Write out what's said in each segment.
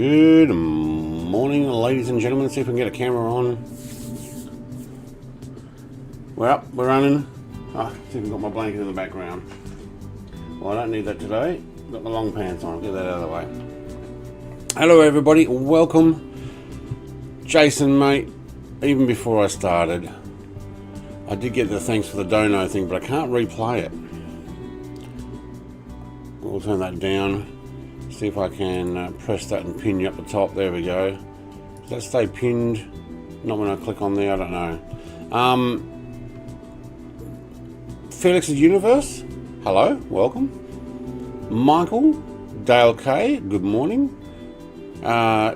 Good morning, ladies and gentlemen. Let's see if we can get a camera on. We're up, we're running. Oh, see if we've got my blanket in the background. Well, I don't need that today. Got my long pants on, get that out of the way. Hello everybody, welcome. Jason, mate, even before I started, I did get the thanks for the dono thing, but I can't replay it. We'll turn that down. See if I can press that and pin you up the top. There we go. Does that stay pinned? Not when I click on there, I don't know. Felix's Universe, hello, welcome. Michael, Dale K, good morning.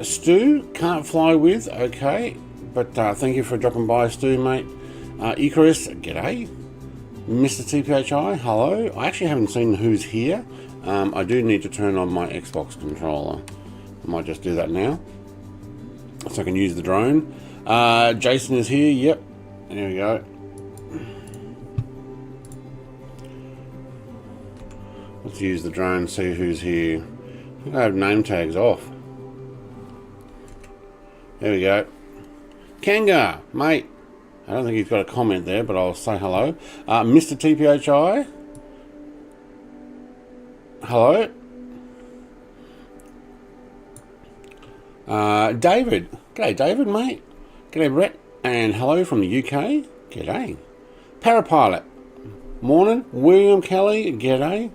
Stu, can't fly with, okay, but thank you for dropping by, Stu, mate. Icarus, g'day. Mr. TPHI, hello. I actually haven't seen who's here. I do need to turn on my Xbox controller. I might just do that now, so I can use the drone. Jason is here, yep, there we go. Let's use the drone, see who's here. I think I have name tags off. There we go. Kanga, mate. I don't think he's got a comment there, but I'll say hello. Mr. TPHI. Hello. David. G'day, David, mate. G'day, Brett. And hello from the UK. G'day. Parapilot. Morning. William Kelly. G'day.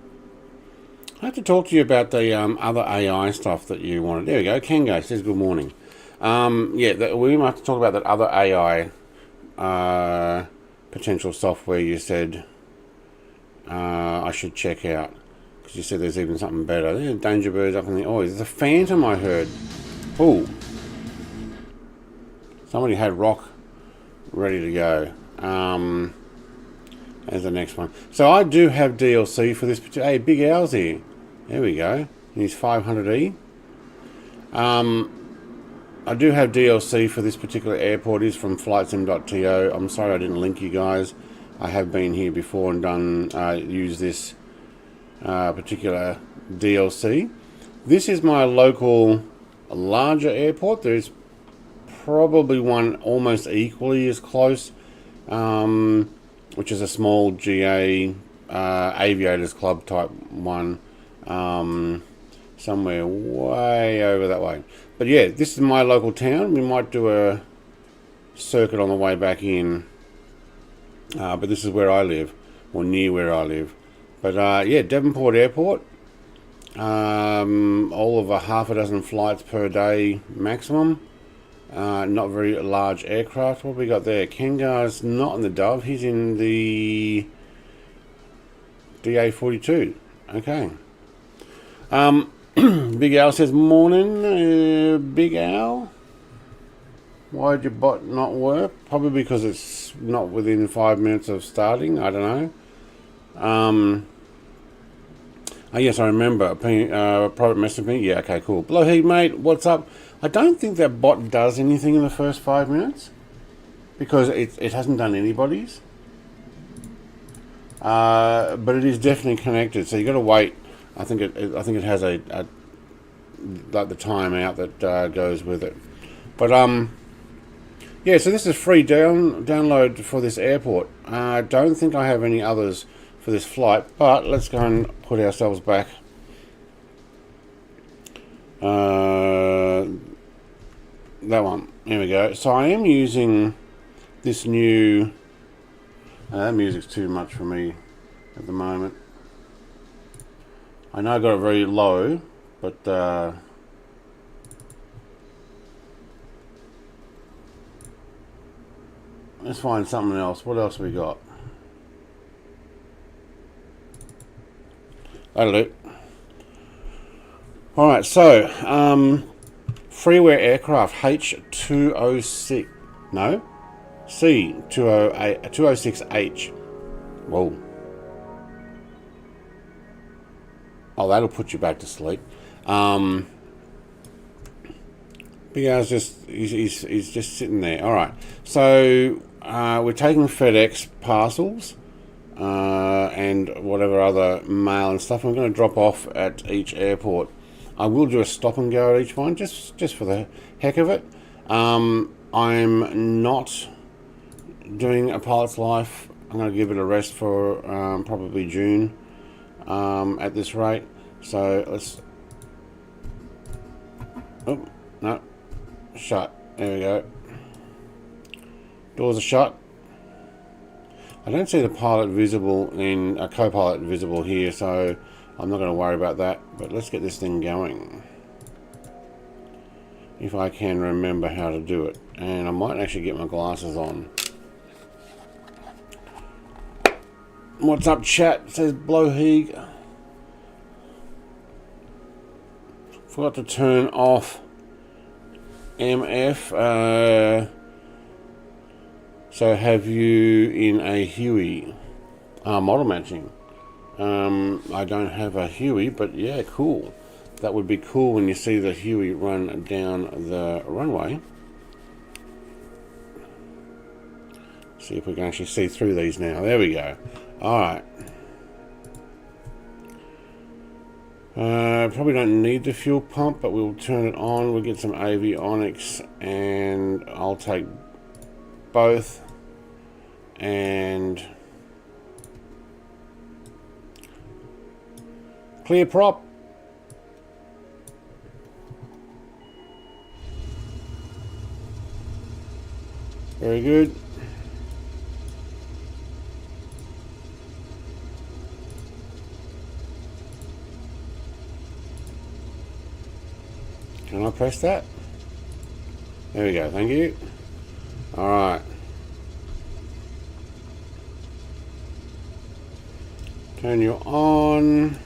I have to talk to you about the other AI stuff that you wanted. There we go. Kango says good morning. Yeah, we might have to talk about that other AI potential software you said I should check out. Because you said there's even something better. Yeah, Danger Birds up in the... Oh, there's a Phantom I heard. Oh. Somebody had Rock ready to go. There's the next one. So I do have DLC for this particular... Hey, Big Al's here. There we go. He's 500E. I do have DLC for this particular airport. It's from flightsim.to. I'm sorry I didn't link you guys. I have been here before and done use this particular DLC. This is my local larger airport. There's probably one almost equally as close, which is a small GA Aviators Club type one. Somewhere way over that way. But yeah, this is my local town. We might do a circuit on the way back in. But this is where I live, or near where I live. But yeah, Devonport Airport. All of a half a dozen flights per day maximum. Not very large aircraft. What have we got there? Kengar's not in the Dove. He's in the DA42. Okay. Big Al says, morning, Big Al. Why did your bot not work? Probably because it's not within 5 minutes of starting. I don't know. Oh, yes, I remember. Private message me. Yeah, okay, cool. Blowheat, mate, what's up? I don't think that bot does anything in the first 5 minutes because it hasn't done anybody's. But it is definitely connected, so you got to wait. I think it has a like the timeout that goes with it. But yeah, so this is free download for this airport. I don't think I have any others for this flight, but let's go and put ourselves back. That one. There we go. So I am using this new... that music's too much for me at the moment. I know I got it very low, but let's find something else. What else we got? That'll do. Alright, so freeware aircraft H206 no? C206H. Whoa. Oh, that'll put you back to sleep. Big Al's just he's just sitting there. All right. So we're taking FedEx parcels and whatever other mail and stuff. I'm going to drop off at each airport. I will do a stop and go at each one, just for the heck of it. I'm not doing a pilot's life. I'm going to give it a rest for probably June at this rate. So let's... Oh, no. Shut. There we go. Doors are shut. I don't see the pilot visible in a co-pilot visible here, so I'm not going to worry about that. But let's get this thing going. If I can remember how to do it. And I might actually get my glasses on. What's up, chat? It says Blowheeg. Forgot to turn off MF. So have you in a Huey model matching? I don't have a Huey, but yeah, cool. That would be cool when you see the Huey run down the runway. See if we can actually see through these now. There we go. Alright. Probably don't need the fuel pump, but we'll turn it on. We'll get some avionics, and I'll take both. And clear prop. Very good. Can I press that? There we go, thank you. Alright. Turn you on.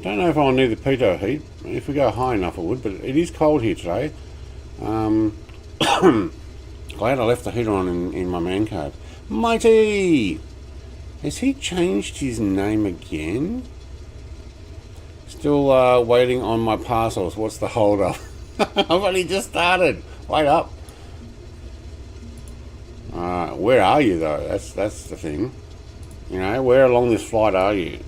Don't know if I'll need the pitot heat. If we go high enough I would, but it is cold here today. Glad I left the heater on in my man cave. Mighty! Has he changed his name again? Still waiting on my parcels. What's the hold up? I've only just started. Wait up. Where are you though? That's the thing. You know, where along this flight are you?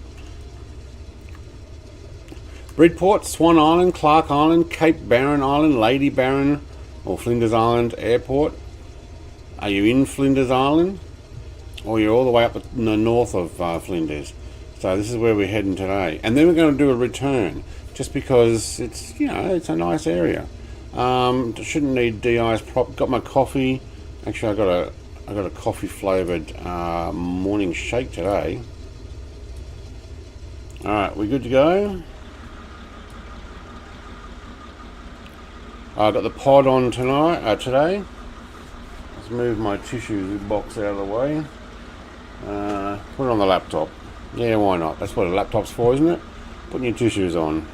Bridport, Swan Island, Clark Island, Cape Barren Island, Lady Barren, or Flinders Island Airport. Are you in Flinders Island? Or you're all the way up the north of Flinders. So this is where we're heading today. And then we're going to do a return, just because it's, you know, it's a nice area. Shouldn't need DI's prop. Got my coffee. Actually, I got a coffee flavoured morning shake today. Alright, we good to go? I've got the pod on today. Let's move my tissue box out of the way. Put it on the laptop. Yeah, why not? That's what a laptop's for, isn't it? Putting your tissues on.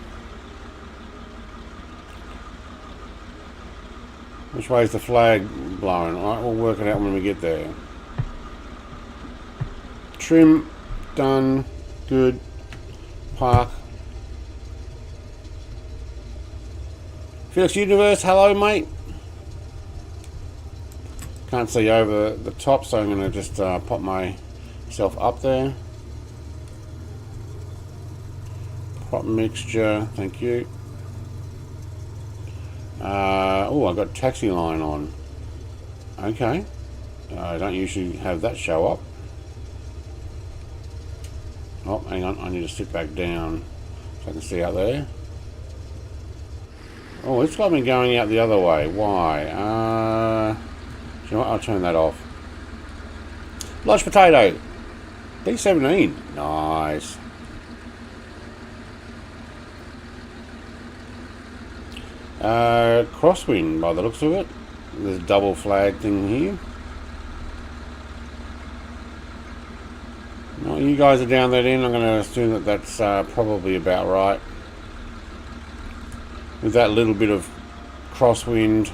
Which way is the flag blowing? Alright, we'll work it out when we get there. Trim, done, good. Park. Felix Universe, hello mate. Can't see over the top, so I'm going to just pop myself up there. Prop mixture, thank you. Oh, I got taxi line on. Okay. I don't usually have that show up. Oh, hang on, I need to sit back down so I can see out there. Oh, it's got me going out the other way. Why? Do you know what? I'll turn that off. Lodge potato. D17. Nice. Crosswind by the looks of it. There's a double flag thing here. Well, you guys are down that end. I'm going to assume that that's probably about right. With that little bit of crosswind,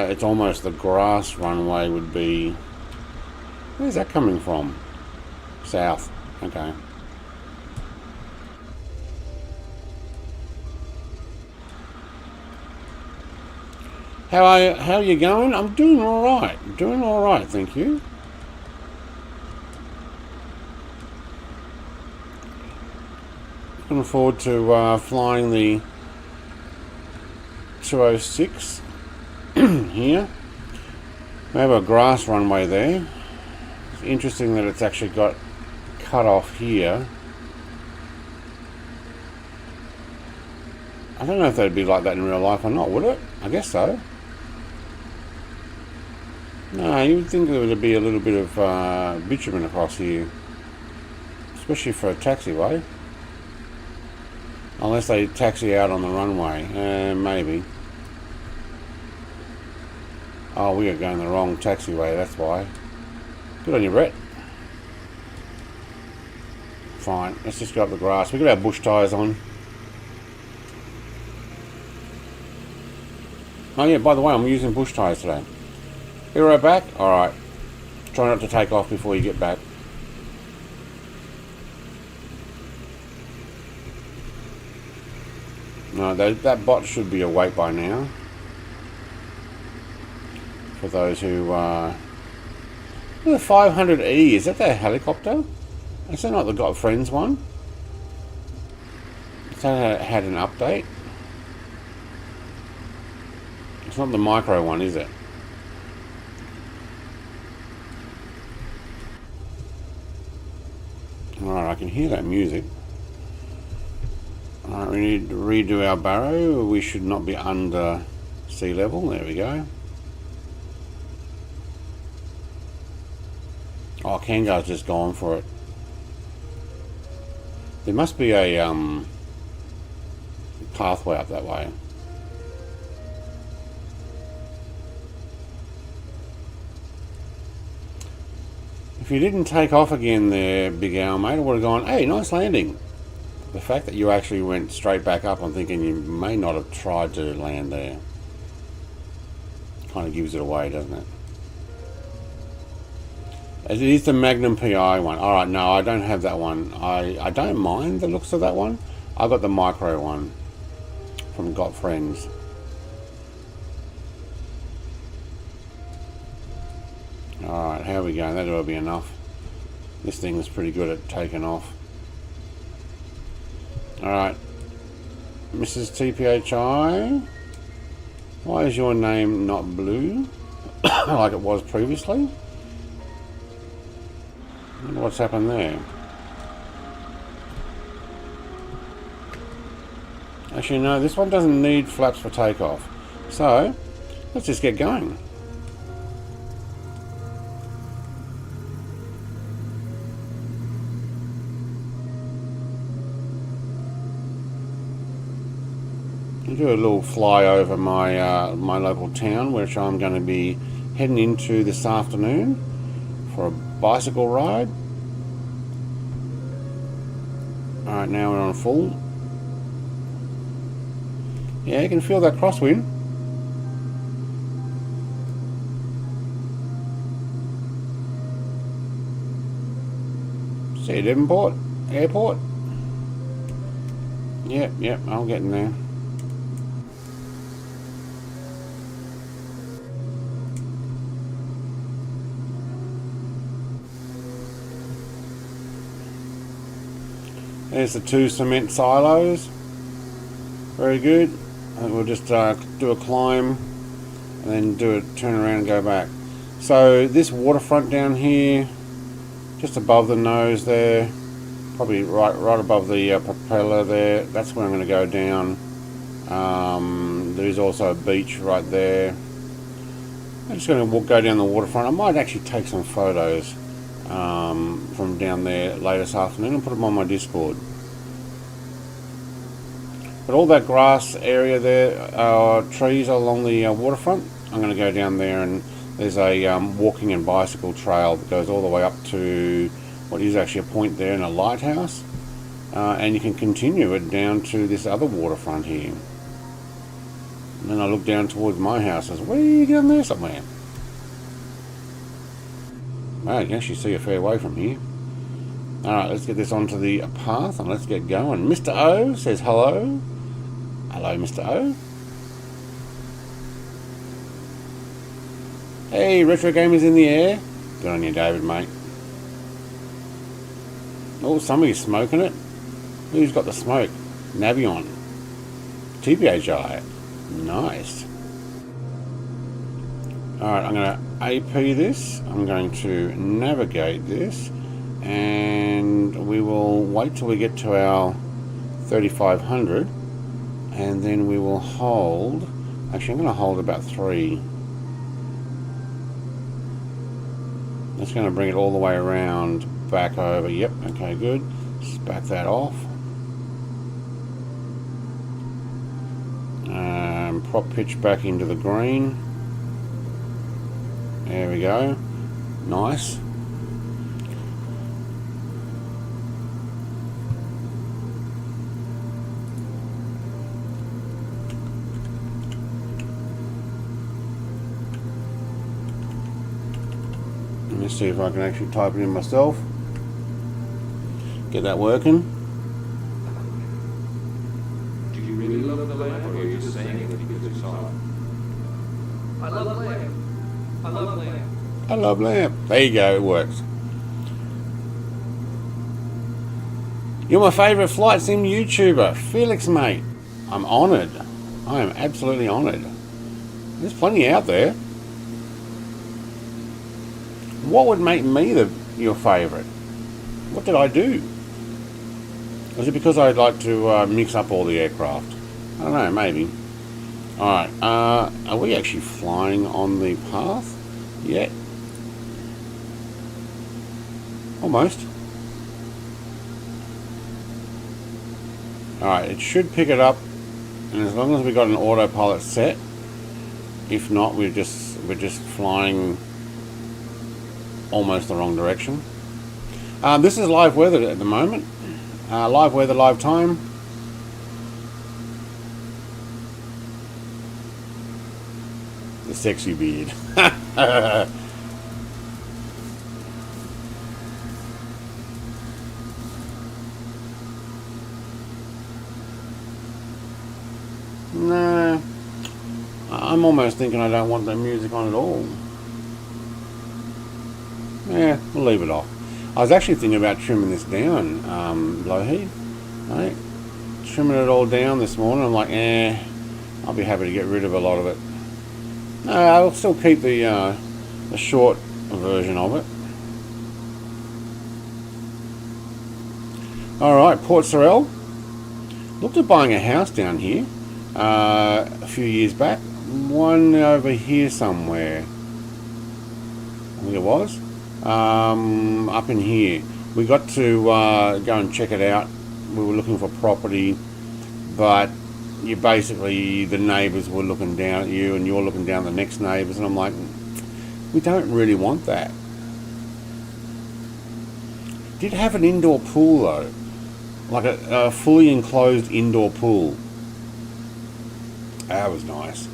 it's almost the grass runway would be... Where's that coming from? South. Okay. How are you going? I'm doing alright. Doing alright, thank you. Looking forward to flying the 206 here. We have a grass runway there. It's interesting that it's actually got cut off here. I don't know if that'd be like that in real life or not, would it? I guess so. No, you would think there would be a little bit of bitumen across here, especially for a taxiway. Unless they taxi out on the runway, maybe. Oh, we are going the wrong taxiway, that's why. Good on you, Brett. Fine, let's just go up the grass. We've got our bush tyres on. Oh yeah, by the way, I'm using bush tyres today. Be right back? Alright. Try not to take off before you get back. No, that bot should be awake by now. For those who... the 500E, is that their helicopter? Is that not the Got Friends one? Is that had an update? It's not the micro one, is it? Alright, I can hear that music. Alright, we need to redo our barrow. We should not be under sea level. There we go. Oh, Kangar's just gone for it. There must be a pathway up that way. If you didn't take off again there, Big Al, mate, I would have gone, hey, nice landing. The fact that you actually went straight back up, I'm thinking you may not have tried to land there. Kind of gives it away, doesn't it? It is the Magnum PI one. Alright, no, I don't have that one. I don't mind the looks of that one. I got the micro one from Got Friends. Alright, how are we going? That ought to be enough. This thing is pretty good at taking off. Alright, Mrs. TPHI, why is your name not blue like it was previously? I wonder what's happened there. Actually, no, this one doesn't need flaps for takeoff. So, let's just get going. I'll do a little fly over my my local town, which I'm going to be heading into this afternoon for a bicycle ride. Alright, now we're on full. Yeah, you can feel that crosswind. See you, Devonport Airport. Yep, I'm getting there. There's the two cement silos. Very good. I think we'll just do a climb and then do a turn around and go back. So this waterfront down here, just above the nose there, probably right above the propeller there, that's where I'm going to go down. There is also a beach right there. I'm just going to go down the waterfront. I might actually take some photos from down there later this afternoon and put them on my Discord. But all that grass area there, trees along the waterfront, I'm going to go down there, and there's a walking and bicycle trail that goes all the way up to what is actually a point there in a lighthouse, and you can continue it down to this other waterfront here. And then I look down towards my house and way down there somewhere. Wow, you can actually see a fair way from here. Alright, let's get this onto the path and let's get going. Mr. O says hello. Hello, Mr. O. Hey, Retro Gamers in the air. Good on you, David, mate. Oh, somebody's smoking it. Who's got the smoke? Navion. TBHI. Nice. Alright, I'm going to AP this. I'm going to navigate this. And we will wait till we get to our 3500. And then we will hold. Actually, I'm going to hold about 3. That's going to bring it all the way around back over. Yep, okay, good. Just back that off. Prop pitch back into the green. There we go. Nice. Let me see if I can actually type it in myself. Get that working. Do you really love the lamp, or are you just saying it because it's on? I love lamp. I love lamp. I love lamp. There you go, it works. You're my favourite flight sim YouTuber, Felix, mate. I'm honoured. I am absolutely honoured. There's plenty out there. What would make me your favourite? What did I do? Was it because I'd like to mix up all the aircraft? I don't know, maybe. Alright, are we actually flying on the path yet? Almost. Alright, it should pick it up, and as long as we got an autopilot set, if not, we're just flying almost the wrong direction. This is live weather at the moment. Live weather, live time. The sexy beard. Nah, I'm almost thinking I don't want that music on at all. Yeah, we'll leave it off. I was actually thinking about trimming this down, low heat, right? Trimming it all down this morning. I'm like, I'll be happy to get rid of a lot of it. No, I'll still keep the short version of it. Alright, Port Sorell. Looked at buying a house down here a few years back. One over here somewhere, I think it was. Up in here. We got to go and check it out. We were looking for property, but you basically, the neighbours were looking down at you and you're looking down at the next neighbours, and I'm like, we don't really want that. Did have an indoor pool though, like a fully enclosed indoor pool. That was nice.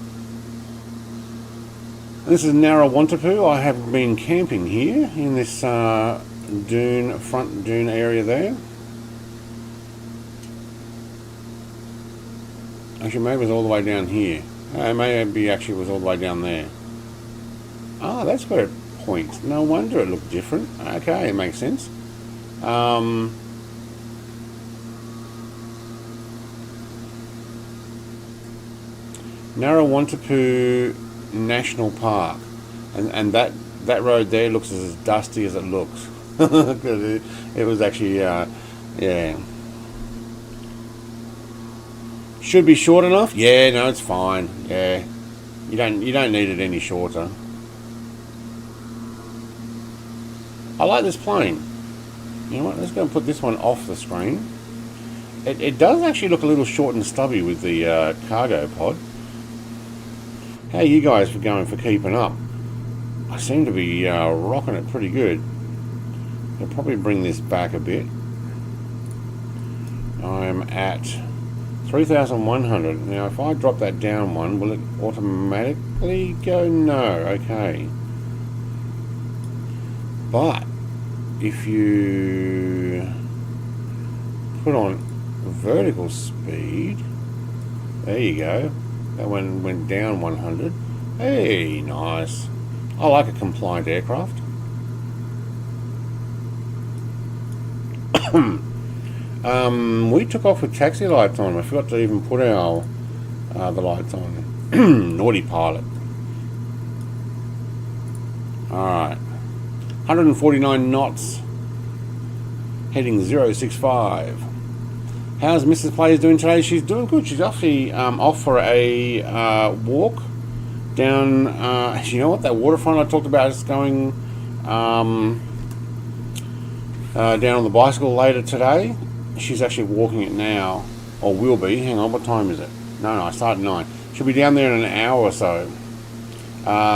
This is Narrawontapu. I have been camping here in this front dune area there. Actually, maybe it was all the way down here. Maybe actually it was all the way down there. Ah, that's where it points. No wonder it looked different. Okay, it makes sense. Narrawontapu National Park, and that road there looks as dusty as it looks. Because it was actually yeah, should be short enough. Yeah, no, it's fine. Yeah, you don't need it any shorter. I like this plane. You know what, let's go and put this one off the screen. It does actually look a little short and stubby with the cargo pod. How you guys for going for keeping up? I seem to be rocking it pretty good. I'll probably bring this back a bit. I'm at 3,100. Now if I drop that down one, will it automatically go? No, okay. But if you put on vertical speed, there you go. That one went down 100. Hey, nice. I like a compliant aircraft. We took off with taxi lights on. I forgot to even put our the lights on. Naughty pilot. Alright. 149 knots. Heading 065. How's Mrs. Players doing today? She's doing good. She's actually off for a walk down. You know what? That waterfront I talked about is going down on the bicycle later today. She's actually walking it now, or will be. Hang on, what time is it? No, I start at 9. She'll be down there in an hour or so,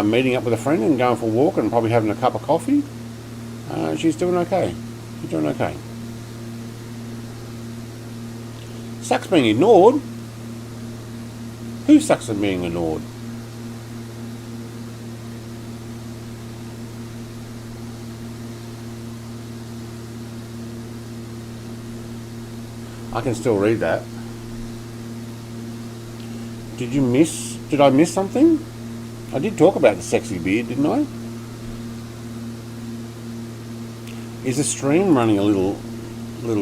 meeting up with a friend and going for a walk and probably having a cup of coffee. She's doing okay. She's doing okay. Sucks being ignored. Who sucks at being ignored? I can still read that. Did I miss something? I did talk about the sexy beard, didn't I? Is the stream running a little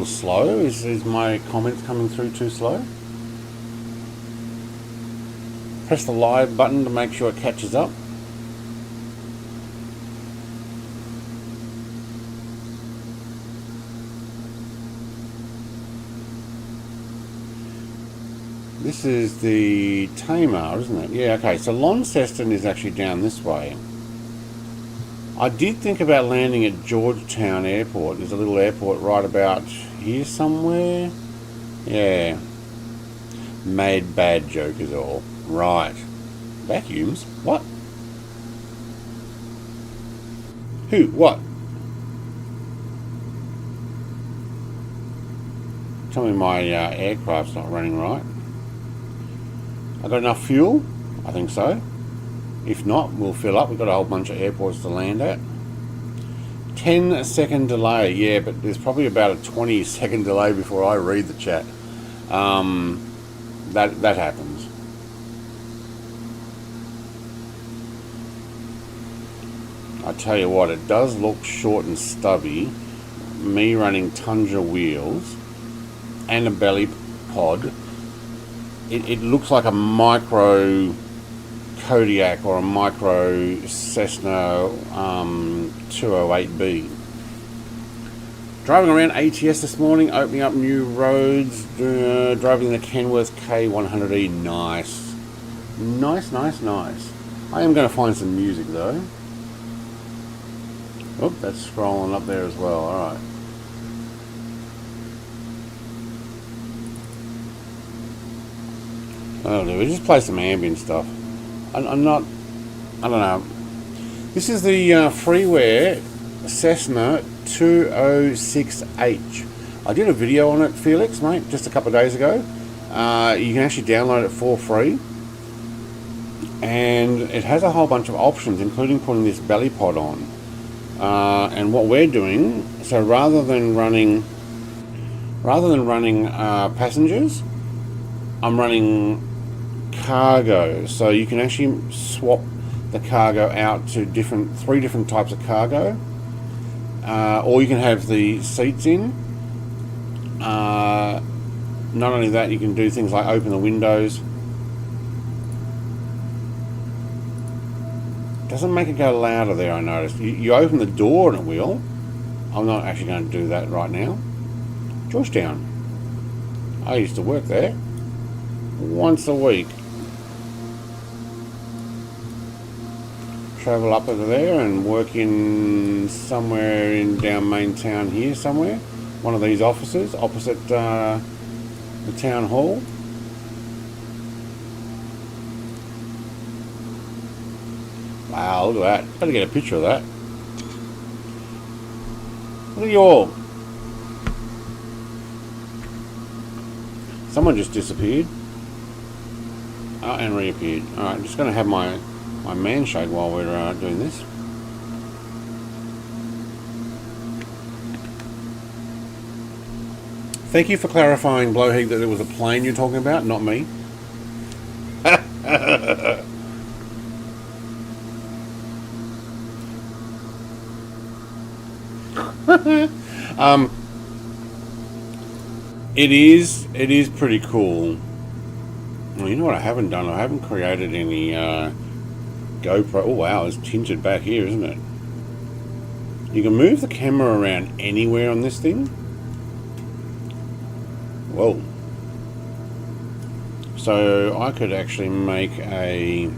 slow? Is my comments coming through too slow? Press the live button to make sure it catches up. This is the Tamar, isn't it? Yeah, okay, so Launceston is actually down this way. I did think about landing at Georgetown Airport. There's a little airport right about here somewhere. Yeah. Made bad joke is all. Right. Vacuums? What? Who? What? Tell me my aircraft's not running right. I got enough fuel? I think so. If not, we'll fill up. We've got a whole bunch of airports to land at. 10-second delay. Yeah, but there's probably about a 20-second delay before I read the chat. That happens. I tell you what, it does look short and stubby. Me running Tundra wheels and a belly pod. It looks like a micro Kodiak or a micro Cessna 208B. Driving around ATS this morning, opening up new roads, driving the Kenworth K100E. Nice. Nice. I am going to find some music though. Oh, that's scrolling up there as well. Alright. Oh, dude, we just play some ambient stuff. I don't know. This is the freeware Cessna 206H. I did a video on it, Felix, mate, just a couple of days ago. You can actually download it for free. And it has a whole bunch of options, including putting this belly pod on. And what we're doing, so rather than running passengers, I'm running cargo, so you can actually swap the cargo out to three different types of cargo, or you can have the seats in. Not only that, you can do things like open the windows. Doesn't make it go louder there, I noticed. You open the door and it will. I'm not actually going to do that right now. Georgetown. I used to work there once a week. Travel up over there and work in somewhere in down main town here somewhere. One of these offices opposite the town hall. Wow, look at that. Gotta get a picture of that. Look at you all. Someone just disappeared. And reappeared. Alright, I'm just going to have my man shake while we're doing this. Thank you for clarifying, Blowheap, that it was a plane you're talking about, not me. It is pretty cool. Well, you know what I haven't done? I haven't created any GoPro. Oh wow, it's tinted back here, isn't it? You can move the camera around anywhere on this thing. Whoa. So I could actually make a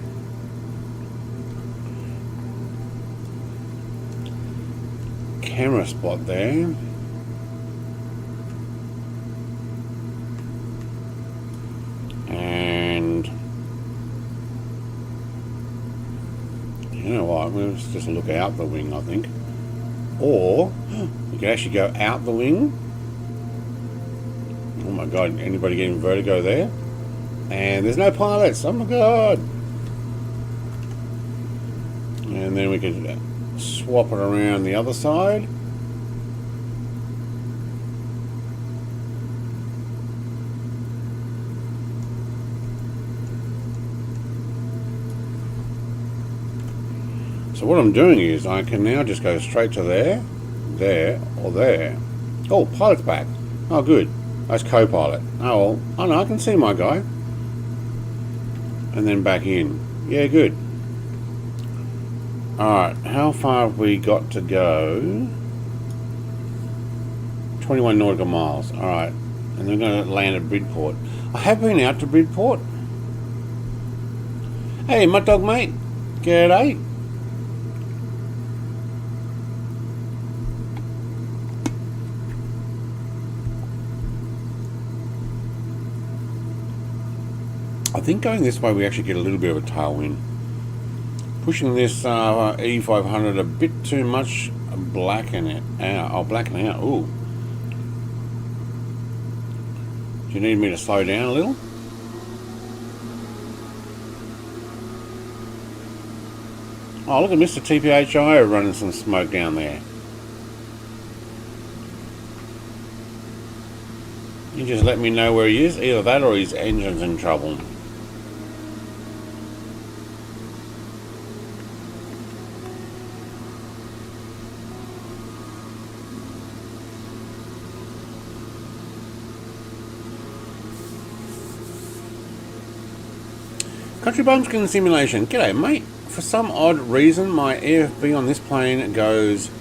camera spot there. And you know what, let's just look out the wing, I think. Or you can actually go out the wing. Oh my god, anybody getting vertigo there? And there's no pilots, oh my god. And then we could swap it around the other side. So what I'm doing is I can now just go straight to there, there, or there. Oh, pilot's back. Oh, good. That's co-pilot. Oh, well. Oh, no, I can see my guy. And then back in. Yeah, good. Alright, how far have we got to go? 21 nautical miles. Alright, and they're going to land at Bridport. I have been out to Bridport. Hey, my dog mate. G'day. I think going this way we actually get a little bit of a tailwind. Pushing this E500 a bit too much, blacken it out. I'll blacken it out. Ooh. Do you need me to slow down a little? Oh, look at Mr. TPHI running some smoke down there. You just let me know where he is. Either that or his engine's in trouble. Country Bumpkin Simulation. G'day, mate. For some odd reason, my AFB on this plane goes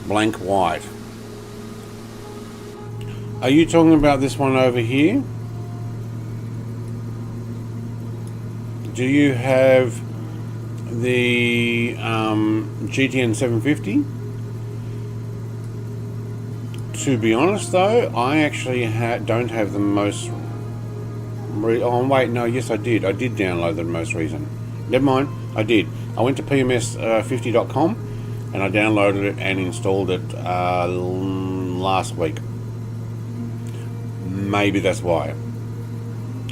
blank white. Are you talking about this one over here? Do you have the GTN 750? To be honest though, I actually don't have the most... Oh wait, no, yes I did. I did download the most recent. Never mind, I did. I went to pms50.com and I downloaded it and installed it last week. Maybe that's why.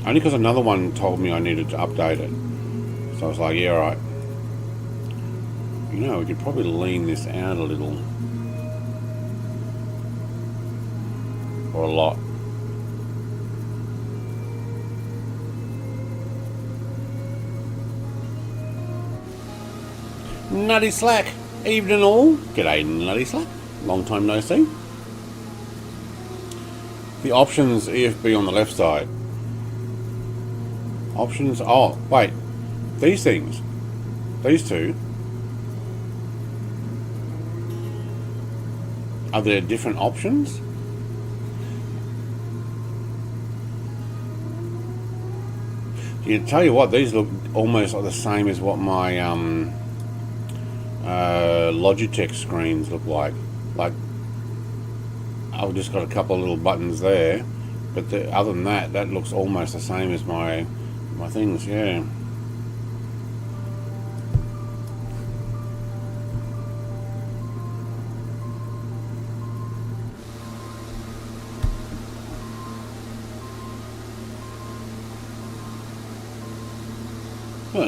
Only because another one told me I needed to update it. So I was like, yeah, alright. You know, we could probably lean this out a little. Or a lot. Nutty Slack, evening all. G'day, Nutty Slack. Long time no see. The options EFB on the left side. Options. Oh, wait. These things. These two. Are there different options? You tell you what, these look almost like the same as what my Logitech screens look like. Like, I've just got a couple of little buttons there, but other than that, that looks almost the same as my things. Yeah.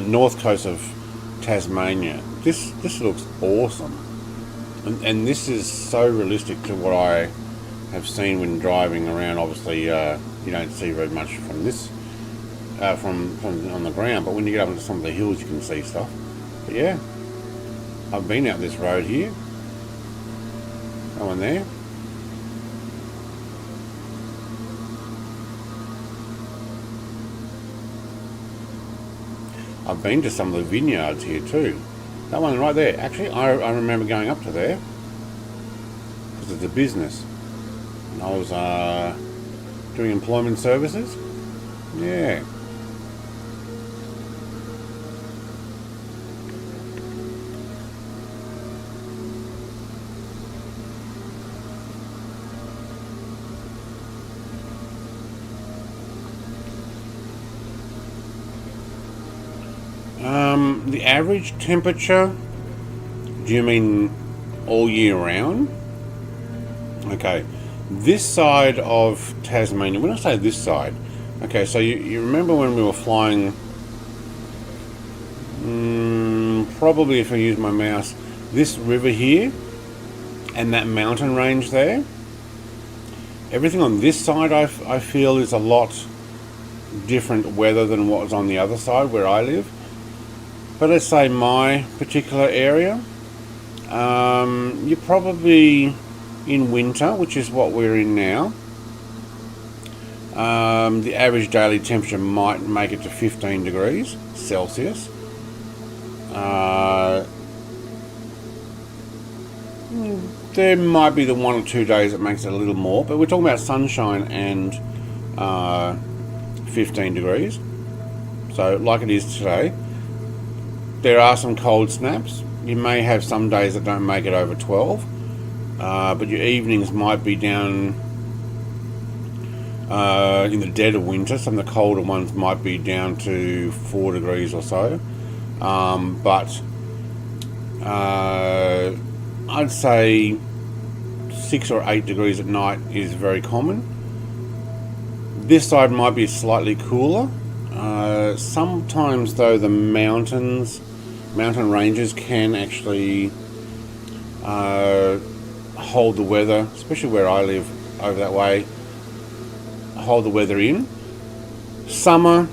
North coast of Tasmania. This looks awesome, and this is so realistic to what I have seen when driving around. Obviously, you don't see very much from this from on the ground, but when you get up into some of the hills, you can see stuff. But yeah, I've been out this road here. That one there. I've been to some of the vineyards here too. That one right there. Actually, I remember going up to there because it's a business. And I was doing employment services. Yeah. The average temperature, do you mean all year round? Okay, this side of Tasmania, when I say this side, okay, so you remember when we were flying, probably if I use my mouse, this river here, and that mountain range there, everything on this side I feel is a lot different weather than what was on the other side where I live. But let's say my particular area, you're probably in winter, which is what we're in now. The average daily temperature might make it to 15 degrees Celsius. There might be the 1 or 2 days that makes it a little more, but we're talking about sunshine and 15 degrees. So like it is today. There are some cold snaps. You may have some days that don't make it over 12, but your evenings might be down in the dead of winter. Some of the colder ones might be down to 4 degrees or so. But I'd say 6 or 8 degrees at night is very common. This side might be slightly cooler. Sometimes though the mountain ranges can actually hold the weather, especially where I live over that way, hold the weather in. Summer,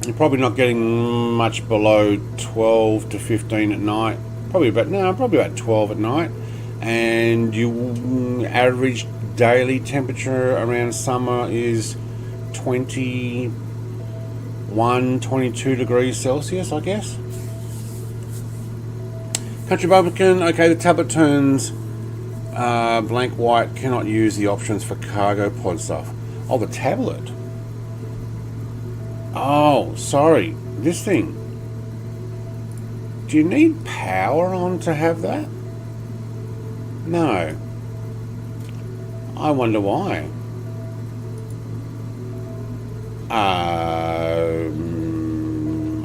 you're probably not getting much below 12 to 15 at night. Probably about 12 at night. And your average daily temperature around summer is 21, 22 degrees Celsius, I guess. Country Bumpkin, okay, the tablet turns blank white, cannot use the options for cargo pod stuff. Oh, the tablet. Oh, sorry, this thing. Do you need power on to have that? No. I wonder why.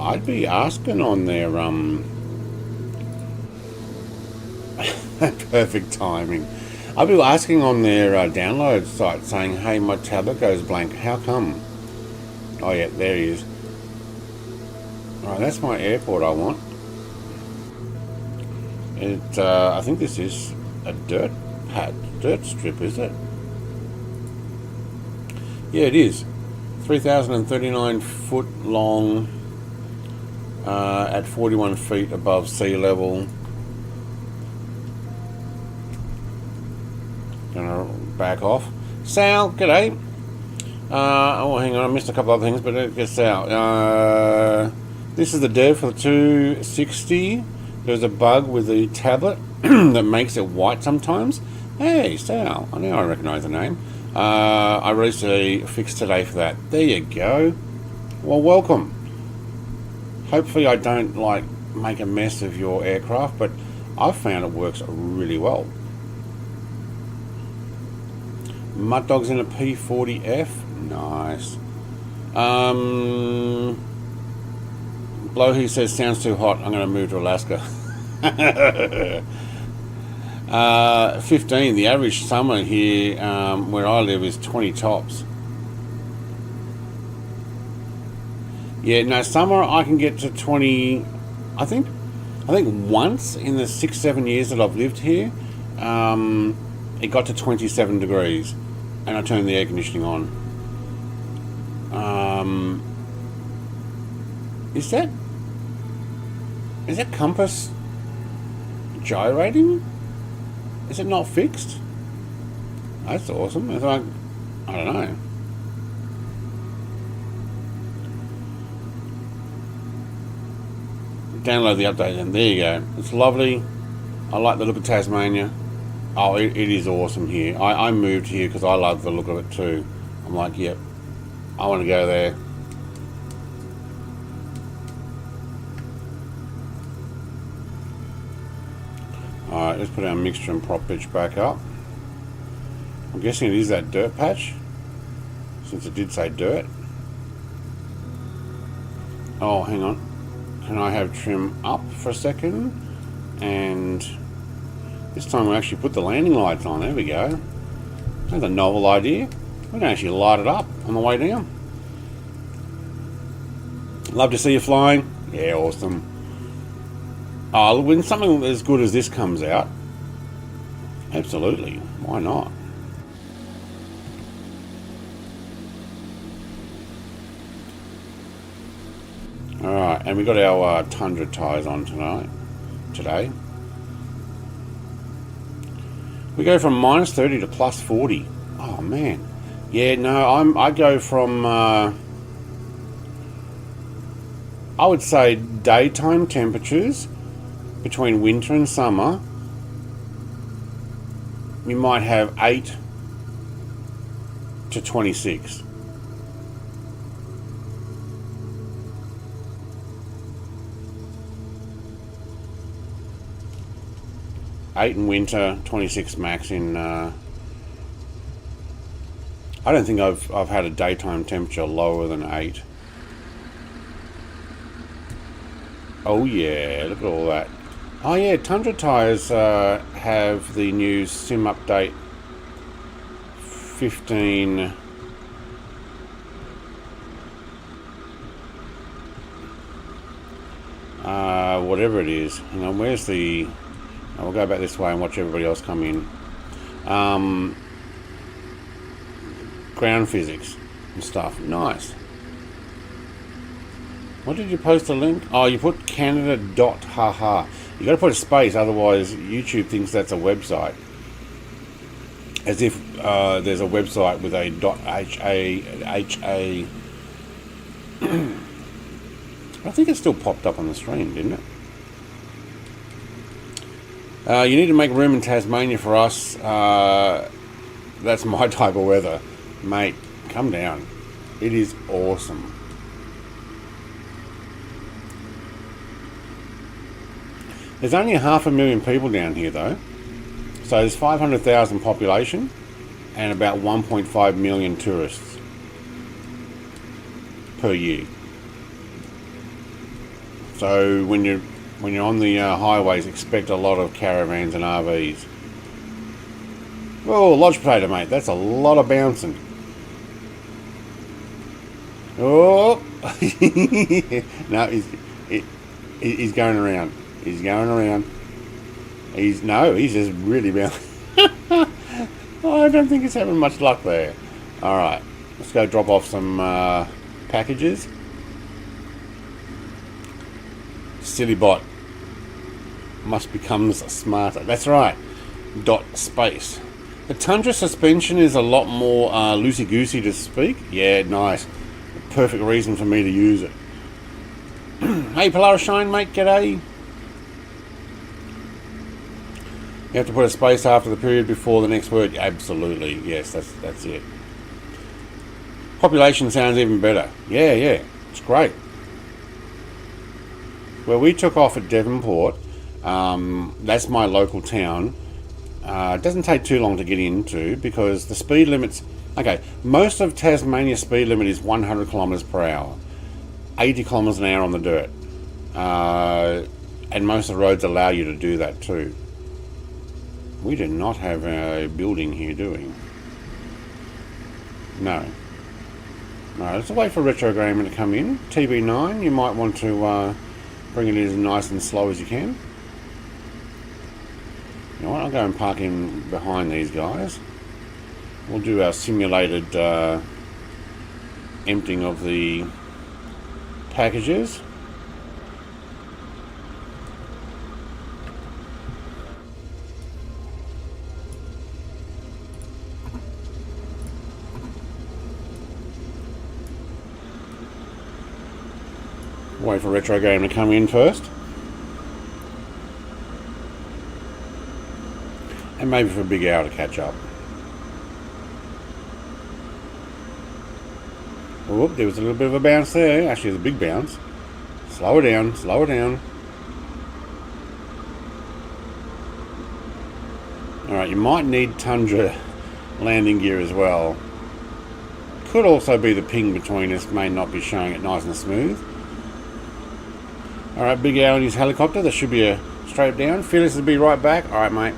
I'd be asking on their perfect timing. I'd be asking on their download site saying, hey, my tablet goes blank. How come? Oh yeah, there he is. Alright, that's my airport I want. I think this is a dirt strip, is it? Yeah, it is. 3,039 foot long, at 41 feet above sea level. Gonna back off. Sal, g'day. Oh, hang on, I missed a couple other things, but it's Sal. This is the dev for the 260. There's a bug with the tablet that makes it white sometimes. Hey, Sal, I know I recognise the name. I released a fix today for that. There you go. Well, welcome. Hopefully I don't make a mess of your aircraft, but I've found it works really well. Mud Dog's in a P40F. Nice. Blowhy says, sounds too hot. I'm going to move to Alaska. 15. The average summer here where I live is 20 tops. Yeah, no, summer I can get to 20. I think once in the 6-7 years that I've lived here, it got to 27 degrees, and I turned the air conditioning on. Is that compass gyrating? Is it not fixed? That's awesome. It's like, I don't know. Download the update, and there you go. It's lovely. I like the look of Tasmania. Oh, it is awesome here. I moved here because I love the look of it too. I'm like, yep, I want to go there. Alright, let's put our mixture and prop pitch back up. I'm guessing it is that dirt patch, since it did say dirt. Oh, hang on. Can I have trim up for a second? And this time we'll actually put the landing lights on. There we go. That's a novel idea. We can actually light it up on the way down. Love to see you flying. Yeah, awesome. Oh, when something as good as this comes out, absolutely, why not? Alright, and we got our Tundra tyres on today. We go from minus 30 to plus 40. Oh man. Yeah, no, I go from I would say daytime temperatures between winter and summer, you might have 8 to 26. Eight in winter, 26 max in. I don't think I've had a daytime temperature lower than 8. Oh yeah, look at all that. Oh yeah, Tundra tyres have the new sim update 15. Whatever it is. Hang on, where's the... Oh, we'll go back this way and watch everybody else come in. Ground physics and stuff. Nice. What did you post a link? Oh, you put Canada.haha. You got to put a space, otherwise YouTube thinks that's a website. As if there's a website with a .ha. I think it still popped up on the screen, didn't it? You need to make room in Tasmania for us. That's my type of weather. Mate, come down. It is awesome. There's only 500,000 people down here though. So there's 500,000 population and about 1.5 million tourists per year. So when you're on the highways, expect a lot of caravans and RVs. Oh, lodge potato, mate. That's a lot of bouncing. Oh, no, he's going around. He's going around. He's just really bouncing. Oh, I don't think he's having much luck there. All right, let's go drop off some packages. Silly bot must become smarter. That's right. Dot space. The Tundra suspension is a lot more loosey-goosey to speak. Yeah, nice. Perfect reason for me to use it. Hey, Polaris Shine, mate. G'day. You have to put a space after the period before the next word. Absolutely. Yes, that's it. Population sounds even better. Yeah. It's great. Well, we took off at Devonport. That's my local town. It doesn't take too long to get into because the speed limits... Okay, most of Tasmania's speed limit is 100 kilometres per hour. 80 kilometres an hour on the dirt. And most of the roads allow you to do that too. We do not have a building here, do we? No. No, let's wait for retrograding to come in. TB9, you might want to bring it in as nice and slow as you can. You know what, I'll go and park in behind these guys. We'll do our simulated emptying of the packages. Wait for retro game to come in first. and maybe for a big hour to catch up. Whoop, there was a little bit of a bounce there. Actually, it was a big bounce. Slow it down, slow it down. Alright, you might need Tundra landing gear as well. Could also be the ping between us, may not be showing it nice and smooth. Alright, Big Al in his helicopter. That should be a straight down. Phyllis will be right back. Alright, mate.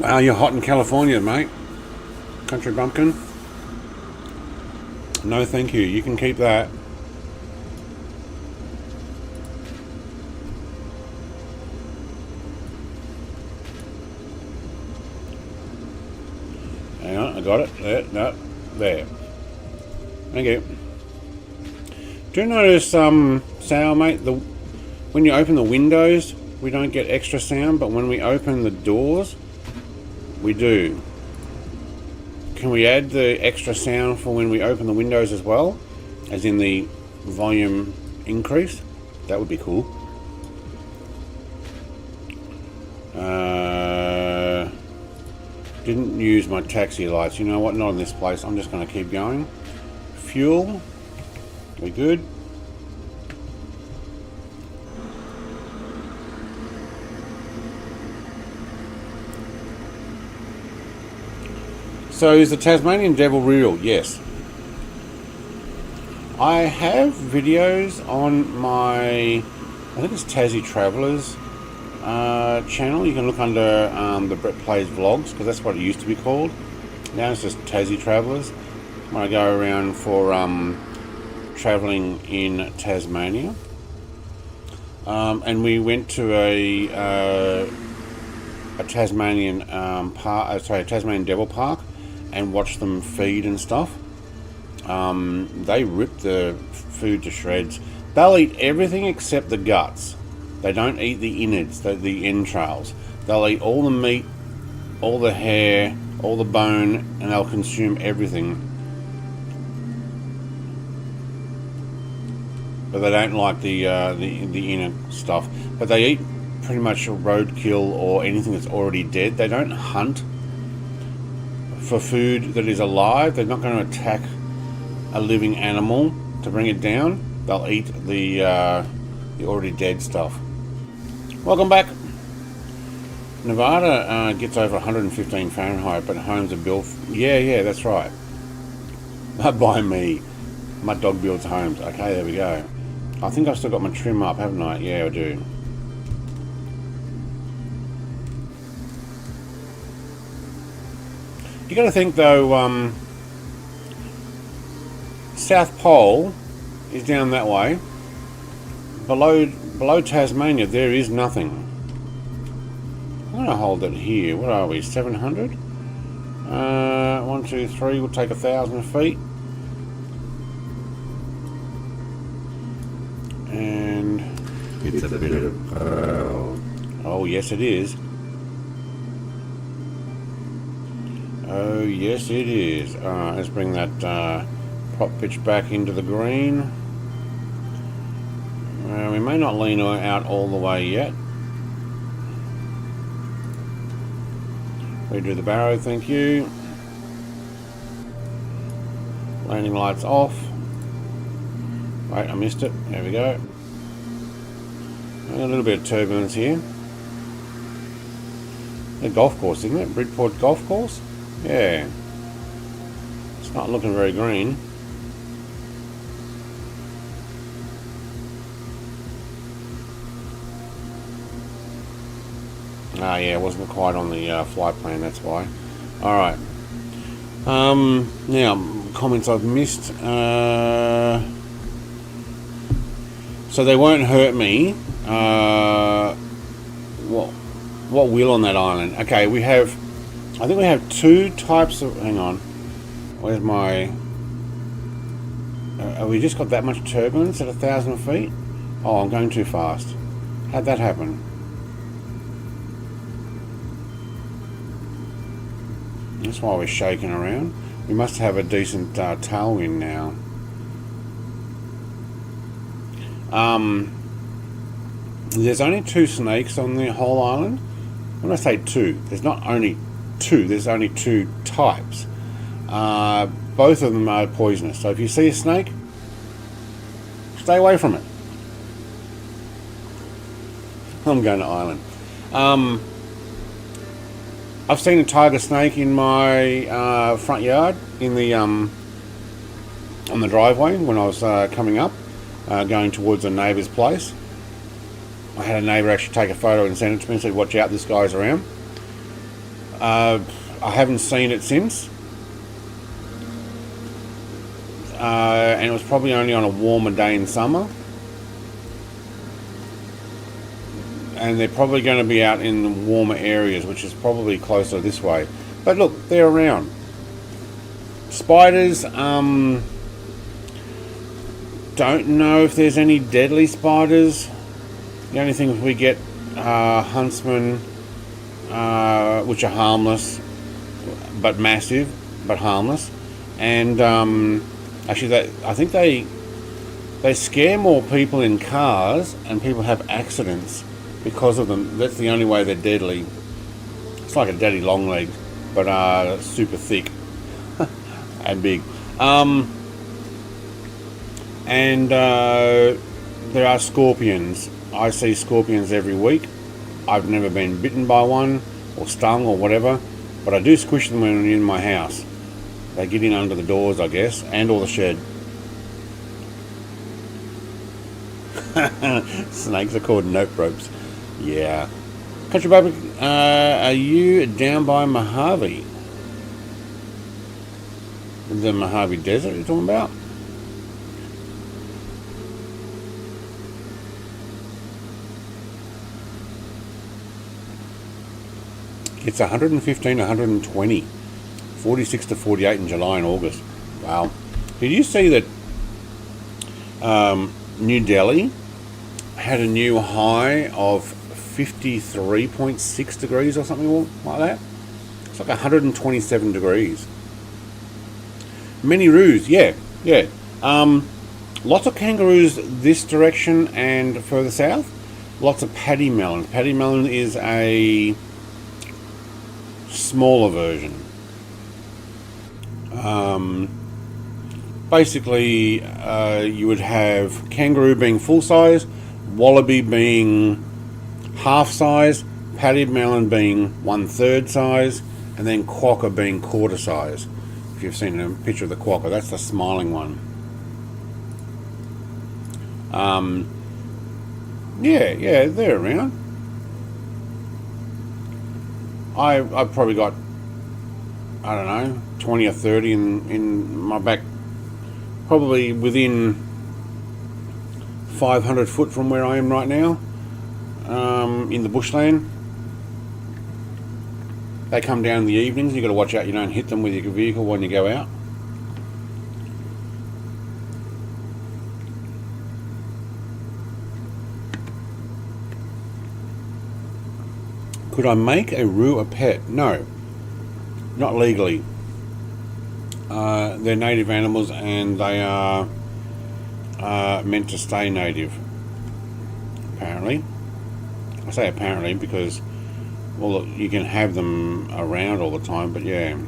Wow, you're hot in California, mate. Country bumpkin. No, thank you. You can keep that. Hang on, I got it. There, no, there. Thank you. Do you notice sound, mate? When you open the windows, we don't get extra sound, but when we open the doors, we do. Can we add the extra sound for when we open the windows as well? As in the volume increase? That would be cool. Didn't use my taxi lights. You know what? Not in this place. I'm just going to keep going. Fuel. We good? So is the Tasmanian Devil real? Yes. I have videos on my, I think it's Tassie Travellers channel. You can look under the Brett Plays Vlogs, because that's what it used to be called. Now it's just Tassie Travellers. When I go around for travelling in Tasmania. And we went to a Tasmanian Tasmanian Devil Park and watch them feed and stuff. They rip the food to shreds. They'll eat everything except the guts. They don't eat the innards, the entrails. They'll eat all the meat, all the hair, all the bone, and they'll consume everything. But they don't like the inner stuff. But they eat pretty much roadkill or anything that's already dead. They don't hunt for food that is alive. They're not going to attack a living animal to bring it down. They'll eat the already dead stuff. Welcome back. Nevada gets over 115 Fahrenheit, but homes are built. Yeah, that's right. By me. My dog builds homes. Okay, there we go. I think I've still got my trim up, haven't I? Yeah, I do. You got to think though, South Pole is down that way. Below Tasmania, there is nothing. I'm going to hold it here. What are we? 700? 1, 2, 3. We'll take 1,000 feet. And it's a bit of pearl. Oh yes, it is. Oh yes, it is. Let's bring that prop pitch back into the green. We may not lean out all the way yet. Redo the barrow, thank you. Landing lights off. Wait, I missed it. There we go. A little bit of turbulence here. A golf course, isn't it? Bridport Golf Course? Yeah. It's not looking very green. Ah, yeah, it wasn't quite on the flight plan, that's why. Alright. Now, comments I've missed. So they won't hurt me. What will on that island? Okay, I think we have two types of, hang on. Where's my, have we just got that much turbulence at 1,000 feet? Oh, I'm going too fast. How'd that happen? That's why we're shaking around. We must have a decent tailwind now. There's only 2 snakes on the whole island. When I say 2, there's not only 2, there's only 2 types. Both of them are poisonous. So if you see a snake, stay away from it. I'm going to Ireland. I've seen a tiger snake in my front yard in the on the driveway when I was coming up, going towards a neighbour's place. I had a neighbour actually take a photo and send it to me and said, "Watch out, this guy's around." I haven't seen it since, and it was probably only on a warmer day in summer. And they're probably going to be out in the warmer areas, which is probably closer this way. But look, they're around. Spiders, don't know if there's any deadly spiders. The only thing we get huntsmen, which are harmless, but massive, but harmless. And actually, I think they scare more people in cars, and people have accidents because of them. That's the only way they're deadly. It's like a daddy long leg, but super thick and big. And there are scorpions. I see scorpions every week. I've never been bitten by one or stung or whatever, but I do squish them when I'm in my house. They get in under the doors, I guess, and or the shed. Snakes are called note ropes. Yeah. Country Baby, are you down by Mojave? The Mojave Desert you're talking about? It's 115, 120. 46 to 48 in July and August. Wow. Did you see that New Delhi had a new high of 53.6 degrees or something like that? It's like 127 degrees. Many roos, yeah. Lots of kangaroos this direction and further south. Lots of paddy melon. Paddy melon is a smaller version. Basically, you would have kangaroo being full size, wallaby being half size, paddy melon being 1/3 size, and then quokka being quarter size. If you've seen a picture of the quokka, that's the smiling one. Yeah, they're around. I've probably got, I don't know, 20 or 30 in my back, probably within 500 foot from where I am right now, in the bushland. They come down in the evenings. You've got to watch out you don't hit them with your vehicle when you go out. Could I make a roo a pet? No, not legally. They're native animals and they are meant to stay native, apparently. I say apparently because, well, you can have them around all the time, but yeah. Do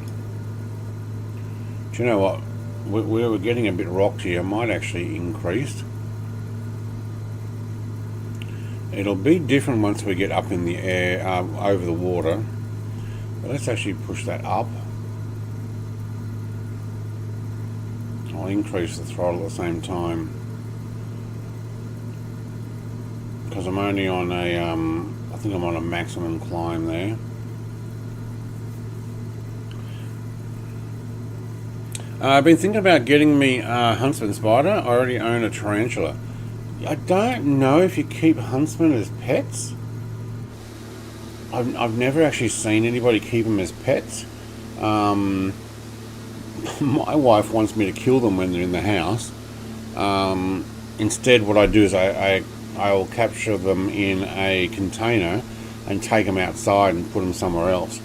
you know what? We were getting a bit rocked here. I might actually increase. It'll be different once we get up in the air, over the water. But let's actually push that up. I'll increase the throttle at the same time. Because I'm only on a, I think I'm on a maximum climb there. I've been thinking about getting me a huntsman spider. I already own a tarantula. I don't know if you keep huntsmen as pets. I've never actually seen anybody keep them as pets. My wife wants me to kill them when they're in the house. Instead, what I do is I will capture them in a container and take them outside and put them somewhere else.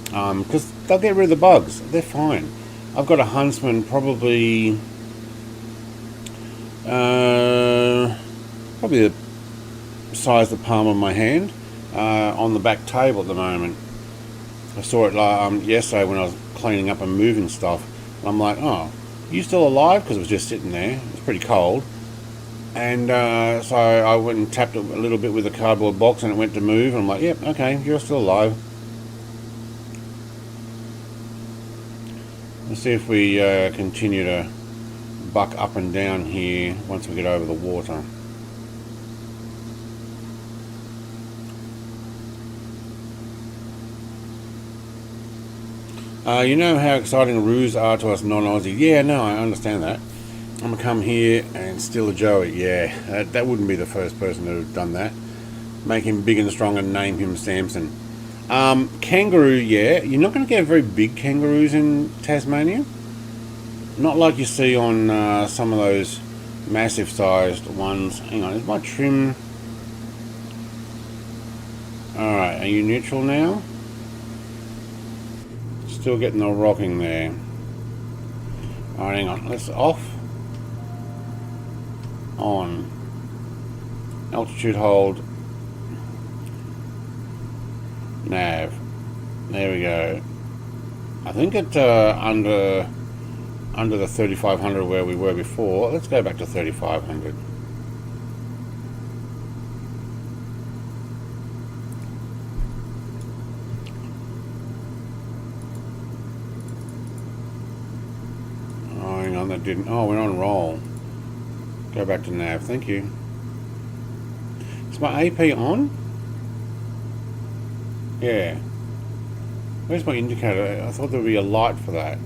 Because they'll get rid of the bugs. They're fine. I've got a huntsman probably probably the size of the palm of my hand, on the back table at the moment. I saw it yesterday when I was cleaning up and moving stuff, and I'm like, oh, you still alive? Because it was just sitting there. It's pretty cold. And so I went and tapped it a little bit with a cardboard box, and it went to move, and I'm like, yep, okay, you're still alive. Let's see if we continue to buck up and down here once we get over the water. You know how exciting roos are to us non-Aussie? Yeah, no, I understand that. I'm going to come here and steal a Joey. Yeah, that wouldn't be the first person to have done that. Make him big and strong and name him Samson. Kangaroo, yeah. You're not going to get very big kangaroos in Tasmania. Not like you see on some of those massive sized ones. Hang on, is my trim... Alright, are you neutral now? Still getting the rocking there. Alright, hang on. Let's off. On. Altitude hold. Nav. There we go. I think it's under the 3500 where we were before. Let's go back to 3500. That didn't. Oh, we're on roll. Go back to nav. Thank you. Is my AP on? Yeah. Where's my indicator? I thought there would be a light for that.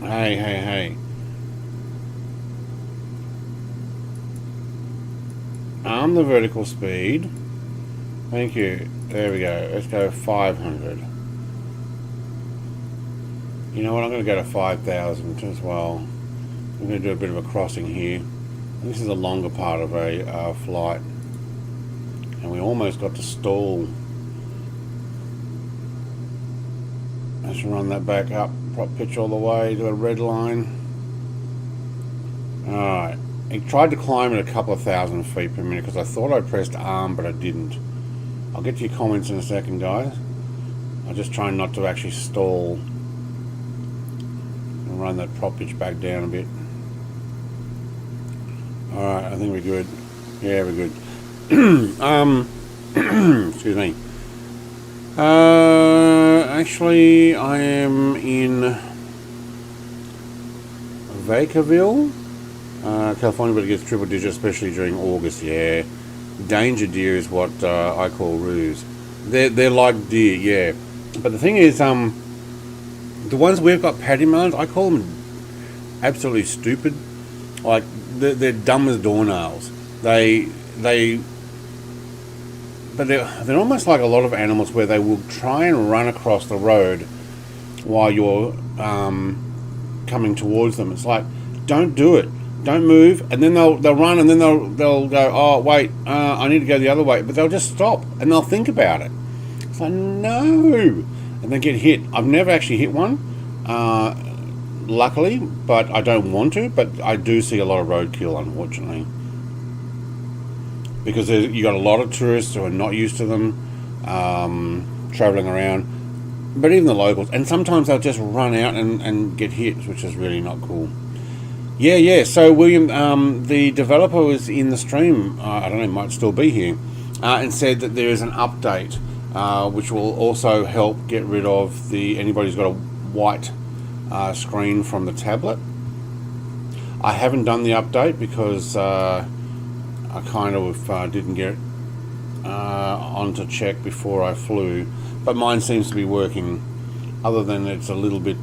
Hey. Arm the vertical speed. Thank you. There we go. Let's go 500. You know what? I'm going to go to 5,000 as well. I'm going to do a bit of a crossing here. This is a longer part of a flight. And we almost got to stall. Let's run that back up. Prop pitch all the way to the red line. Alright. It tried to climb at a couple of thousand feet per minute because I thought I pressed arm, but I didn't. I'll get to your comments in a second, guys. I'm just trying not to actually stall and run that prop pitch back down a bit. Alright, I think we're good. Yeah, we're good. Excuse me. Actually, I am in Vacaville, California, but it gets triple digit, especially during August, yeah. Danger deer is what I call roos. They're like deer, yeah. But the thing is, the ones we've got patty melons, I call them absolutely stupid. Like they're dumb as doornails. But they're almost like a lot of animals where they will try and run across the road while you're coming towards them. It's like, don't do it. Don't move, and then they'll run, and then they'll go, oh wait, I need to go the other way, but they'll just stop and they'll think about it. It's like, no, and they get hit. I've never actually hit one, luckily, but I don't want to. But I do see a lot of roadkill, unfortunately, because you got a lot of tourists who are not used to them traveling around, but even the locals, and sometimes they'll just run out and get hit, which is really not cool. Yeah. So William, the developer was in the stream. I don't know, might still be here, and said that there is an update which will also help get rid of anybody who's got a white screen from the tablet. I haven't done the update because I kind of didn't get on to check before I flew, but mine seems to be working. Other than it's a little bit.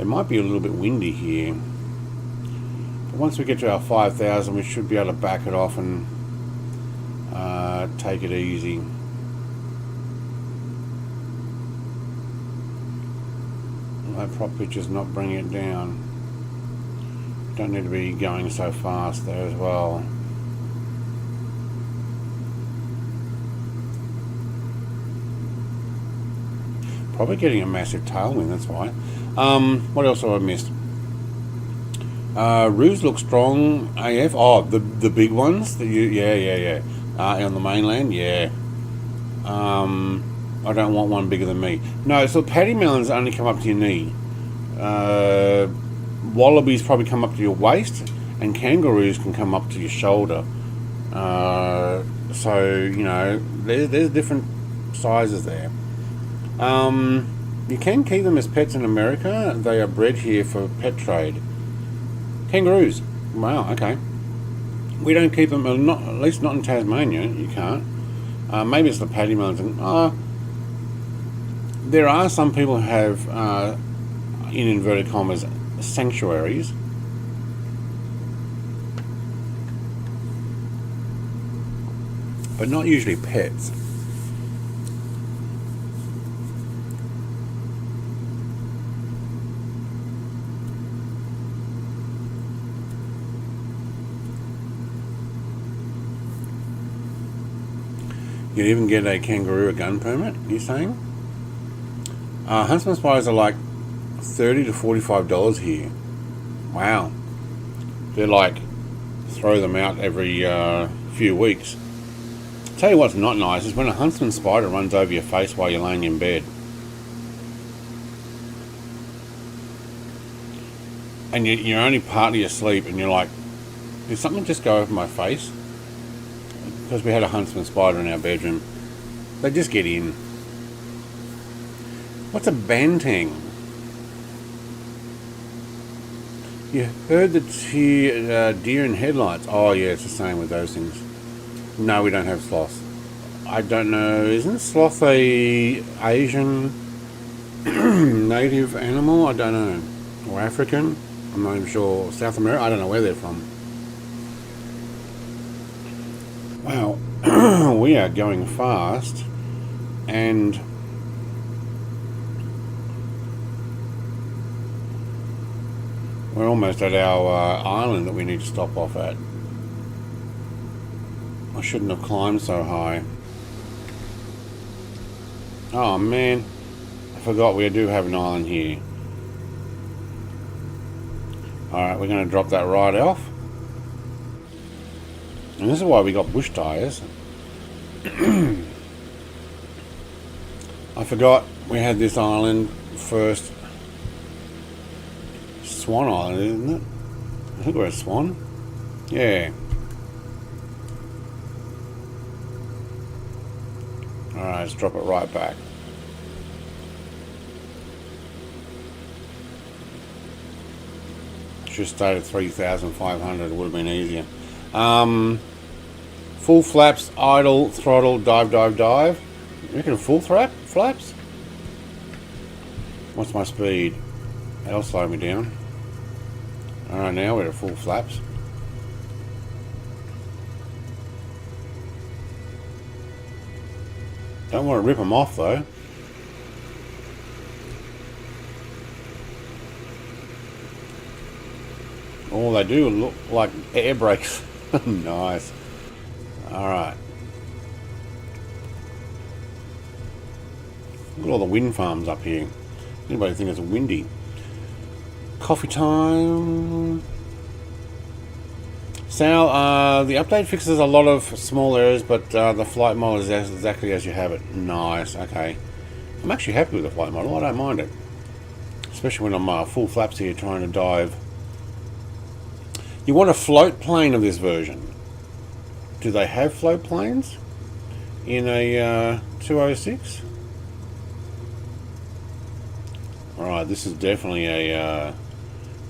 It might be a little bit windy here. But once we get to our 5,000, we should be able to back it off and take it easy. That prop pitch is not bringing it down. Don't need to be going so fast there as well. probably getting a massive tailwind, that's why. What else have I missed? Roos look strong AF. Oh, the big ones. Yeah. On the mainland, yeah. I don't want one bigger than me. No, so paddy melons only come up to your knee. Wallabies probably come up to your waist, and kangaroos can come up to your shoulder. So, you know, there's different sizes there. You can keep them as pets in America. They are bred here for pet trade. Kangaroos. Wow, okay. We don't keep them, not, at least not in Tasmania, you can't. Maybe it's the paddy melons. There are some people who have, in inverted commas, sanctuaries. But not usually pets. You'd even get a kangaroo a gun permit, you're saying? Huntsman spiders are like $30 to $45 here. Wow. They're like, throw them out every few weeks. Tell you what's not nice is when a huntsman spider runs over your face while you're laying in bed. And you're only partly asleep and you're like, did something just go over my face? Because we had a huntsman spider in our bedroom. They just get in. What's a bantang? You heard the deer in headlights. Oh yeah, it's the same with those things. No, we don't have sloths. I don't know. Isn't sloth a Asian native animal? I don't know. Or African? I'm not even sure. South America? I don't know where they're from. Wow, we are going fast, and we're almost at our island that we need to stop off at. I shouldn't have climbed so high. Oh man, I forgot we do have an island here. Alright, we're going to drop that right off. And this is why we got bush tyres. I forgot we had this island first. Swan Island, isn't it? I think we're at Swan. Yeah. Alright, let's drop it right back. Should have stayed at 3,500, it would have been easier. Full flaps, idle, throttle, dive. You reckon full flaps? What's my speed? That'll slow me down. Alright, now we're at full flaps. Don't want to rip them off though. Oh, they do look like air brakes. Nice. Alright. Look at all the wind farms up here. Anybody think it's windy? Coffee time. Sal, the update fixes a lot of small errors, but the flight model is exactly as you have it. Nice, okay. I'm actually happy with the flight model, I don't mind it. Especially when I'm full flaps here trying to dive. You want a float plane of this version. Do they have float planes in a 206? Alright, this is definitely a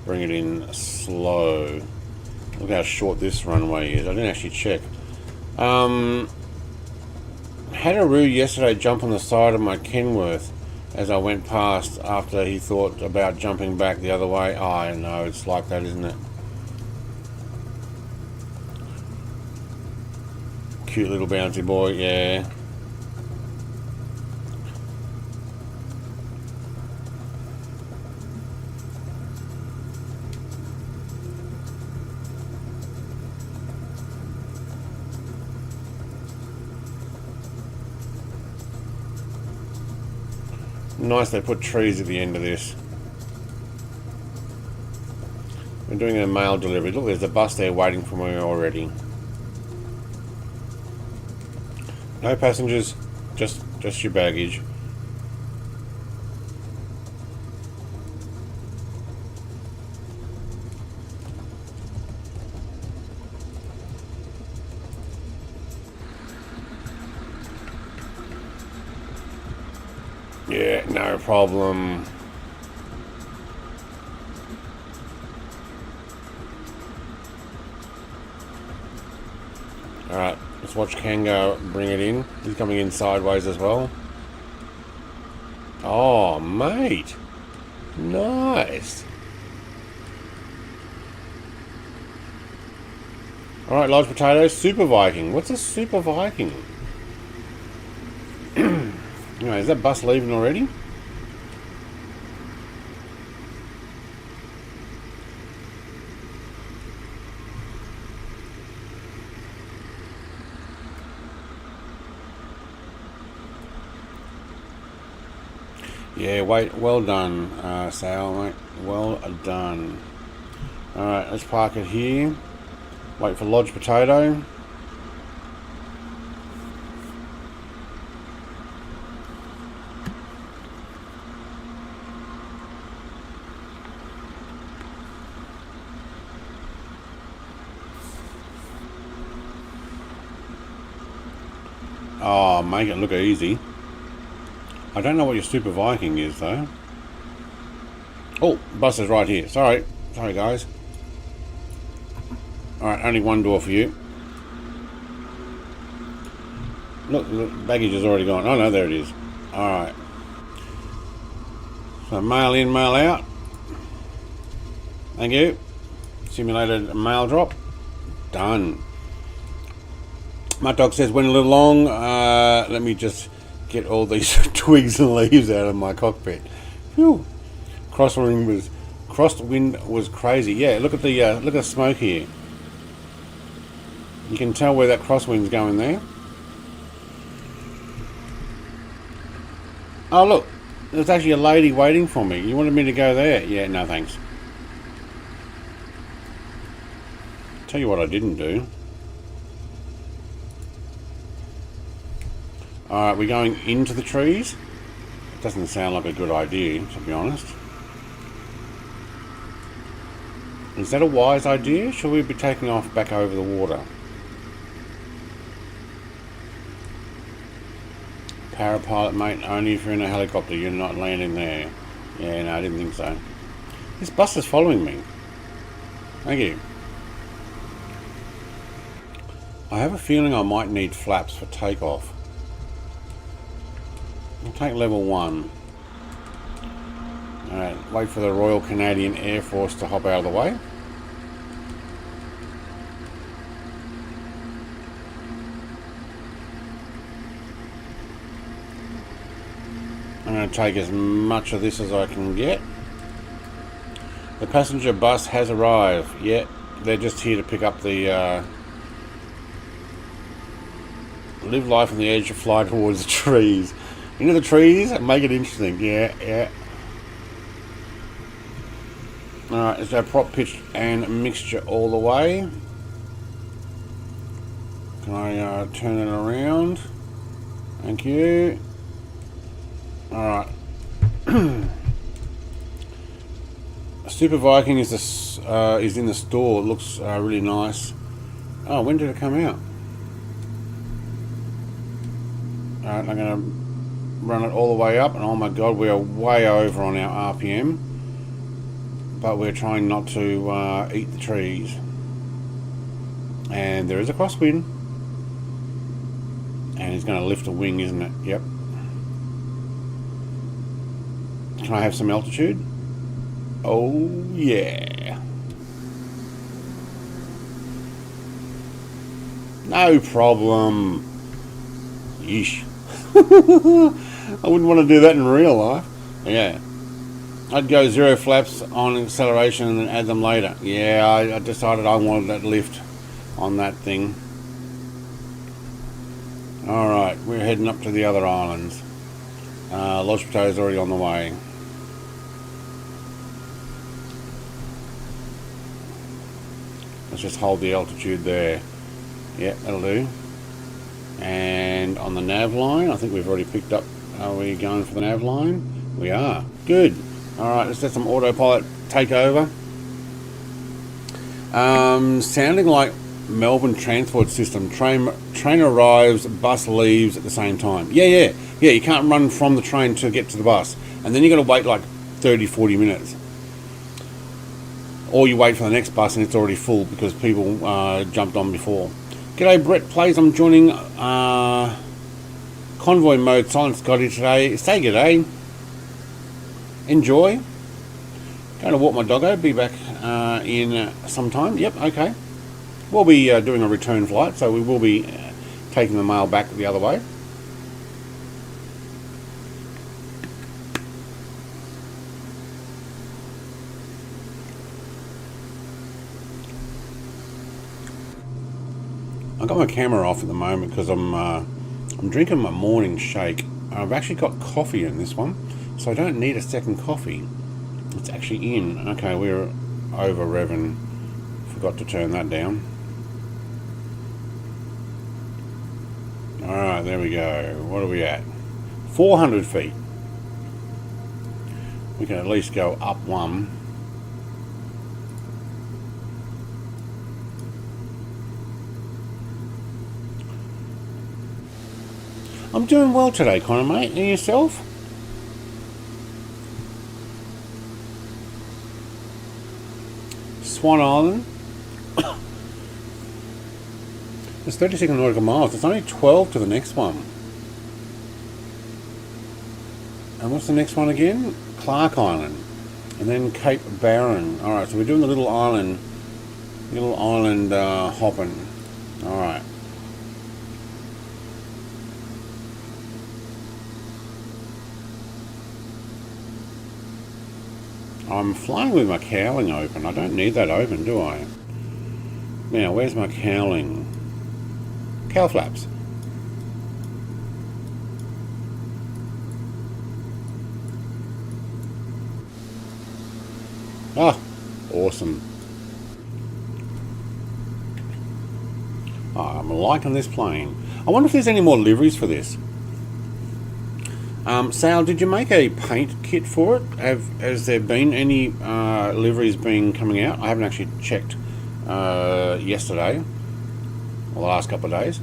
bring it in slow. Look how short this runway is. I didn't actually check. Had a Roo yesterday jump on the side of my Kenworth as I went past after he thought about jumping back the other way. Oh, I know, it's like that, isn't it? Cute little bouncy boy, yeah. Nice they put trees at the end of this. We're doing a mail delivery. Look, there's a bus there waiting for me already. No passengers, just your baggage. Yeah, no problem. Alright, let's watch Kango bring it in. He's coming in sideways as well. Oh, mate. Nice. Alright, large potatoes. Super Viking. What's a Super Viking? Anyway, is that bus leaving already? Yeah, wait, well done, Sal, mate. Well done. Alright, let's park it here. Wait for lodge potato. Oh, make it look easy. I don't know what your Super Viking is, though. Oh, bus is right here. Sorry, guys. Alright, only one door for you. Look, the baggage is already gone. Oh, no, there it is. Alright. So, mail in, mail out. Thank you. Simulated mail drop. Done. Mud Dog says, went a little long. Let me just get all these twigs and leaves out of my cockpit. Phew. Crosswind was crazy. Yeah, look at the smoke here. You can tell where that crosswind's going there. Oh look, there's actually a lady waiting for me. You wanted me to go there? Yeah, no thanks. Tell you what I didn't do. Alright, we're going into the trees. Doesn't sound like a good idea, to be honest. Is that a wise idea? Should we be taking off back over the water? Parapilot, mate, only if you're in a helicopter, you're not landing there. Yeah, no, I didn't think so. This bus is following me. Thank you. I have a feeling I might need flaps for takeoff. We'll take level 1. Alright, wait for the Royal Canadian Air Force to hop out of the way. I'm going to take as much of this as I can get. The passenger bus has arrived. Yeah, they're just here to pick up the live life on the edge of fly towards the trees. Into the trees and make it interesting. Yeah, yeah. Alright, let's go prop, pitch and mixture all the way. Can I turn it around? Thank you. Alright. Super Viking is in the store. It looks really nice. Oh, when did it come out? Alright, I'm going to run it all the way up, and oh my god, we are way over on our RPM, but we're trying not to eat the trees. And there is a crosswind, and he's going to lift a wing, isn't it? Yep. Can I have some altitude? Oh yeah. No problem. Yeesh. I wouldn't want to do that in real life. Yeah. I'd go 0 flaps on acceleration and then add them later. Yeah, I decided I wanted that lift on that thing. Alright, we're heading up to the other islands. Lodge potato is already on the way. Let's just hold the altitude there. Yeah, that'll do. And on the nav line, I think we've already picked up. Are we going for the nav line? We are. Good. Alright, let's let some autopilot take over. Sounding like Melbourne transport system. Train arrives, bus leaves at the same time. Yeah, you can't run from the train to get to the bus. And then you got to wait like 30-40 minutes. Or you wait for the next bus and it's already full because people jumped on before. G'day Brett Plays, I'm joining convoy mode Silent Scotty today. Say g'day. Enjoy. Going to walk my doggo, be back in some time. Yep, okay. We'll be doing a return flight, so we will be taking the mail back the other way. I've got my camera off at the moment because I'm drinking my morning shake. I've actually got coffee in this one, so I don't need a second coffee. It's actually in. Okay, we're over revving. Forgot to turn that down. Alright, there we go. What are we at? 400 feet. We can at least go up one. I'm doing well today, Connor, mate. And yourself? Swan Island. It's 36 nautical miles. It's only 12 to the next one. And what's the next one again? Clark Island. And then Cape Barren. Alright, so we're doing the little island hopping. Alright. I'm flying with my cowling open. I don't need that open, do I? Now, where's my cowling? Cowl flaps. Ah, awesome. Oh, I'm liking this plane. I wonder if there's any more liveries for this. Sal, did you make a paint kit for it? Has there been any liveries coming out? I haven't actually checked yesterday or the last couple of days.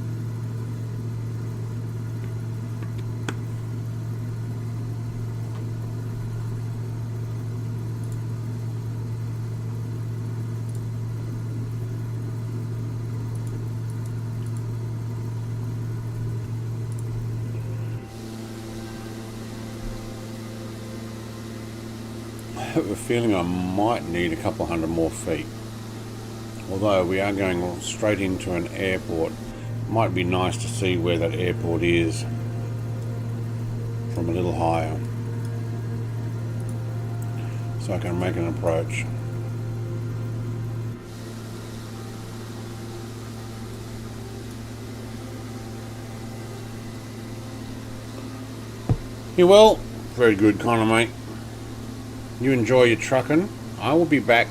I have a feeling I might need a couple hundred more feet. Although we are going straight into an airport, it might be nice to see where that airport is from a little higher, so I can make an approach. Yeah, well, very good, Connor, mate. You enjoy your trucking. I will be back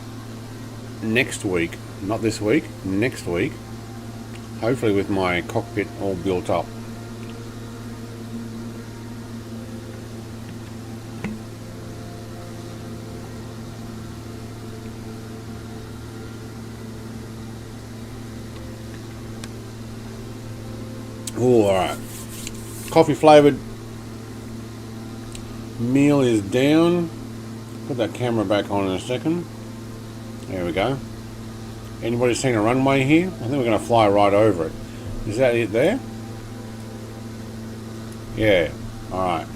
next week, not this week, next week, hopefully with my cockpit all built up. Oh, alright. Coffee flavoured meal is down. Put that camera back on in a second. There we go. Anybody seen a runway here? I think we're going to fly right over it. Is that it there? Yeah. Alright.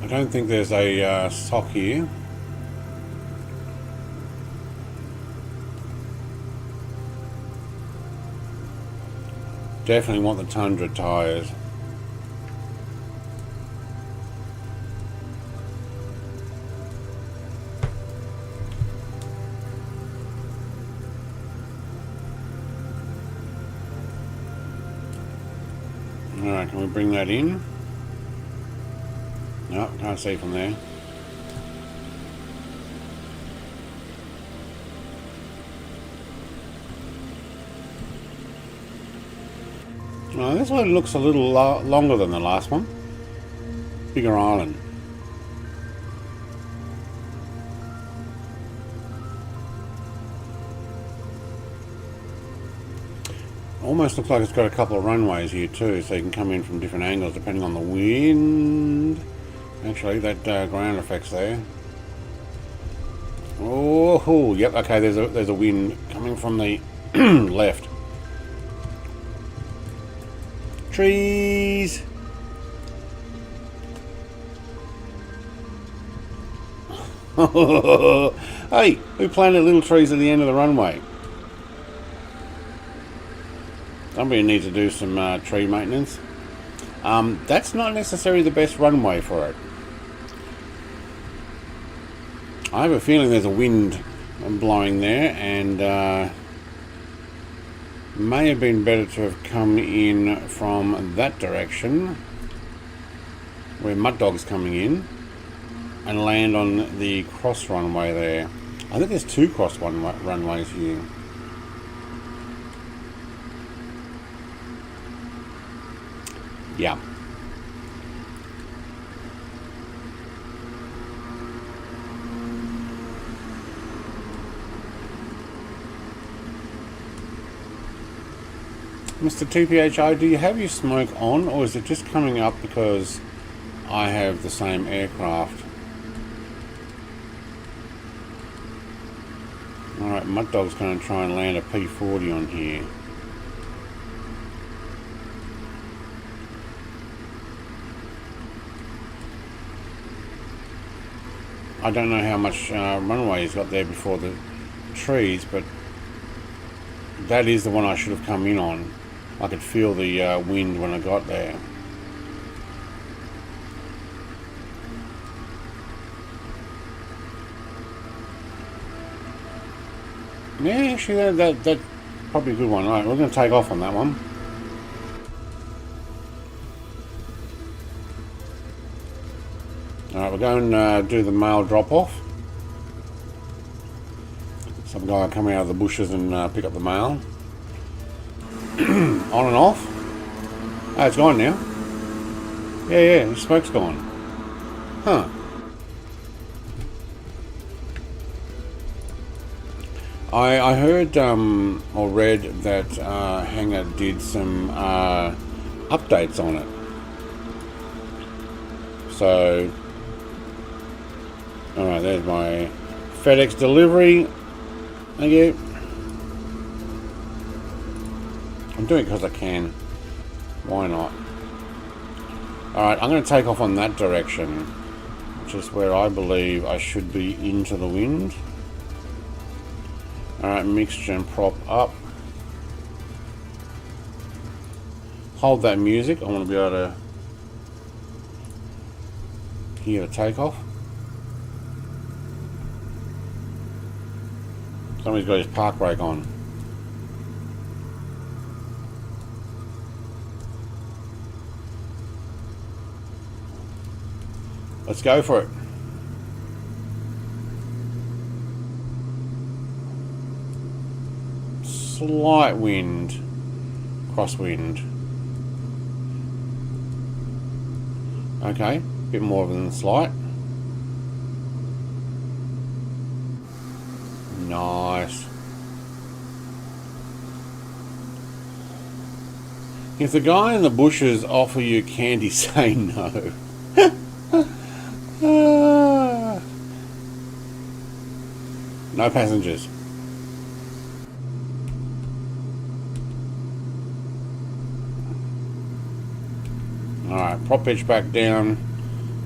I don't think there's a sock here. Definitely want the Tundra tyres. Alright, can we bring that in? No, can't see from there. Oh, this one looks a little longer than the last one. Bigger island. Almost looks like it's got a couple of runways here too, so you can come in from different angles depending on the wind. Actually, that ground effect's there. Oh, yep. Okay, there's a wind coming from the left. Trees. Hey, who planted little trees at the end of the runway? Somebody needs to do some tree maintenance. That's not necessarily the best runway for it. I have a feeling there's a wind blowing there, and may have been better to have come in from that direction where Mud Dog's coming in and land on the cross runway there. I think there's two cross runways here. Yeah. Mr. TPHI, do you have your smoke on, or is it just coming up because I have the same aircraft? Alright, Mud Dog's going to try and land a P40 on here. I don't know how much runway he's got there before the trees, but that is the one I should have come in on. I could feel the wind when I got there. Yeah, actually that's probably a good one. Alright, we're going to take off on that one. Alright, we're going to do the mail drop-off. Some guy will come out of the bushes and pick up the mail. On and off. Oh, it's gone now. Yeah, the smoke's gone. Huh. I heard or read that Hangar did some updates on it. So, alright, there's my FedEx delivery. Thank you. I'm doing it because I can. Why not? Alright, I'm going to take off on that direction, which is where I believe I should be into the wind. Alright, mixture and prop up. Hold that music. I want to be able to hear the takeoff. Somebody's got his park brake on. Let's go for it. Slight wind, crosswind. Okay, a bit more than slight. Nice. If the guy in the bushes offer you candy, say no. No passengers. Alright, prop pitch back down,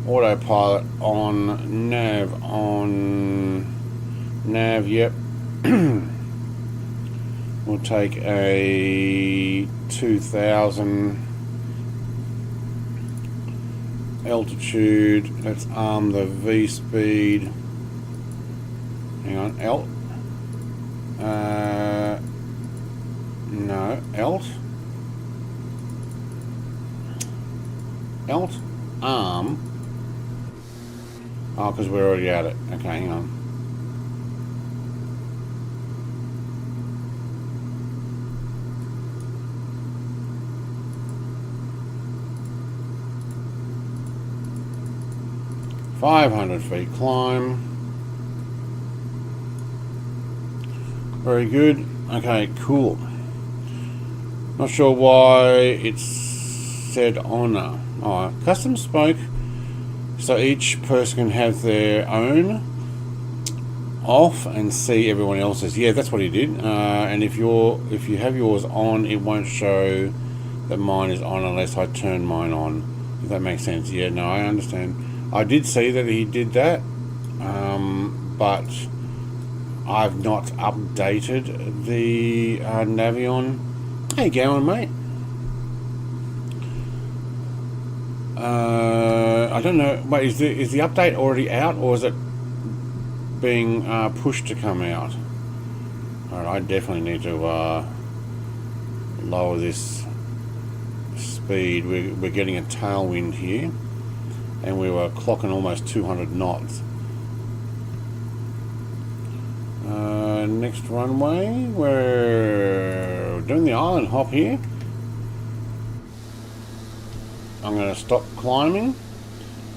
autopilot on, nav, yep. We'll take a 2000 altitude. Let's arm the V speed. Hang on, alt. No, alt. Alt arm. Oh, because we're already at it. Okay, hang on. $500 climb. Very good. Okay, cool. Not sure why it's said honor. Oh, custom spoke. So each person can have their own off and see everyone else's. Yeah, that's what he did. And if you have yours on, it won't show that mine is on unless I turn mine on. If that makes sense. Yeah, no, I understand. I did see that he did that, but I've not updated the Navion. How you going, mate? I don't know. Wait, is the update already out, or is it being pushed to come out? Alright, I definitely need to lower this speed. We're getting a tailwind here, and we were clocking almost 200 knots. Next runway, we're doing the island hop here. I'm going to stop climbing,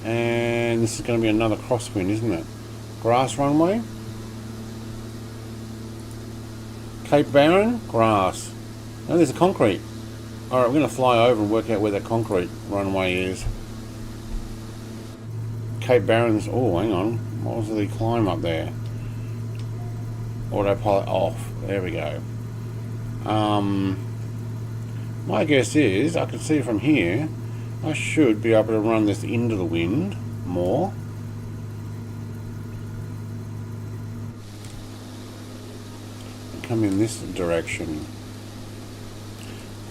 and this is going to be another crosswind, isn't it? Grass runway. Cape Barren, grass. Oh, there's a concrete. Alright, we're going to fly over and work out where that concrete runway is. Cape Barren's, oh, hang on. What was the climb up there? Autopilot off. There we go. My guess is, I can see from here, I should be able to run this into the wind more. Come in this direction.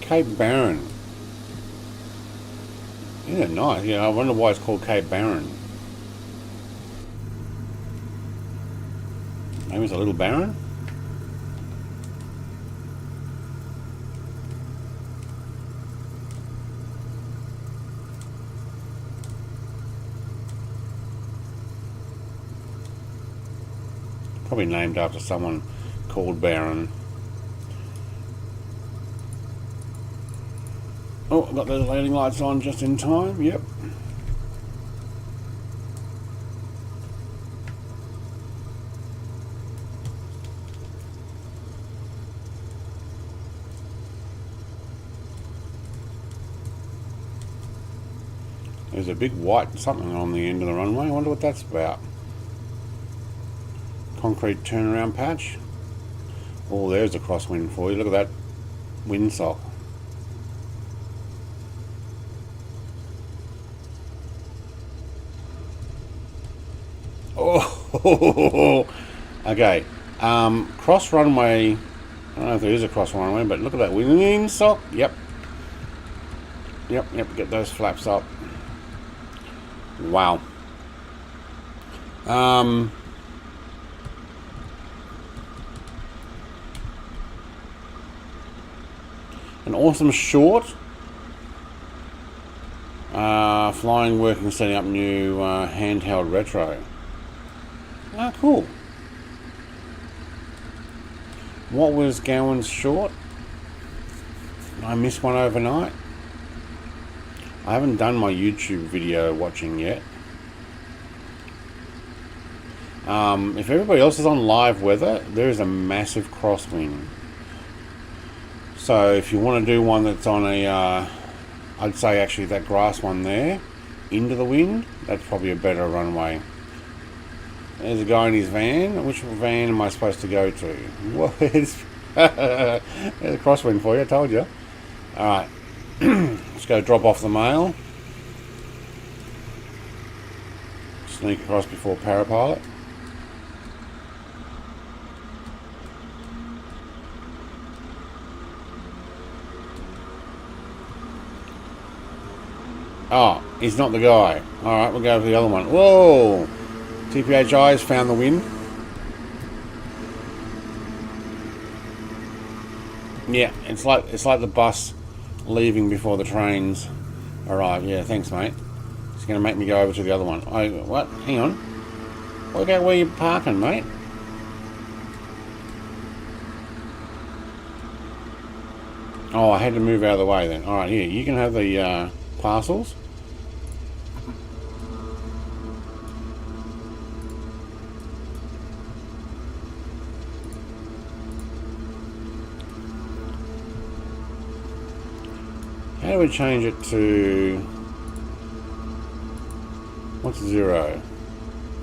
Cape Barren. Yeah, nice. Yeah, I wonder why it's called Cape Barren. Maybe it's a little barren. Probably named after someone called Barron. Oh, I've got those landing lights on just in time. Yep. There's a big white something on the end of the runway. I wonder what that's about. Concrete turnaround patch. Oh, there's a crosswind for you. Look at that windsock. Oh, okay. Cross runway. I don't know if there is a cross runway, but look at that windsock. Yep. Yep. Get those flaps up. Wow. An awesome short. Flying, working, setting up new handheld retro. Ah, cool. What was Gowan's short? I missed one overnight. I haven't done my YouTube video watching yet. If everybody else is on live weather, there is a massive crosswind. So if you want to do one that's on a, I'd say actually that grass one there, into the wind, that's probably a better runway. There's a guy in his van. Which van am I supposed to go to? Well, there's a crosswind for you, I told you. Alright, let's go drop off the mail. Sneak across before parapilot. Oh, he's not the guy. Alright, we'll go for the other one. Whoa! TPHI has found the wind. Yeah, it's like the bus leaving before the trains. Alright, yeah, thanks, mate. It's going to make me go over to the other one. What? Hang on. Work out where you're parking, mate. Oh, I had to move out of the way then. Alright, here, you can have the parcels. How do we change it to... What's 0?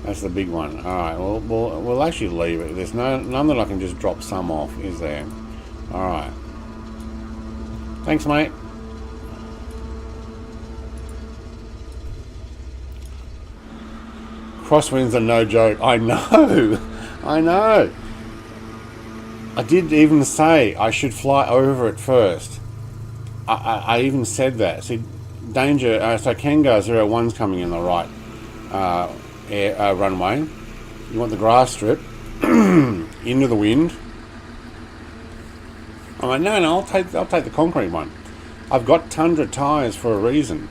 That's the big one. Alright, well, we'll actually leave it. There's none that I can just drop some off, is there? Alright. Thanks, mate. Crosswinds are no joke. I know. I know. I did even say I should fly over it first. I even said that. See, danger. So Kangar 01's coming in the right runway. You want the grass strip into the wind. I'm like, no, I'll take the concrete one. I've got Tundra tyres for a reason.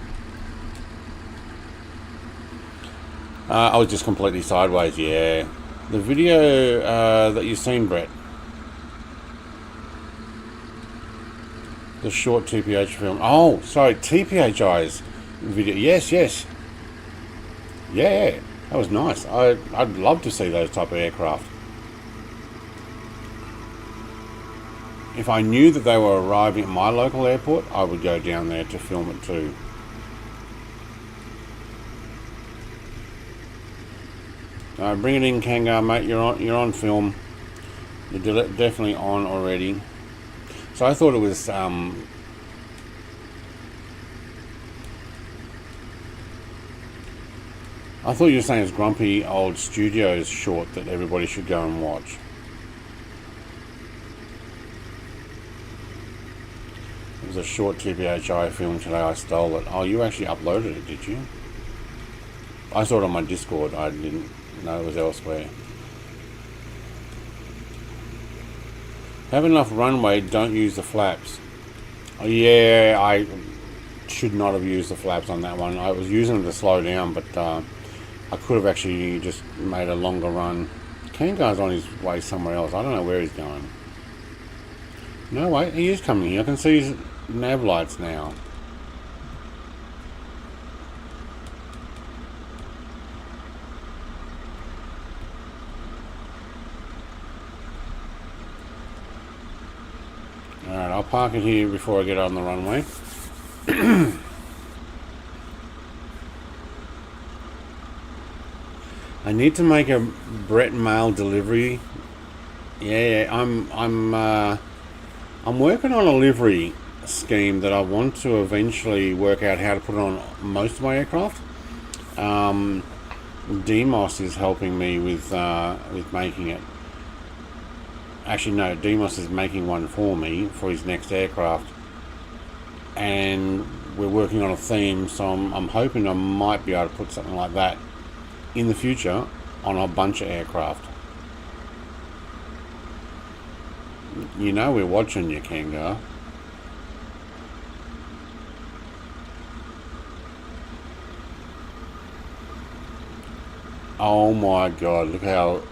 I was just completely sideways. Yeah, the video that you've seen, Brett. The short TPH film. Oh, sorry, TPHI's video. Yes. Yeah, that was nice. I'd love to see those type of aircraft. If I knew that they were arriving at my local airport, I would go down there to film it too. Bring it in, Kangar, mate. You're on film. You're definitely on already. So I thought it was I thought you were saying it's Grumpy Old Studios short that everybody should go and watch. It was a short TPHI film today. I stole it. Oh, you actually uploaded it, did you? I saw it on my Discord. I didn't know it was elsewhere. Have enough runway, don't use the flaps. Oh, yeah, I should not have used the flaps on that one. I was using them to slow down, but I could have actually just made a longer run. Kangar's on his way somewhere else. I don't know where he's going. No, wait, he is coming here. I can see his nav lights now. Alright, I'll park it here before I get on the runway. I need to make a Brett mail delivery. Yeah, I'm working on a livery scheme that I want to eventually work out how to put it on most of my aircraft. Demos is helping me with making it. Actually, no, Demos is making one for me for his next aircraft, and we're working on a theme, so I'm hoping I might be able to put something like that in the future on a bunch of aircraft. You know we're watching you, Kangar. Oh my god, look how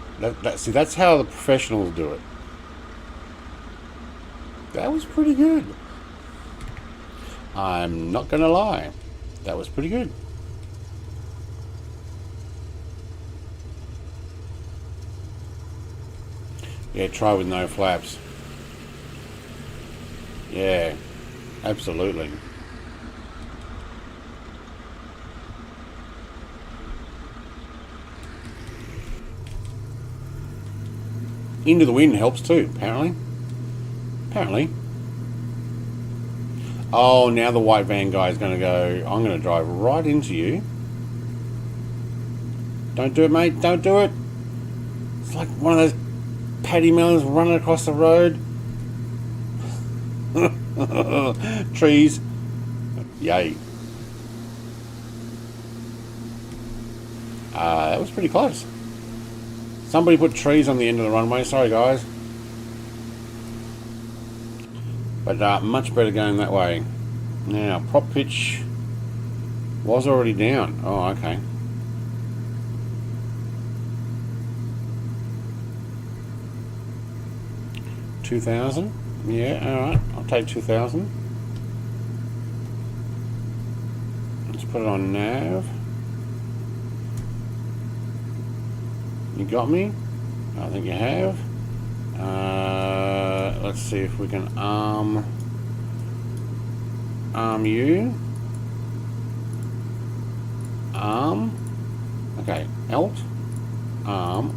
see, that's how the professionals do it. That was pretty good. I'm not gonna lie. That was pretty good. Yeah, try with no flaps. Yeah, absolutely. Into the wind helps too, apparently. Oh, now the white van guy is going to go, I'm going to drive right into you. Don't do it, mate. Don't do it. It's like one of those paddy melons running across the road. Trees. Yay. That was pretty close. Somebody put trees on the end of the runway. Sorry, guys. But much better going that way. Now, prop pitch. Was already down. Oh, okay. $2,000. Yeah, alright. I'll take 2,000. Let's put it on nav. You got me? I think you have. Let's see if we can arm you. Arm. Okay, alt. Arm.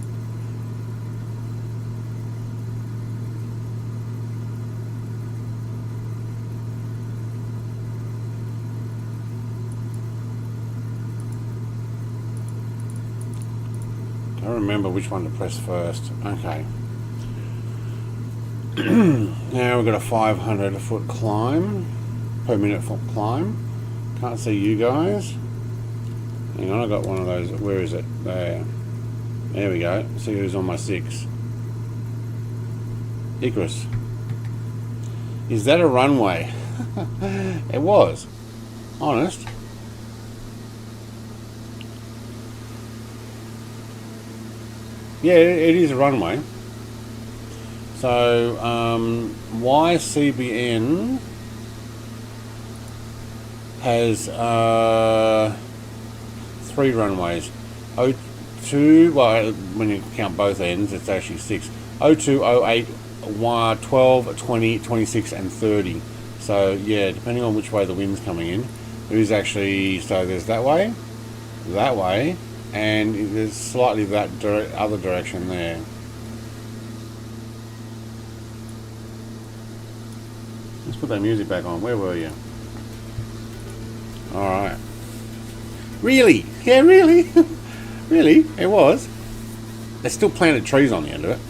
I don't remember which one to press first. Okay. Now we've got a 500-foot climb, per minute foot climb. Can't see you guys. Hang on, I got one of those. Where is it? There. There we go. See who's on my 6. Icarus. Is that a runway? It was. Honest. Yeah, it is a runway. So, YCBN has 3 runways. 02, well, when you count both ends, it's actually 6. 02, 08, 12, 20, 26, and 30. So, yeah, depending on which way the wind's coming in, there is actually, so there's that way, and there's slightly that other direction there. Let's put that music back on. Where were you? Alright. Really? Yeah, really? Really? It was. They still planted trees on the end of it.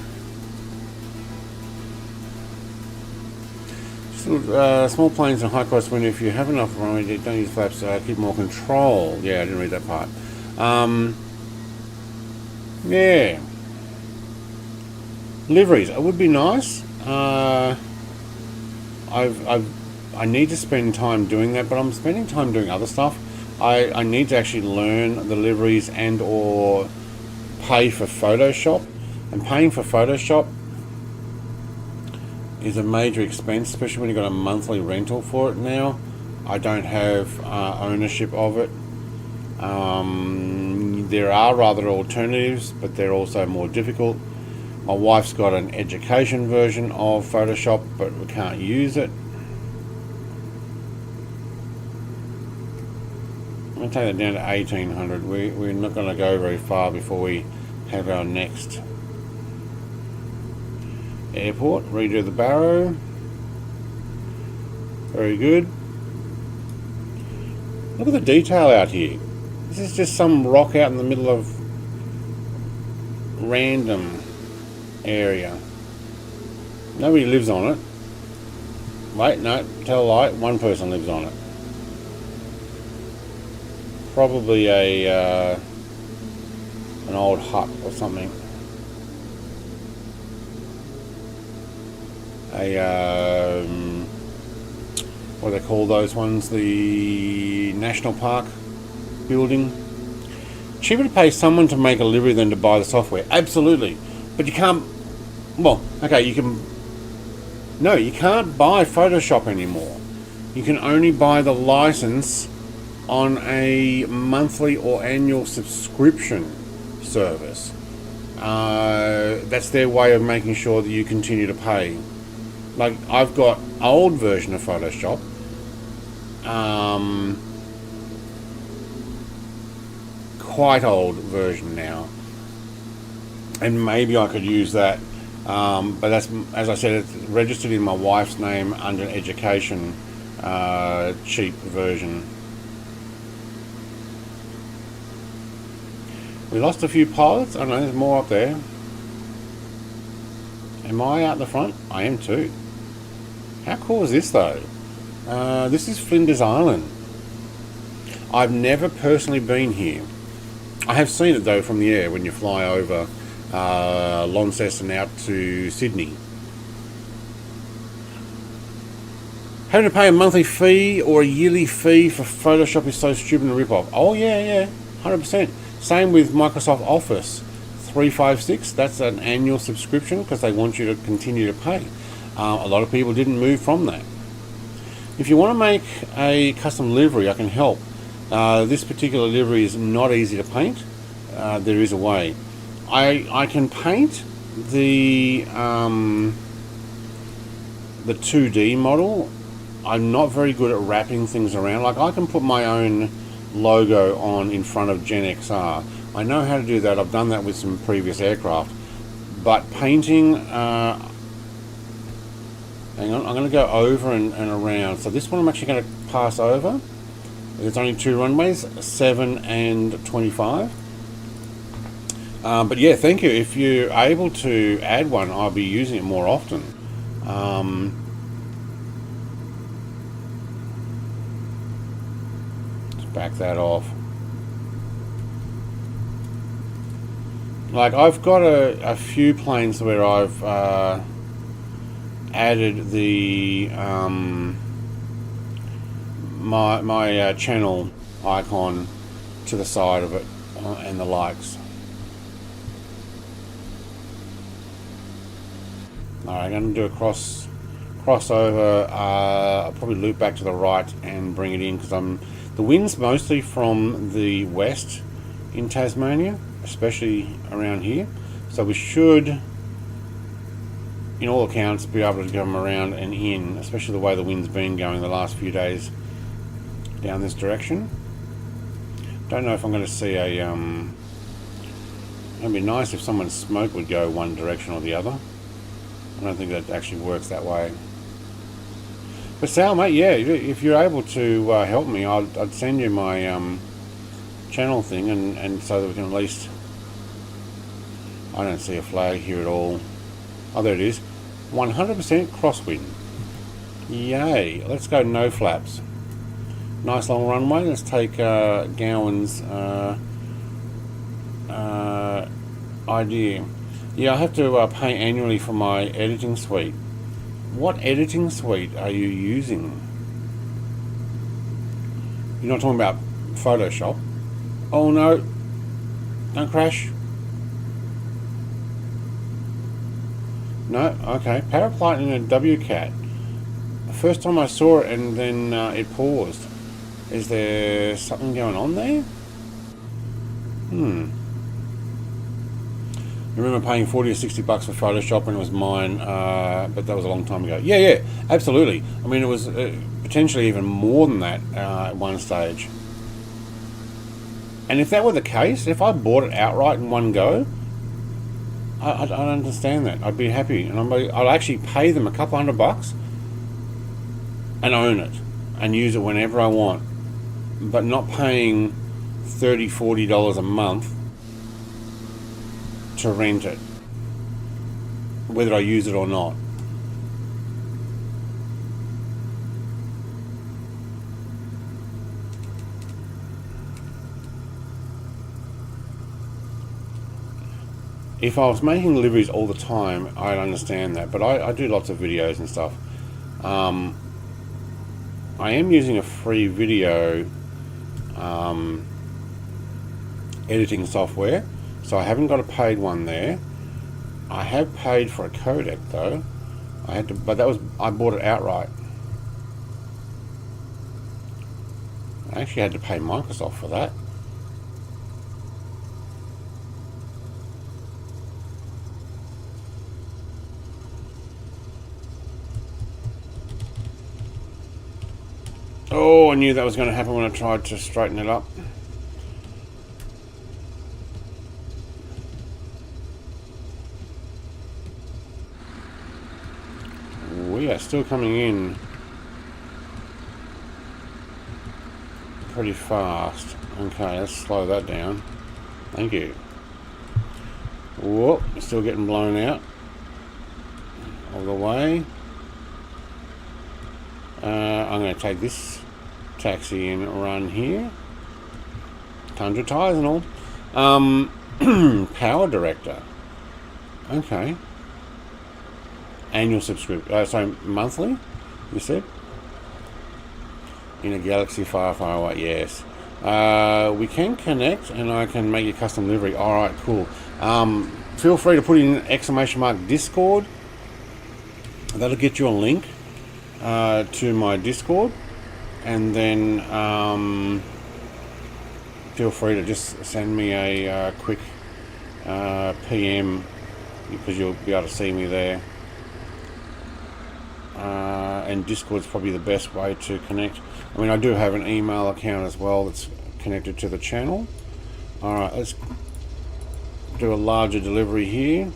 Still, small planes and high cross wind. If you have enough runway, don't use flaps. Keep more control. Yeah, I didn't read that part. Yeah. Liveries. It would be nice. I need to spend time doing that, but I'm spending time doing other stuff. I need to actually learn the liveries and or pay for Photoshop. And paying for Photoshop is a major expense, especially when you've got a monthly rental for it now. I don't have ownership of it. There are other alternatives, but they're also more difficult. My wife's got an education version of Photoshop, but we can't use it. I'm going to take that down to 1800. We're not going to go very far before we have our next airport. Redo the barrow. Very good. Look at the detail out here. This is just some rock out in the middle of random area. Nobody lives on it. Wait, no, tell a lie. One person lives on it. Probably a an old hut or something. What do they call those ones? The National Park building. Cheaper to pay someone to make a livery than to buy the software. Absolutely. But you can't, well, okay, you can, no, you can't buy Photoshop anymore. You can only buy the license on a monthly or annual subscription service. That's their way of making sure that you continue to pay. Like, I've got old version of Photoshop. Quite old version now. And maybe I could use that. But that's, as I said, it's registered in my wife's name under an education cheap version. We lost a few pilots. I know there's more up there. Am I out the front? I am too. How cool is this though? This is Flinders Island. I've never personally been here. I have seen it though from the air when you fly over Launceston out to Sydney. Having to pay a monthly fee or a yearly fee for Photoshop is so stupid and rip-off. Oh yeah, 100%. Same with Microsoft Office 356. That's an annual subscription because they want you to continue to pay. A lot of people didn't move from that. If you want to make a custom livery, I can help. This particular livery is not easy to paint. There is a way. I can paint the 2D model. I'm not very good at wrapping things around. Like, I can put my own logo on in front of Gen XR. I know how to do that. I've done that with some previous aircraft. But painting, hang on, I'm going to go over and around. So this one I'm actually going to pass over. There's only 2 runways, 7 and 25. But yeah, thank you. If you're able to add one, I'll be using it more often. Let's back that off. Like, I've got a few planes where I've added the my channel icon to the side of it and the likes. Alright, I'm going to do a crossover. I'll probably loop back to the right and bring it in because the wind's mostly from the west in Tasmania, especially around here. So we should, in all accounts, be able to come around and in, especially the way the wind's been going the last few days down this direction. Don't know if I'm going to see a it'd be nice if someone's smoke would go one direction or the other. I don't think that actually works that way. But Sal, mate, yeah, if you're able to help me, I'd send you my channel thing, and so that we can at least... I don't see a flag here at all. Oh, there it is. 100% crosswind. Yay. Let's go no flaps. Nice long runway. Let's take Gowan's idea. Yeah, I have to pay annually for my editing suite. What editing suite are you using? You're not talking about Photoshop? Oh no. Don't crash. No? Okay. Paraplane in a WCAT. The first time I saw it and then it paused. Is there something going on there? I remember paying 40 or 60 bucks for Photoshop when it was mine, but that was a long time ago. Yeah, absolutely. I mean, it was potentially even more than that at one stage. And if that were the case, if I bought it outright in one go, I'd understand that. I'd be happy, and I'd actually pay them a couple $100 and own it and use it whenever I want, but not paying $30, $40 a month to rent it, whether I use it or not. If I was making deliveries all the time, I'd understand that, but I do lots of videos and stuff. I am using a free video editing software, so I haven't got a paid one there. I have paid for a codec though. I had to, but I bought it outright. I actually had to pay Microsoft for that. Oh, I knew that was going to happen when I tried to straighten it up. We are still coming in pretty fast. Okay, let's slow that down. Thank you. Whoop, still getting blown out all the way. I'm going to take this taxi and run here. Tundra tyres and all. Power director. Okay. Annual subscription. Sorry, monthly, you said? in a galaxy far, far away. Yes. We can connect, and I can make a custom delivery. All right, cool. Feel free to put in ! Discord. That'll get you a link to my Discord, and then feel free to just send me a quick PM, because you'll be able to see me there. And Discord's probably the best way to connect. I mean, I do have an email account as well that's connected to the channel. Alright, let's do a larger delivery here.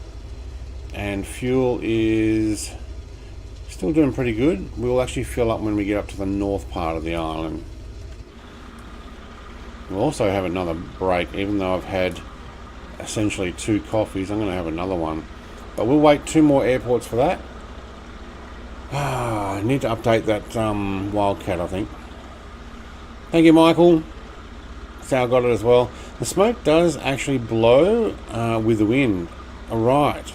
And fuel is still doing pretty good. We'll actually fill up when we get up to the north part of the island. We'll also have another break, even though I've had essentially 2 coffees. I'm going to have another one. But we'll wait 2 more airports for that. I need to update that Wildcat, I think. Thank you, Michael. Sal got it as well. The smoke does actually blow with the wind. Alright.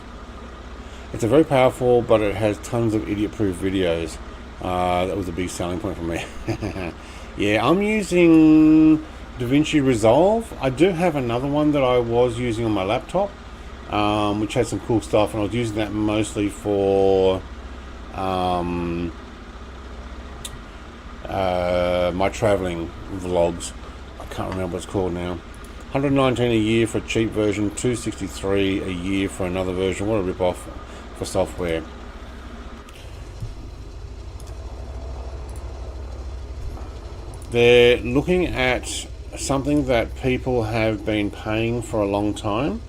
It's a very powerful, but it has tons of idiot-proof videos. That was a big selling point for me. Yeah, I'm using DaVinci Resolve. I do have another one that I was using on my laptop, which has some cool stuff, and I was using that mostly for my traveling vlogs. I can't remember what it's called now. $119 a year for a cheap version, $263 a year for another version. What a rip-off for software. They're looking at something that people have been paying for a long time,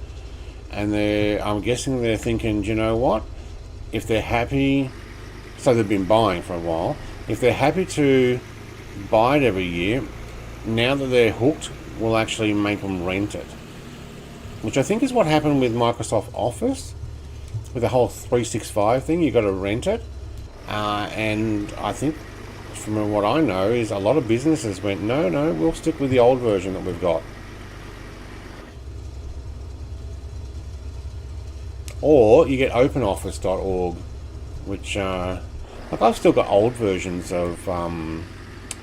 and I'm guessing they're thinking, you know what, if they're happy, so they've been buying for a while, if they're happy to buy it every year, now that they're hooked, we'll actually make them rent it, which I think is what happened with Microsoft Office, with the whole 365 thing. You got to rent it, and I think from what I know is a lot of businesses went, no, we'll stick with the old version that we've got. Or you get openoffice.org, which like I've still got old versions of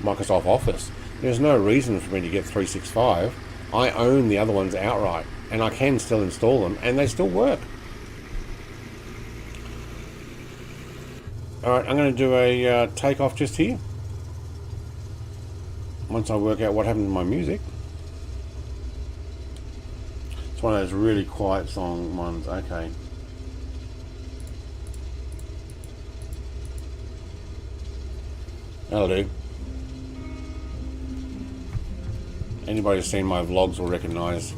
Microsoft Office. There's no reason for me to get 365. I own the other ones outright, and I can still install them, and they still work. Alright, I'm going to do a takeoff just here. Once I work out what happened to my music. It's one of those really quiet song ones. Okay. That'll do. Anybody who's seen my vlogs will recognise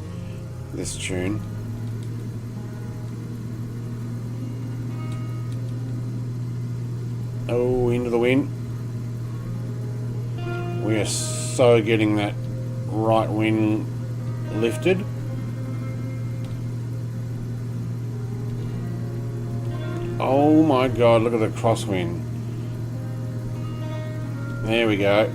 this tune. Oh, into the wind. We are so getting that right wing lifted. Oh my god, look at the crosswind. There we go.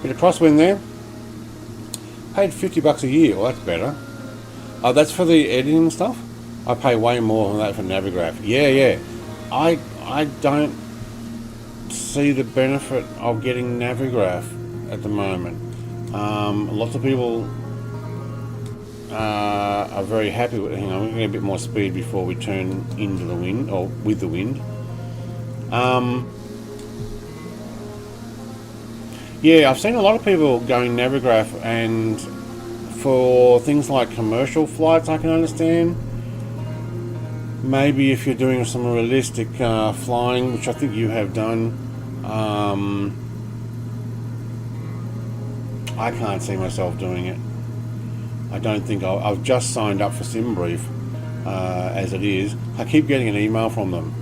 Bit of crosswind there. Paid $50 a year. Well, that's better. Oh, that's for the editing stuff? I pay way more than that for Navigraph. Yeah. I don't see the benefit of getting Navigraph at the moment. Lots of people are very happy with it. Hang on, we're getting a bit more speed before we turn into the wind, or with the wind. Yeah, I've seen a lot of people going Navigraph, and for things like commercial flights, I can understand. Maybe if you're doing some realistic flying, which I think you have done, I can't see myself doing it. I don't think I've just signed up for SimBrief as it is. I keep getting an email from them.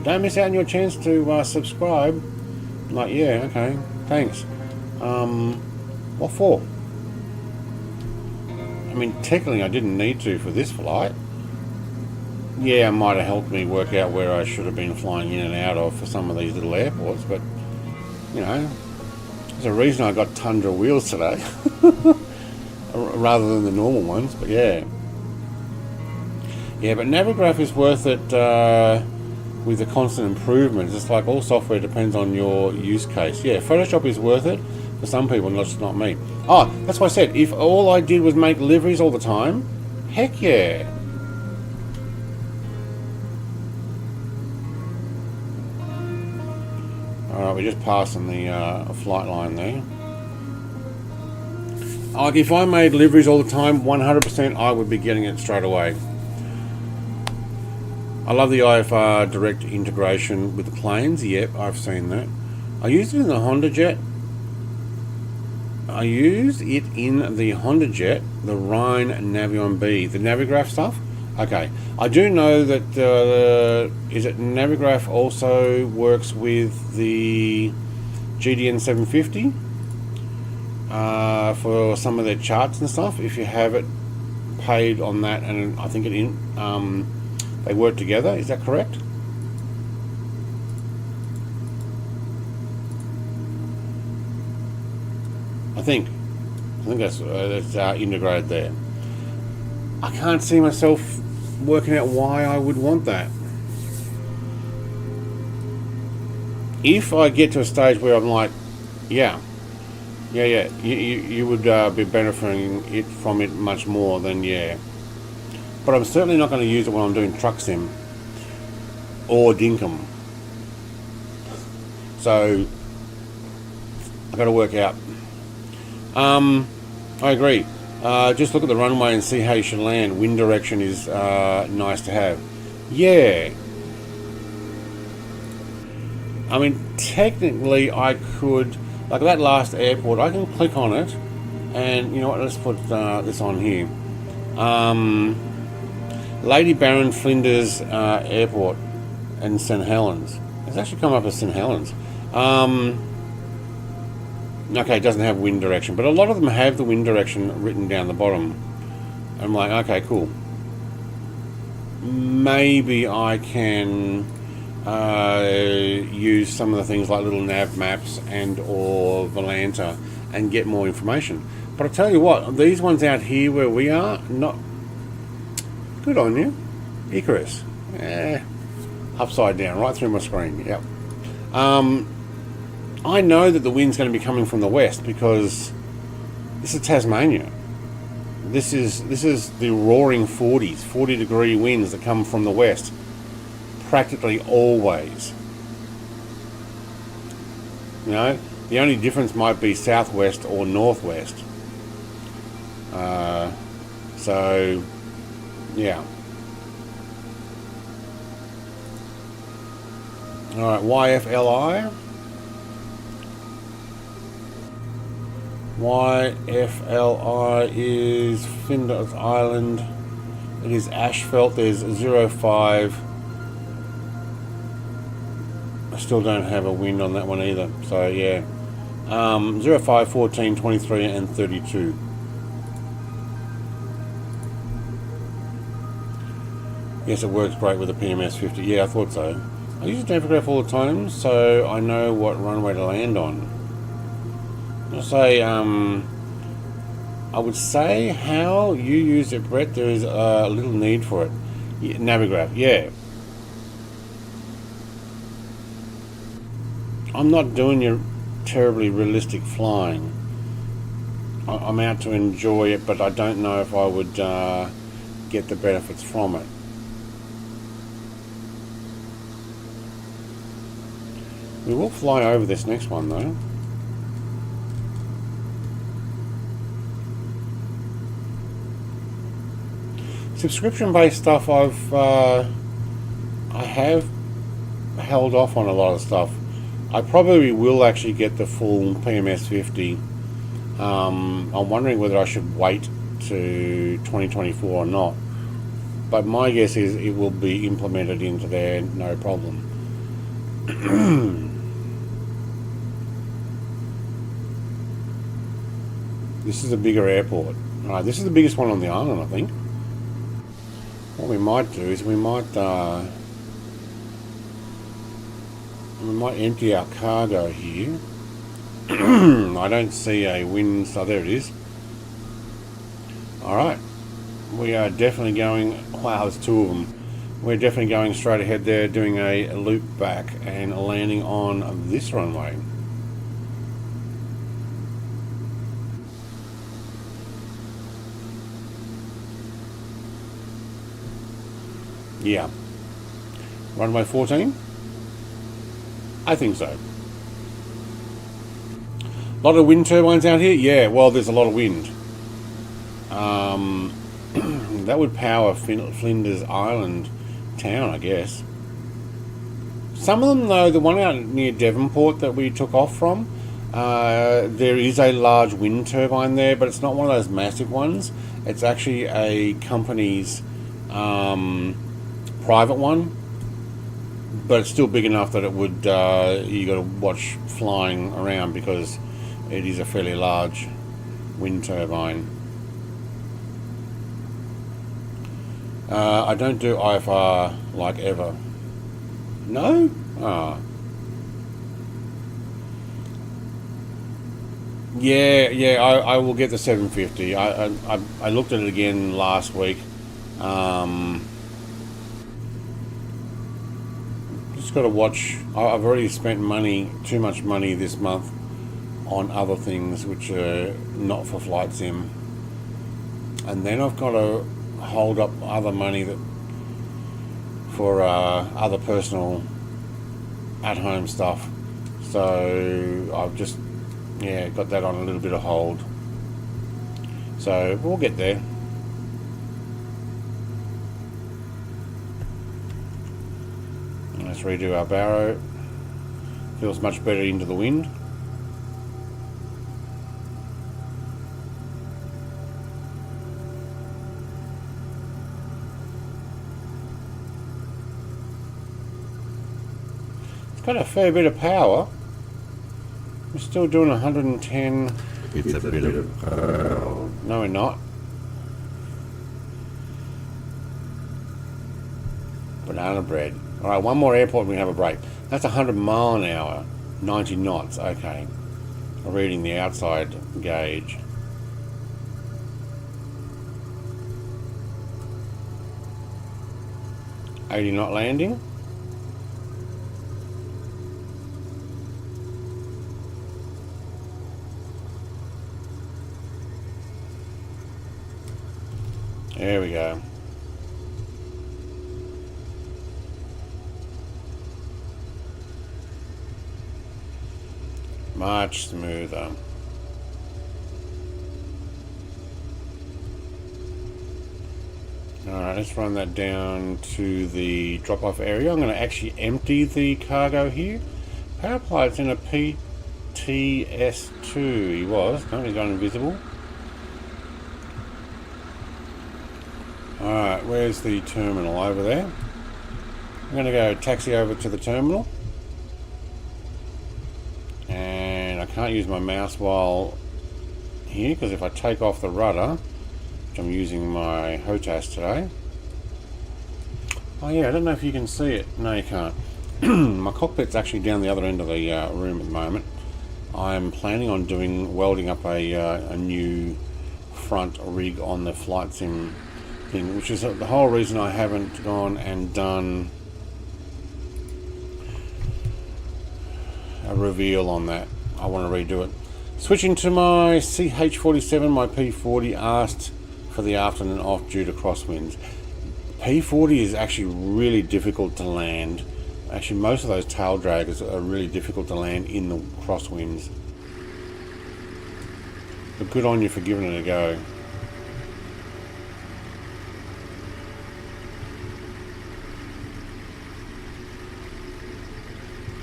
Don't miss out on your chance to subscribe. I'm like, yeah, okay, thanks. What for? I mean, technically I didn't need to for this flight. Yeah, it might have helped me work out where I should have been flying in and out of for some of these little airports, but, you know, there's a reason I got Tundra wheels today, rather than the normal ones, but yeah. Yeah, but Navigraph is worth it with the constant improvements. It's like all software depends on your use case. Yeah, Photoshop is worth it for some people, just not me. Oh, that's why I said, if all I did was make deliveries all the time, heck yeah. Alright, we're just passing the flight line there. Like, if I made deliveries all the time, 100% I would be getting it straight away. I love the IFR direct integration with the planes. Yep, I've seen that. I used it in the Honda Jet. I used it in the Honda Jet, the Rhino Navion B, the Navigraph stuff. Okay, I do know that is it Navigraph also works with the GDN 750 for some of their charts and stuff. If you have it paid on that, and I think they work together. Is that correct? I think that's integrated there. I can't see myself working out why I would want that. If I get to a stage where I'm like, yeah, you would be benefiting from it much more than yeah. But I'm certainly not going to use it when I'm doing truck sim or dinkum. So I've got to work out. I agree. Just look at the runway and see how you should land. Wind direction is nice to have. Yeah. I mean, technically I could, like that last airport, I can click on it and you know what, let's put this on here. Lady Baron Flinders Airport in St. Helens. It's actually come up as St. Helens. Okay, it doesn't have wind direction, but a lot of them have the wind direction written down the bottom. I'm like, okay, cool. Maybe I can use some of the things like little nav maps and or Volanta and get more information. But I tell you what, these ones out here where we are, not good on you. Icarus. Upside down, right through my screen. Yep. I know that the wind's going to be coming from the west because this is Tasmania. This is the roaring 40s, 40-degree winds that come from the west, practically always. You know, the only difference might be southwest or northwest. So, yeah. All right, YFLI. YFLI is Flinders Island. It is asphalt. There's 05. I still don't have a wind on that one either. So yeah, 05, 14, 23, and 32. Yes, it works great with the PMS 50. Yeah, I thought so. I use Navigraph all the time, so I know what runway to land on. I'll say, I would say how you use it, Brett, there is a little need for it. Yeah, Navigraph, yeah. I'm not doing your terribly realistic flying. I'm out to enjoy it, but I don't know if I would get the benefits from it. We will fly over this next one though. Subscription-based stuff, I have held off on a lot of stuff. I probably will actually get the full PMS 50. I'm wondering whether I should wait to 2024 or not. But my guess is it will be implemented into there, no problem. This is a bigger airport. Alright, this is the biggest one on the island, I think. What we might do is we might empty our cargo here. I don't see a wind, so there it is. Alright, we are definitely going, wow, there's two of them. we're definitely going straight ahead there, doing a loop back and landing on this runway. Yeah. Runway 14? I think so. A lot of wind turbines out here? Yeah, well, there's a lot of wind. That would power Flinders Island town, I guess. Some of them, though, the one out near Devonport that we took off from, there is a large wind turbine there, but it's not one of those massive ones. It's actually a company's private one, but it's still big enough that it would you got to watch flying around because it is a fairly large wind turbine. I don't do IFR like ever. No? Ah. Yeah, I will get the 750. I looked at it again last week. Just got to watch. I've already spent too much money this month on other things which are not for flight sim, and then I've got to hold up other money for other personal at-home stuff. So I've just got that on a little bit of hold. So we'll get there. Let's redo our barrow. Feels much better into the wind. It's got a fair bit of power. We're still doing 110. It's a bit of No, we're not. Banana bread. Alright, one more airport and we have a break. That's 100 mile an hour, 90 knots. Okay. I'm reading the outside gauge. $80 knot landing. There we go. Much smoother. Alright, let's run that down to the drop-off area. I'm going to actually empty the cargo here. Power pilot's in a PTS2. He was. No, he's gone invisible. Alright, where's the terminal? Over there. I'm going to go taxi over to the terminal. And I can't use my mouse while here, because if I take off the rudder, which I'm using my HOTAS today. Oh yeah, I don't know if you can see it. No, you can't. My cockpit's actually down the other end of the room at the moment. I'm planning on welding up a new front rig on the flight sim thing, which is the whole reason I haven't gone and done a reveal on that. I want to redo it. Switching to my CH47, my P40 asked for the afternoon off due to crosswinds. P40 is actually really difficult to land. Actually, most of those tail draggers are really difficult to land in the crosswinds. But good on you for giving it a go.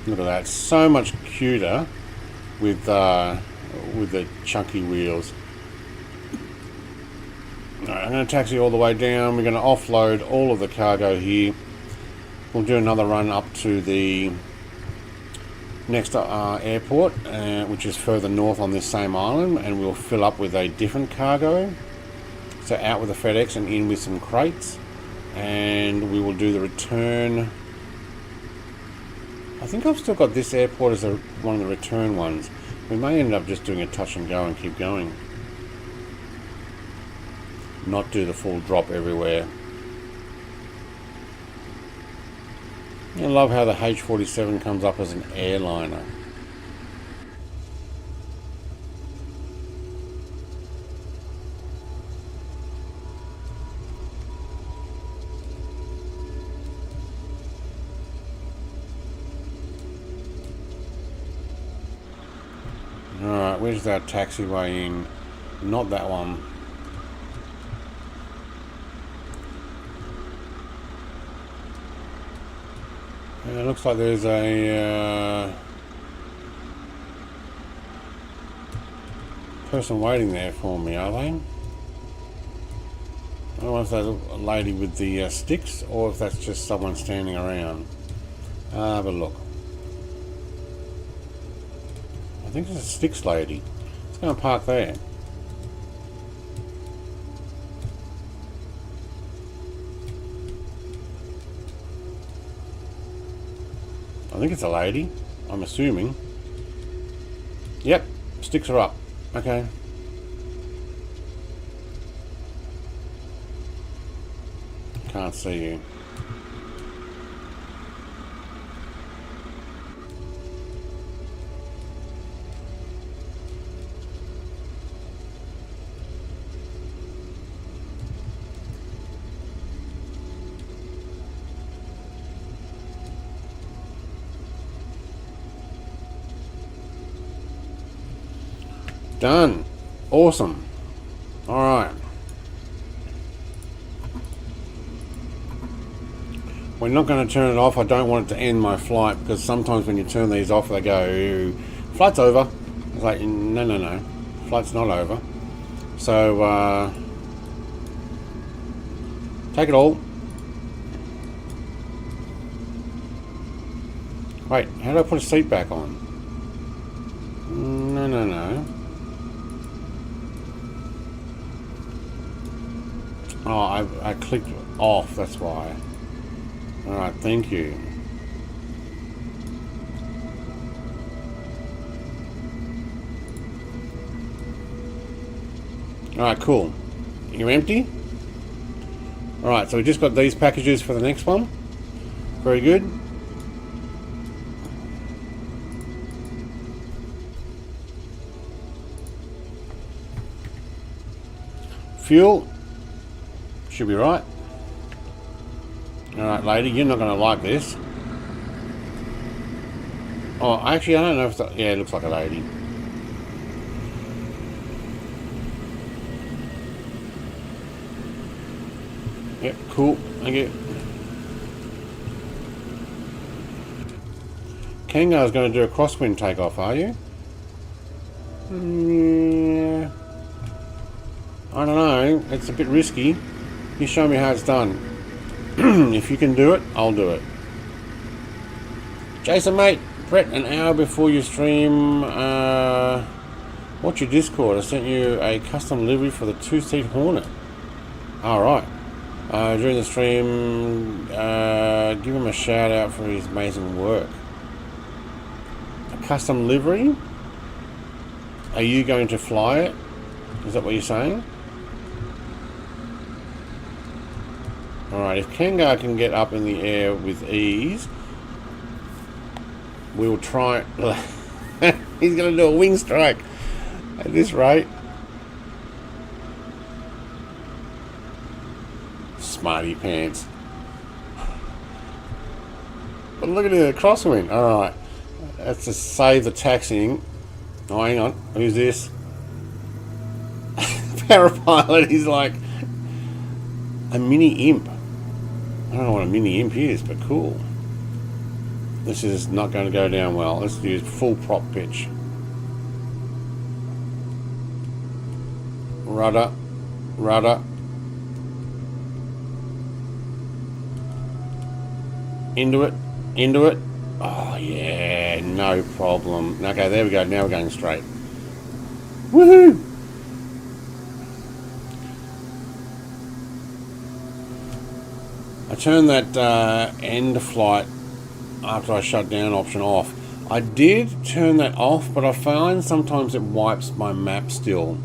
Look at that, so much cuter with the chunky wheels. Alright, I'm going to taxi all the way down. We're going to offload all of the cargo here. We'll do another run up to the next airport, which is further north on this same island, and we'll fill up with a different cargo. So out with the FedEx and in with some crates, and we will do the return. I think I've still got this airport as one of the return ones. We may end up just doing a touch and go and keep going. Not do the full drop everywhere. I love how the H47 comes up as an airliner. Alright, where's that taxiway in? Not that one. It looks like there's a person waiting there for me, are they? I don't know if that's a lady with the sticks or if that's just someone standing around. Have a look. I think it's a sticks lady. It's going to park there. I think it's a lady, I'm assuming. Yep, sticks are up. Okay. Can't see you. Done. Awesome. Alright. We're not going to turn it off. I don't want it to end my flight because sometimes when you turn these off they go, flight's over. It's like, no. Flight's not over. So, take it all. Wait, how do I put a seat back on? No. Oh, I clicked off, that's why. Alright, thank you. Alright, cool. You're empty? Alright, so we just got these packages for the next one. Very good. Fuel. Should be right. Alright, lady, you're not going to like this. Oh, actually, I don't know if that... Yeah, it looks like a lady. Yep, cool. Thank you. Kangar's going to do a crosswind takeoff, are you? Yeah. I don't know. It's a bit risky. You show me how it's done. If you can do it, I'll do it. Jason, mate. Brett, an hour before you stream, what's your Discord? I sent you a custom livery for the 2-seat Hornet. Alright. During the stream, give him a shout out for his amazing work. A custom livery? Are you going to fly it? Is that what you're saying? Alright, if Kangar can get up in the air with ease, we'll try... He's going to do a wing strike at this rate. Smarty pants. But look at the crosswind. Alright, that's to save the taxiing. Oh, hang on. Who's this? Parapilot is like a mini imp. I don't know what a mini imp is, but cool. This is not going to go down well. Let's use full prop pitch. Rudder. Into it. Oh yeah, no problem. Okay, there we go. Now we're going straight. Woohoo! I turned that end flight after I shut down option off. I did turn that off, but I find sometimes it wipes my map still.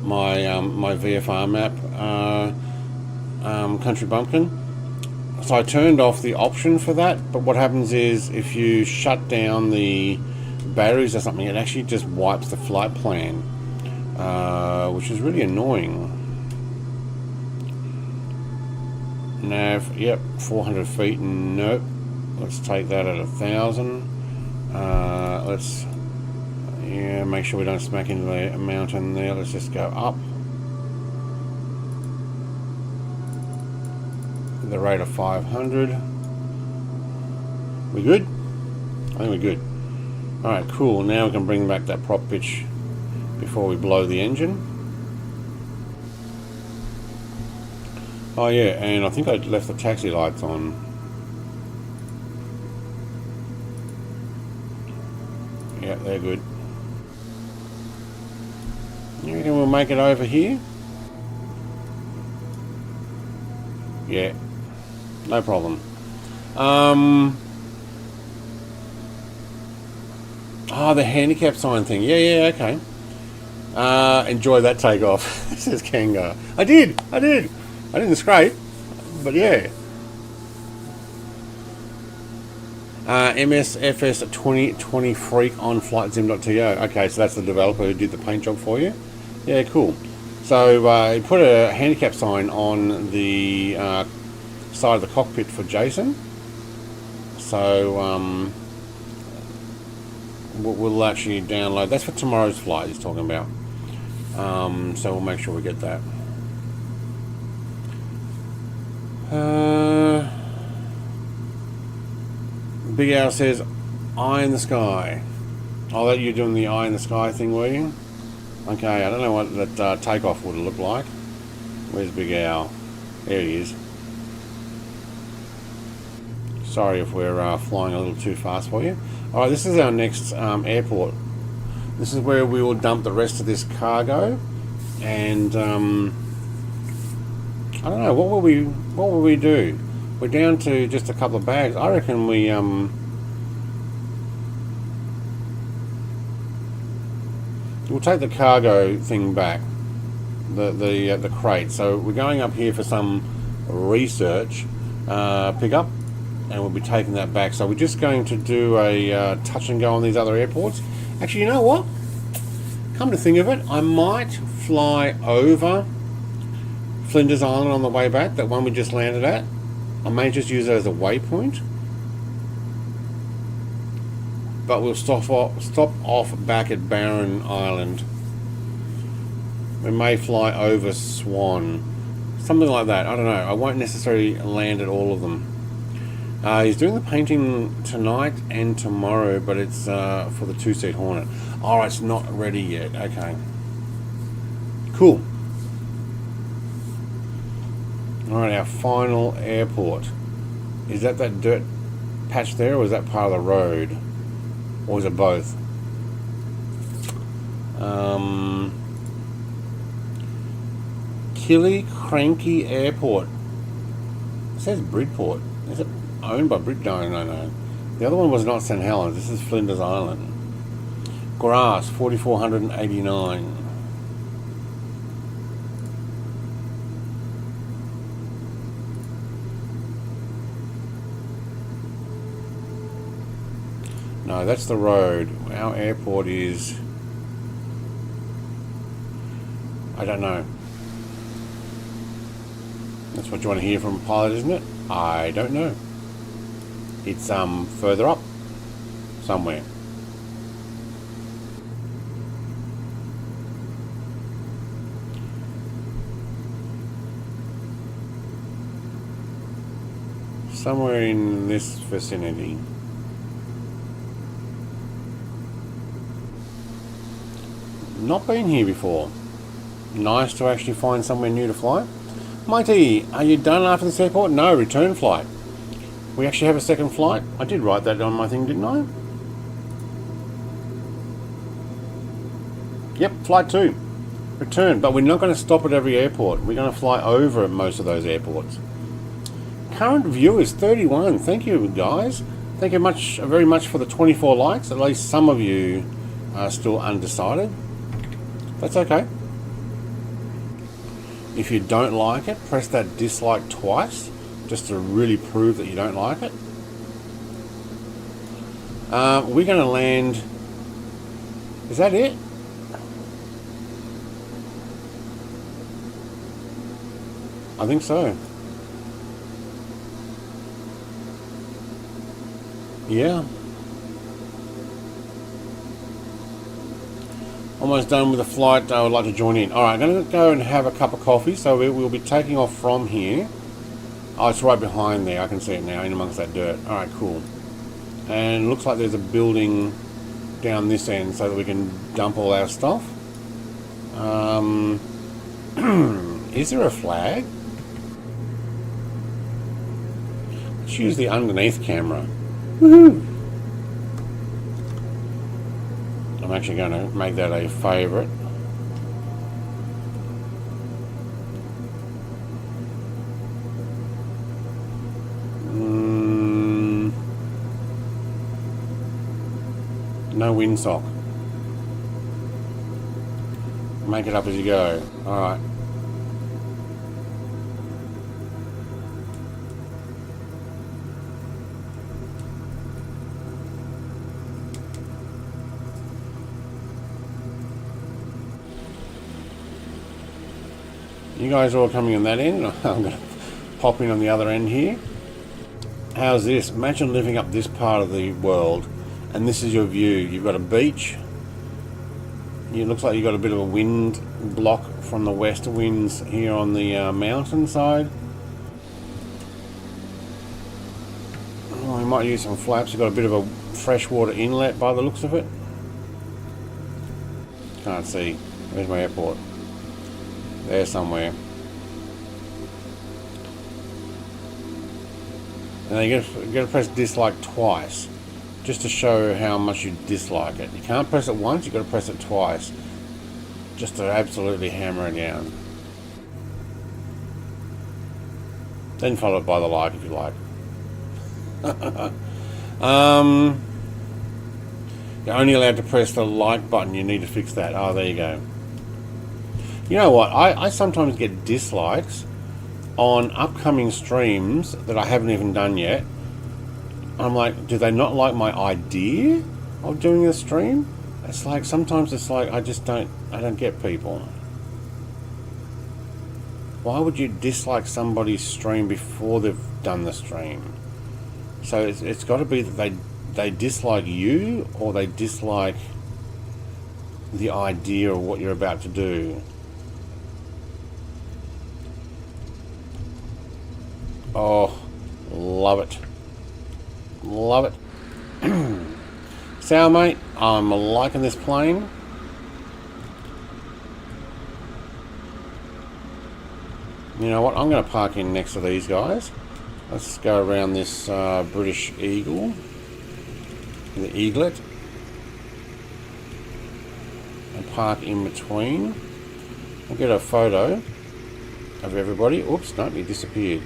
My my VFR map, Country Bumpkin. So I turned off the option for that, but what happens is if you shut down the batteries or something, it actually just wipes the flight plan, which is really annoying. Nav, yep, 400 feet, nope. Let's take that at 1,000. Let's, yeah, make sure we don't smack into the mountain there. Let's just go up. The rate of 500. We good? I think we're good. Alright, cool. Now we can bring back that prop pitch before we blow the engine. Oh yeah, and I think I left the taxi lights on. Yeah, they're good. You reckon we'll make it over here? Yeah, no problem. Oh, the handicap sign thing. Yeah, okay. Enjoy that takeoff, says Kanga. I did. I didn't scrape, but yeah. MSFS 2020 Freak on FlightSim.to. Okay, so that's the developer who did the paint job for you. Yeah, cool. So he put a handicap sign on the side of the cockpit for Jason. So we'll actually download. That's for tomorrow's flight he's talking about. So we'll make sure we get that. Big Al says, "Eye in the sky." Oh, that you're doing the eye in the sky thing, were you? Okay, I don't know what that takeoff would look like. Where's Big Al? There he is. Sorry if we're flying a little too fast for you. Alright, this is our next airport. This is where we will dump the rest of this cargo. And I don't know, what will we do? We're down to just a couple of bags. I reckon we we'll take the cargo thing back, the crate. So we're going up here for some research pickup, and we'll be taking that back. So we're just going to do a touch and go on these other airports. Actually, you know what? Come to think of it, I might fly over Flinders Island on the way back, that one we just landed at. I may just use it as a waypoint. But we'll stop off back at Barren Island. We may fly over Swan. Something like that, I don't know. I won't necessarily land at all of them. He's doing the painting tonight and tomorrow, but it's for the 2-seat Hornet. Oh, it's not ready yet. Okay. Cool. Alright, our final airport. Is that dirt patch there, or is that part of the road? Or is it both? Killicranky Airport. It says Bridport. Is it owned by Brit? No. The other one was not St. Helens. This is Flinders Island. Grass, 4,489. No, that's the road. Our airport is... I don't know. That's what you want to hear from a pilot, isn't it? I don't know. It's further up. Somewhere. Somewhere in this vicinity. Not been here before. Nice to actually find somewhere new to fly. Mighty, are you done after this airport? No, return flight. We actually have a second flight. I did write that on my thing, didn't I? Yep, flight 2. Return, but we're not going to stop at every airport. We're going to fly over most of those airports. Current viewers, 31. Thank you, guys. Thank you very much for the 24 likes. At least some of you are still undecided. That's okay. If you don't like it, press that dislike twice. just to really prove that you don't like it. We're going to land. Is that it? I think so. Yeah. Almost done with the flight. I would like to join in. Alright, I'm going to go and have a cup of coffee. So we'll be taking off from here. Oh, it's right behind there. I can see it now, in amongst that dirt. Alright, cool. And it looks like there's a building down this end so that we can dump all our stuff. Is there a flag? Let's use the underneath camera. Woohoo! I'm actually going to make that a favourite. No windsock. Make it up as you go. Alright. You guys are all coming on that end. I'm going to pop in on the other end here. How's this? Imagine living up this part of the world and this is your view. You've got a beach. It looks like you've got a bit of a wind block from the west winds here on the mountain side. Oh, we might use some flaps. You've got a bit of a freshwater inlet by the looks of it. Can't see. Where's my airport? There somewhere. And you got to press dislike twice, just to show how much you dislike it. You can't press it once. You got to press it twice, just to absolutely hammer it down. Then follow it by the like if you like. You're only allowed to press the like button. You need to fix that. Oh, there you go. You know what? I sometimes get dislikes on upcoming streams that I haven't even done yet. I'm like, do they not like my idea of doing a stream? It's like, sometimes it's like, I don't get people. Why would you dislike somebody's stream before they've done the stream? So it's got to be that they dislike you, or they dislike the idea of what you're about to do. Oh, love it. Love it. So, mate, I'm liking this plane. You know what? I'm going to park in next to these guys. Let's go around this British Eagle. The Eaglet. And park in between. I'll get a photo of everybody. Oops, no, he disappeared.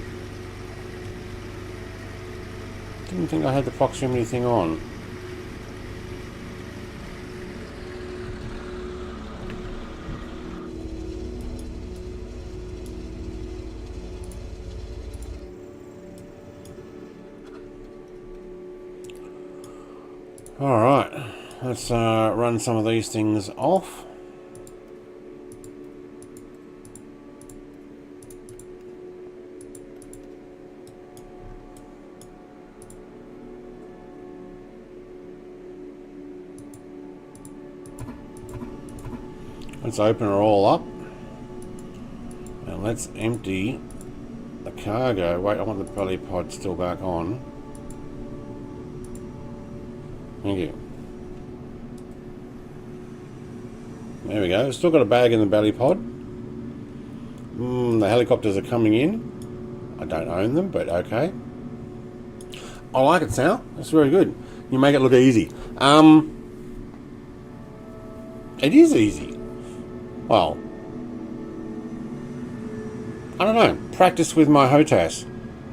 Didn't think I had the proximity thing on. Alright, let's run some of these things off. Let's open her all up and let's empty the cargo. Wait, I want the belly pod still back on. Thank you. There we go. Still got a bag in the belly pod. The helicopters are coming in. I don't own them, but okay. I like it, Sal. It's very good. You make it look easy. It is easy. Well, I don't know. Practice with my HOTAS.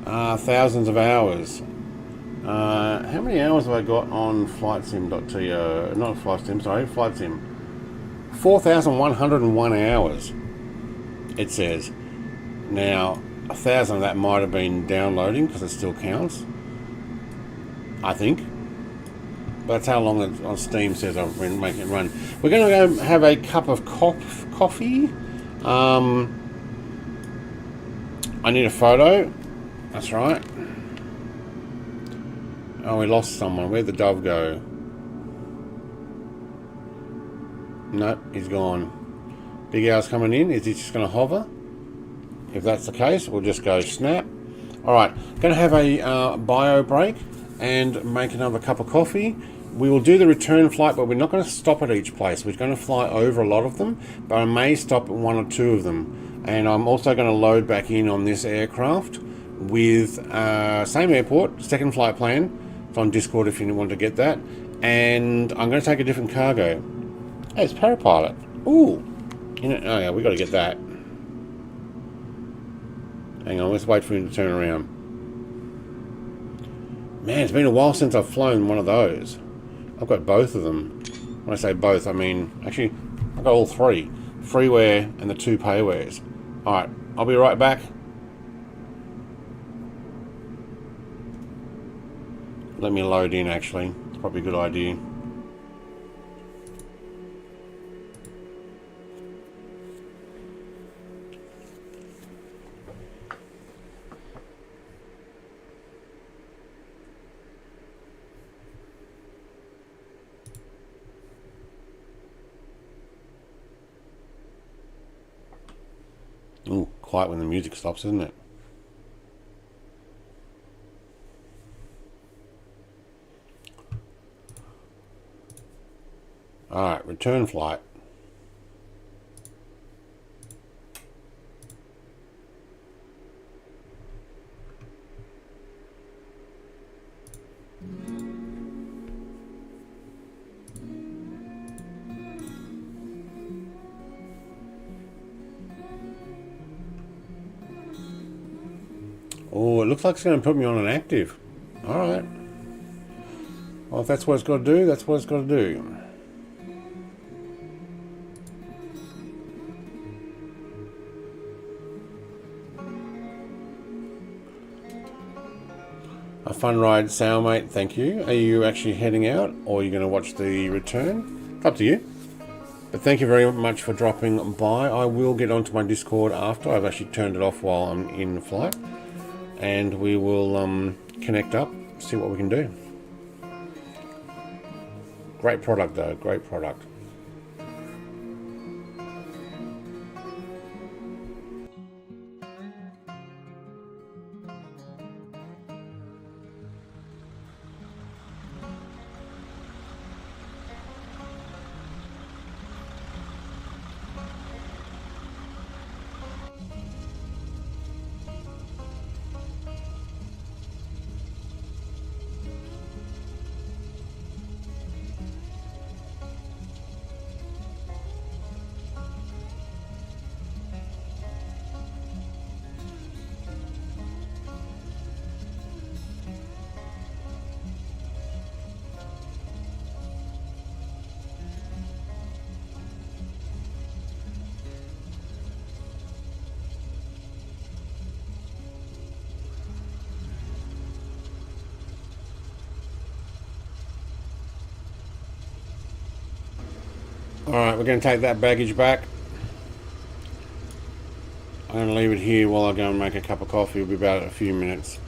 Thousands of hours. How many hours have I got on flightsim.to? Not flightsim, sorry, flightsim. 4,101 hours, it says. Now, 1,000 of that might have been downloading because it still counts, I think. But that's how long it on Steam says I've been making it run. We're going to go have a cup of coffee. I need a photo. That's right. Oh, we lost someone. Where'd the dove go? Nope, he's gone. Big Al's coming in. Is he just going to hover? If that's the case, we'll just go snap. Alright, going to have a bio break and make another cup of coffee. We will do the return flight, but we're not going to stop at each place. We're going to fly over a lot of them, but I may stop at 1 or 2 of them. And I'm also going to load back in on this aircraft with same airport, second flight plan. It's on Discord if you want to get that. And I'm going to take a different cargo. Hey, it's Parapilot. Ooh. Oh yeah, we got to get that. Hang on, let's wait for him to turn around. Man, it's been a while since I've flown one of those. I've got both of them. When I say both, I mean, actually, I've got all 3. Freeware and the 2 paywares. Alright, I'll be right back. Let me load in, actually. It's probably a good idea. Ooh, quiet when the music stops, isn't it? Alright, return flight. Oh, it looks like it's going to put me on an active. Alright. Well, if that's what it's got to do, that's what it's got to do. A fun ride, Sailmate, thank you. Are you actually heading out, or are you going to watch the return? It's up to you. But thank you very much for dropping by. I will get onto my Discord after. I've actually turned it off while I'm in flight. And we will connect up, see what we can do. Great product though, great product. Alright, we're going to take that baggage back. I'm going to leave it here while I go and make a cup of coffee. It'll be about a few minutes.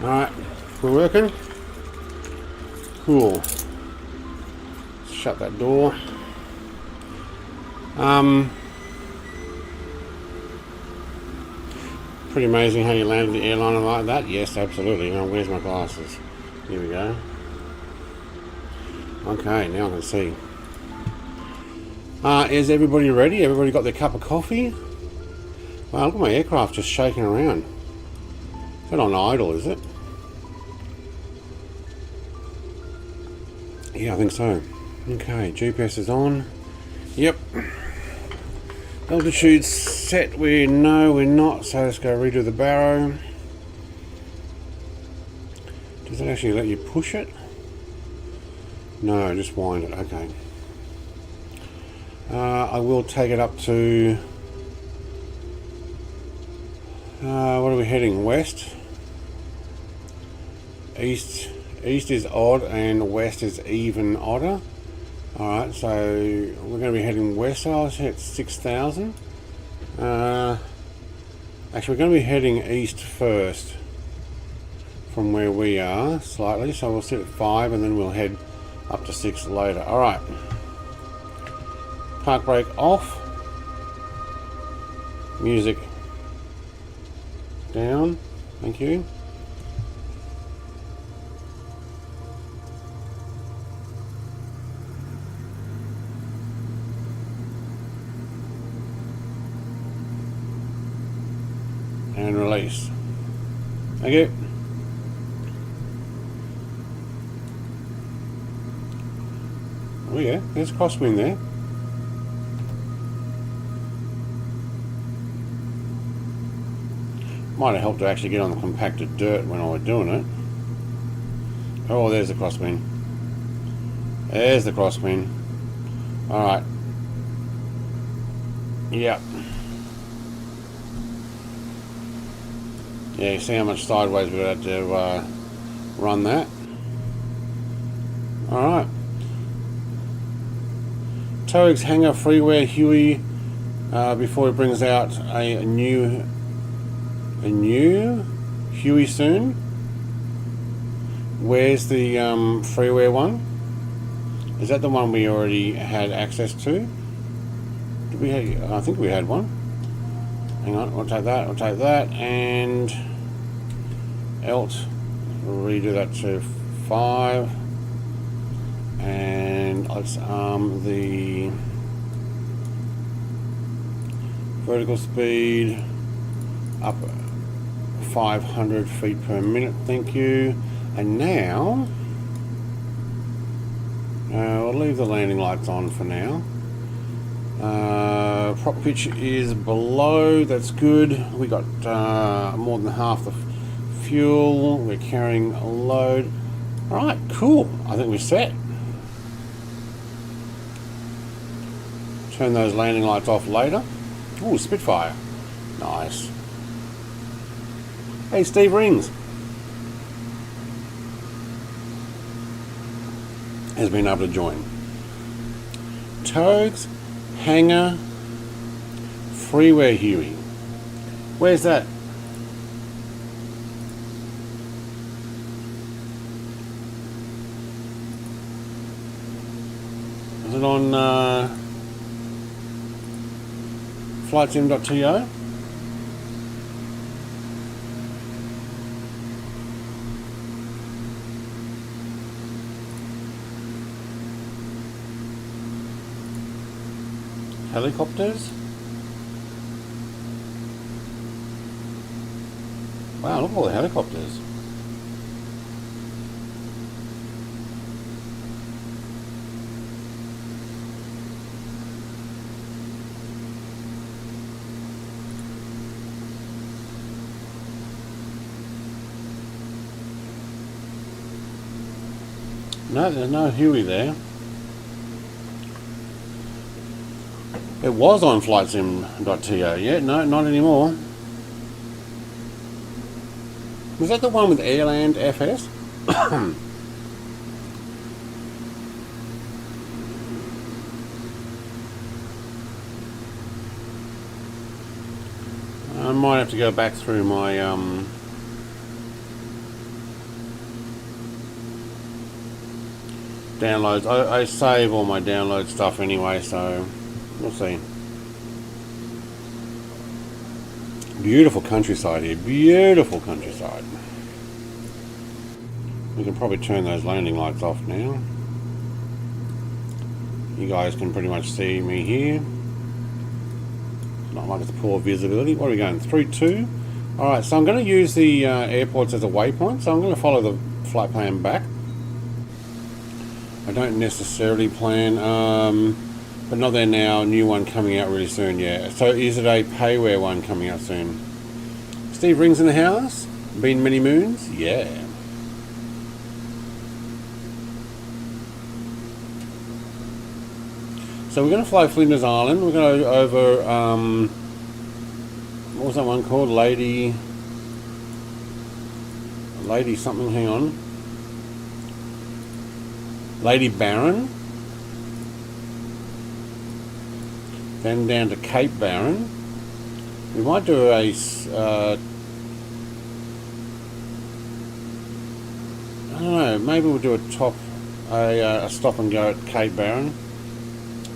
Alright, we're working. Cool. Let's shut that door. Pretty amazing how you landed the airliner like that. Yes, absolutely. Now, where's my glasses? Here we go. Okay, now I can see. Is everybody ready? Everybody got their cup of coffee? Wow, look at my aircraft just shaking around. Is that on idle, is it? Yeah, I think so. Okay, GPS is on. Yep. Altitude set, we're not, so let's go redo the barrow. Does it actually let you push it? No, just wind it, okay. I will take it up to, what are we heading, west? East is odd and west is even odder. Alright, so we're going to be heading west, so I'll hit 6,000. Actually, we're going to be heading east first from where we are, slightly, so we'll sit at 5 and then we'll head up to 6 later. Alright. Park brake off. Music down. Thank you. And release. Thank you. Oh yeah, there's a crosswind there. Might have helped to actually get on the compacted dirt when I was doing it. Oh, there's the crosswind. There's the crosswind. Alright. Yep. Yeah, you see how much sideways we had to run that. Alright. Toex hanger freeware Huey before it brings out a new Huey soon. Where's the freeware one? Is that the one we already had access to? Did we have, I think we had one. Hang on, I'll take that, and Alt, we'll redo that to 5, and let's arm the vertical speed up 500 feet per minute, thank you. And now we'll leave the landing lights on for now. Prop pitch is below, that's good. We got more than half the fuel, we're carrying a load. Alright, cool, I think we're set. Turn those landing lights off later. Ooh, Spitfire, nice. Hey, Steve Rings has been able to join. Toex hanger freeware Huey. Where's that? Is it on flightsim.to? Helicopters? Wow, look at all the helicopters. No, there's no Huey there. It was on flightsim.to, yeah, no, not anymore. Was that the one with Airland FS? I might have to go back through my downloads. I save all my download stuff anyway, so we'll see. Beautiful countryside here, beautiful countryside. We can probably turn those landing lights off now. You guys can pretty much see me here. Not like it's a poor visibility. What are we going? 3-2. Alright, so I'm going to use the airports as a waypoint, so I'm going to follow the flight plan back. I don't necessarily plan, but not there now, new one coming out really soon, yeah. So is it a payware one coming out soon? Steve Rings in the house? Been many moons? Yeah. So we're going to fly Flinders Island. We're going to go over, what was that one called? Lady something, hang on. Lady Barron. Then down to Cape Barron. We might do a, I don't know, maybe we'll do a stop and go at Cape Barron.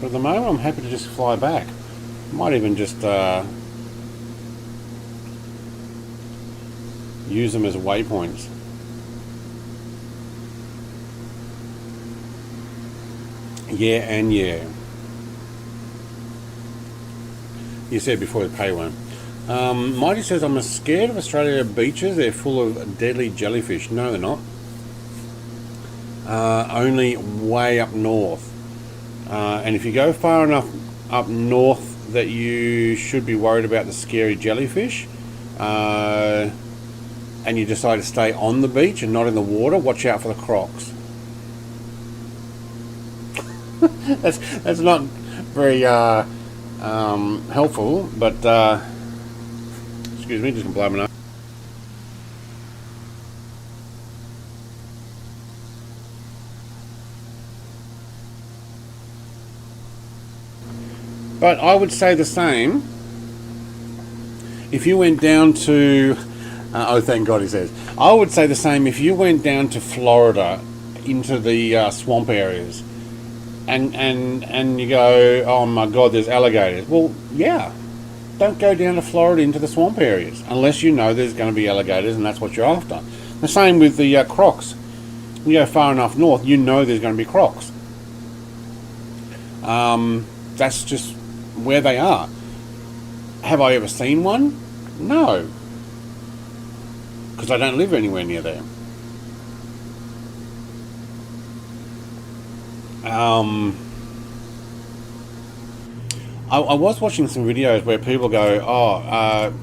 But at the moment, I'm happy to just fly back. Might even just use them as waypoints. Yeah, and yeah. You said before the pay one. Mighty says, I'm scared of Australia beaches. They're full of deadly jellyfish. No, they're not. Only way up north. And if you go far enough up north that you should be worried about the scary jellyfish, and you decide to stay on the beach and not in the water, watch out for the crocs. that's not very helpful, but excuse me, just gonna blow my nose. But I would say the same if you went down to oh, thank God, he says. I would say the same if you went down to Florida into the swamp areas and you go, oh my God, there's alligators. Well, yeah, don't go down to Florida into the swamp areas unless you know there's going to be alligators and that's what you're after. The same with the crocs. You go far enough north, you know there's going to be crocs. That's just where they are. Have I ever seen one? No, because I don't live anywhere near there. I was watching some videos where people go, oh,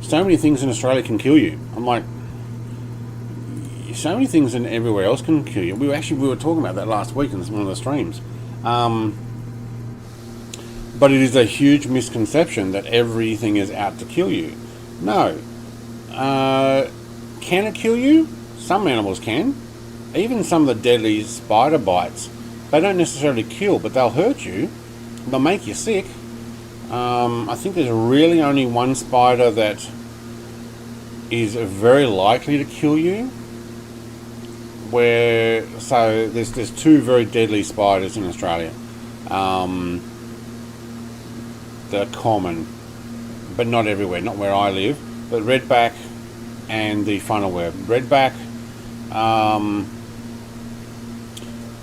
so many things in Australia can kill you. I'm like, so many things in everywhere else can kill you. We were talking about that last week in one of the streams. But it is a huge misconception that everything is out to kill you. No. Can it kill you? Some animals can. Even some of the deadly spider bites. They don't necessarily kill, but they'll hurt you. They'll make you sick. I think there's really only one spider that is very likely to kill you. So there's two very deadly spiders in Australia. They're common, but not everywhere, not where I live. But redback and the funnel web. Redback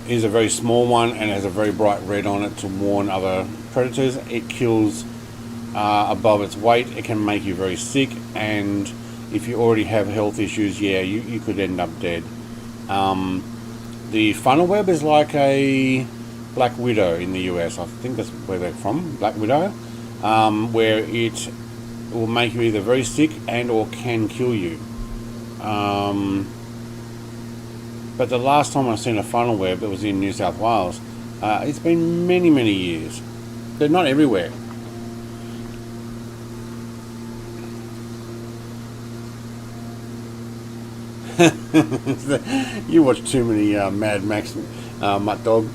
is a very small one and has a very bright red on it to warn other predators. It kills above its weight. It can make you very sick, and if you already have health issues, yeah, you could end up dead. The funnel web is like a black widow in the US. I think that's where they're from, black widow, where it will make you either very sick and or can kill you. But the last time I've seen a funnel web, it was in New South Wales. It's been many, many years. They're not everywhere. You watch too many Mad Max, Mutt Dog.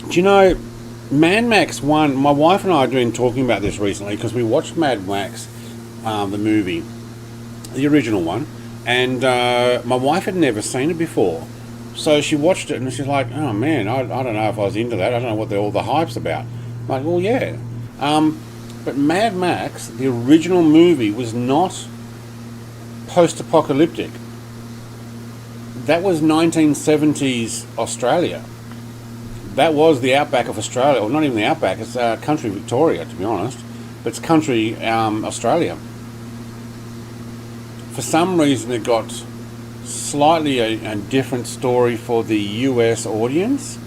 Do you know, Mad Max 1, my wife and I have been talking about this recently because we watched Mad Max, the movie, the original one, and my wife had never seen it before. So she watched it and she's like, oh man, I don't know if I was into that. I don't know what all the hype's about. I'm like, well, yeah. But Mad Max, the original movie, was not post-apocalyptic. That was 1970s Australia. That was the outback of Australia, or not even the outback, it's country Victoria, to be honest, but it's country Australia. For some reason it got slightly a different story for the US audience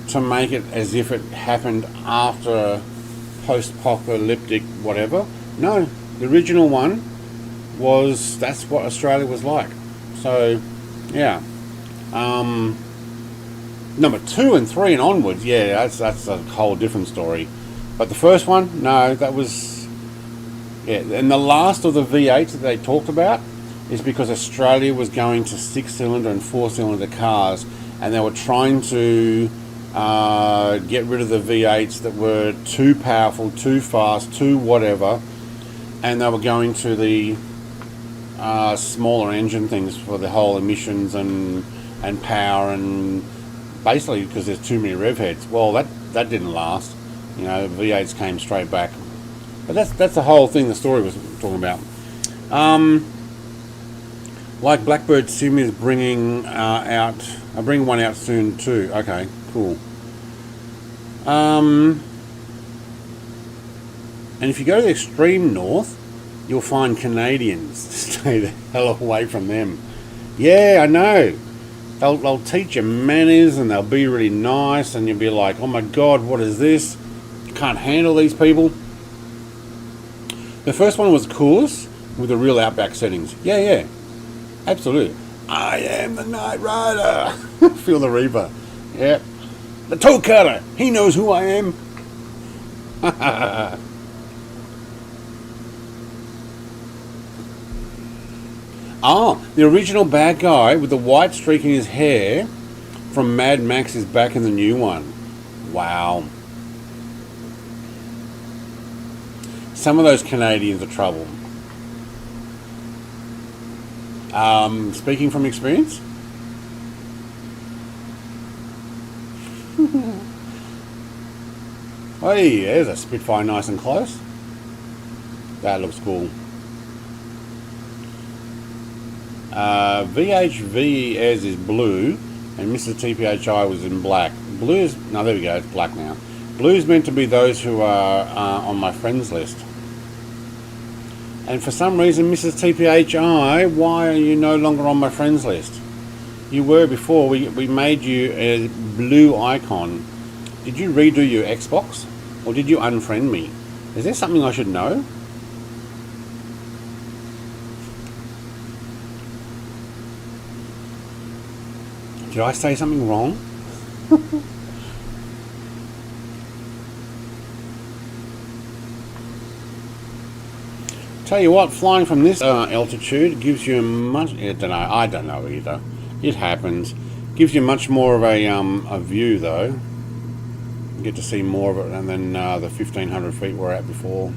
to make it as if it happened after post-apocalyptic whatever. No, the original one that's what Australia was like. So, yeah. Number 2 and 3 and onwards, yeah, that's a whole different story. But the first one, no, that was, yeah. And the last of the V8s that they talked about is because Australia was going to 6-cylinder and 4-cylinder cars, and they were trying to get rid of the V8s that were too powerful, too fast, too whatever, and they were going to the smaller engine things for the whole emissions and power and basically because there's too many rev heads. Well, that didn't last. You know, V8s came straight back. But that's the whole thing the story was talking about. Like Blackbird Sim is bringing I'll bring one out soon too. Okay, cool. And if you go to the extreme north, you'll find Canadians. Stay the hell away from them. Yeah, I know. They'll teach you manners and they'll be really nice, and you'll be like, oh my god, what is this? You can't handle these people. The first one was the coolest with the real Outback settings. Yeah, absolutely. I am the Night Rider. Feel the Reaper. Yep. The toe cutter. He knows who I am. Oh, the original bad guy with the white streak in his hair from Mad Max is back in the new one. Wow. Some of those Canadians are trouble. Speaking from experience? Hey, there's a Spitfire nice and close. That looks cool. VHVES is blue and Mrs. TPHI was in black. Blue is, no, there we go, it's black now. Blue is meant to be those who are on my friends list. And for some reason, Mrs. TPHI, why are you no longer on my friends list? You were before. We made you a blue icon. Did you redo your Xbox? Or did you unfriend me? Is there something I should know? Did I say something wrong? Tell you what, flying from this altitude gives you a much... I don't know either. It happens. Gives you much more of a view though. You get to see more of it than the 1,500 feet we're at before.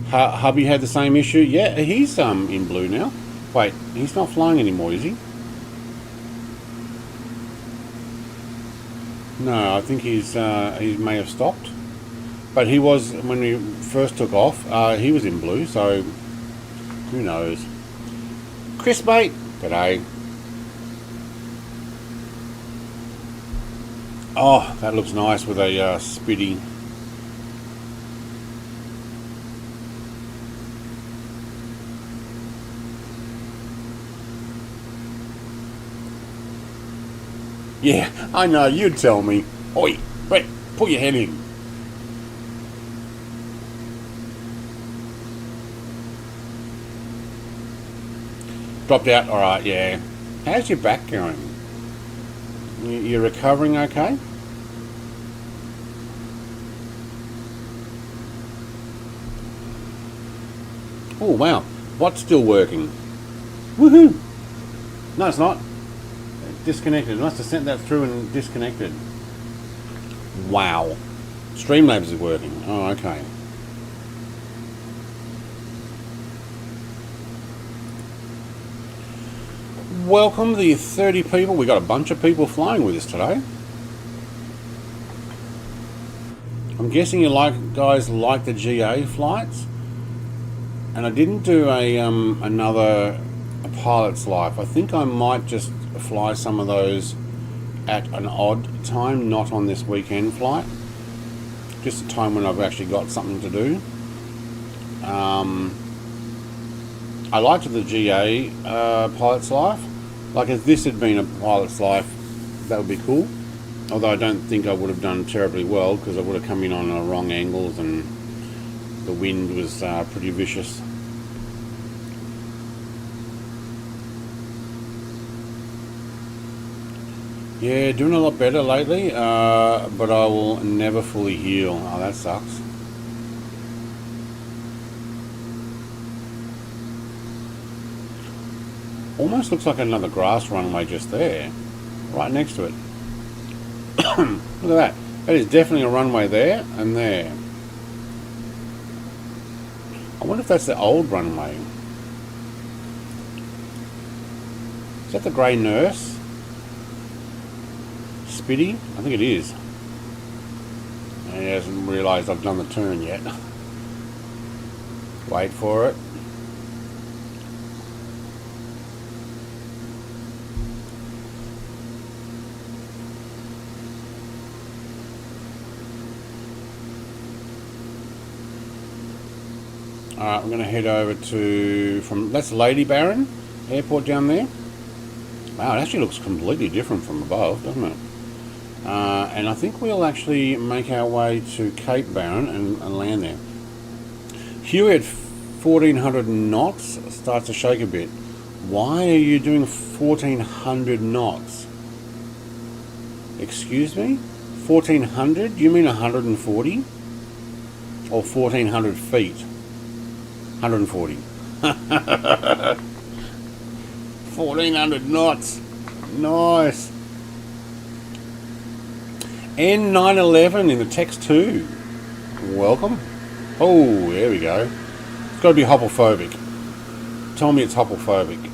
Hubby had the same issue. Yeah, he's in blue now. Wait, he's not flying anymore, is he? No, I think he may have stopped. But he was, when we first took off, he was in blue, so who knows. Chris mate, g'day. Oh, that looks nice with a spitty. Yeah, I know, you'd tell me. Oi, Brett, put your head in. Dropped out, alright, yeah. How's your back going? You're recovering okay? Oh, wow. What's still working? Woohoo! No, it's not. Disconnected. I must have sent that through and disconnected. Wow. Streamlabs is working. Oh, okay. Welcome the 30 people. We got a bunch of people flying with us today. I'm guessing you guys like the GA flights. And I didn't do a pilot's life. I think I might just fly some of those at an odd time, not on this weekend flight. Just a time when I've actually got something to do. I liked the GA pilot's life. Like if this had been a pilot's life, that would be cool. Although I don't think I would have done terribly well because I would have come in on the wrong angles and the wind was pretty vicious. Yeah, doing a lot better lately, but I will never fully heal. Oh, that sucks. Almost looks like another grass runway just there, right next to it. Look at that. That is definitely a runway there and there. I wonder if that's the old runway. Is that the grey nurse? Spitty? I think it is. And he hasn't realised I've done the turn yet. Wait for it. Alright, I'm going to head over to, that's Lady Baron Airport down there. Wow, it actually looks completely different from above, doesn't it? And I think we'll actually make our way to Cape Barren and land there. Huey at 1400 knots starts to shake a bit. Why are you doing 1400 knots? Excuse me? 1400? You mean 140? Or 1400 feet? 140. 1400 knots. Nice. N911 in the text 2. Welcome. Oh, there we go. It's got to be hoppophobic. Tell me it's hoppophobic.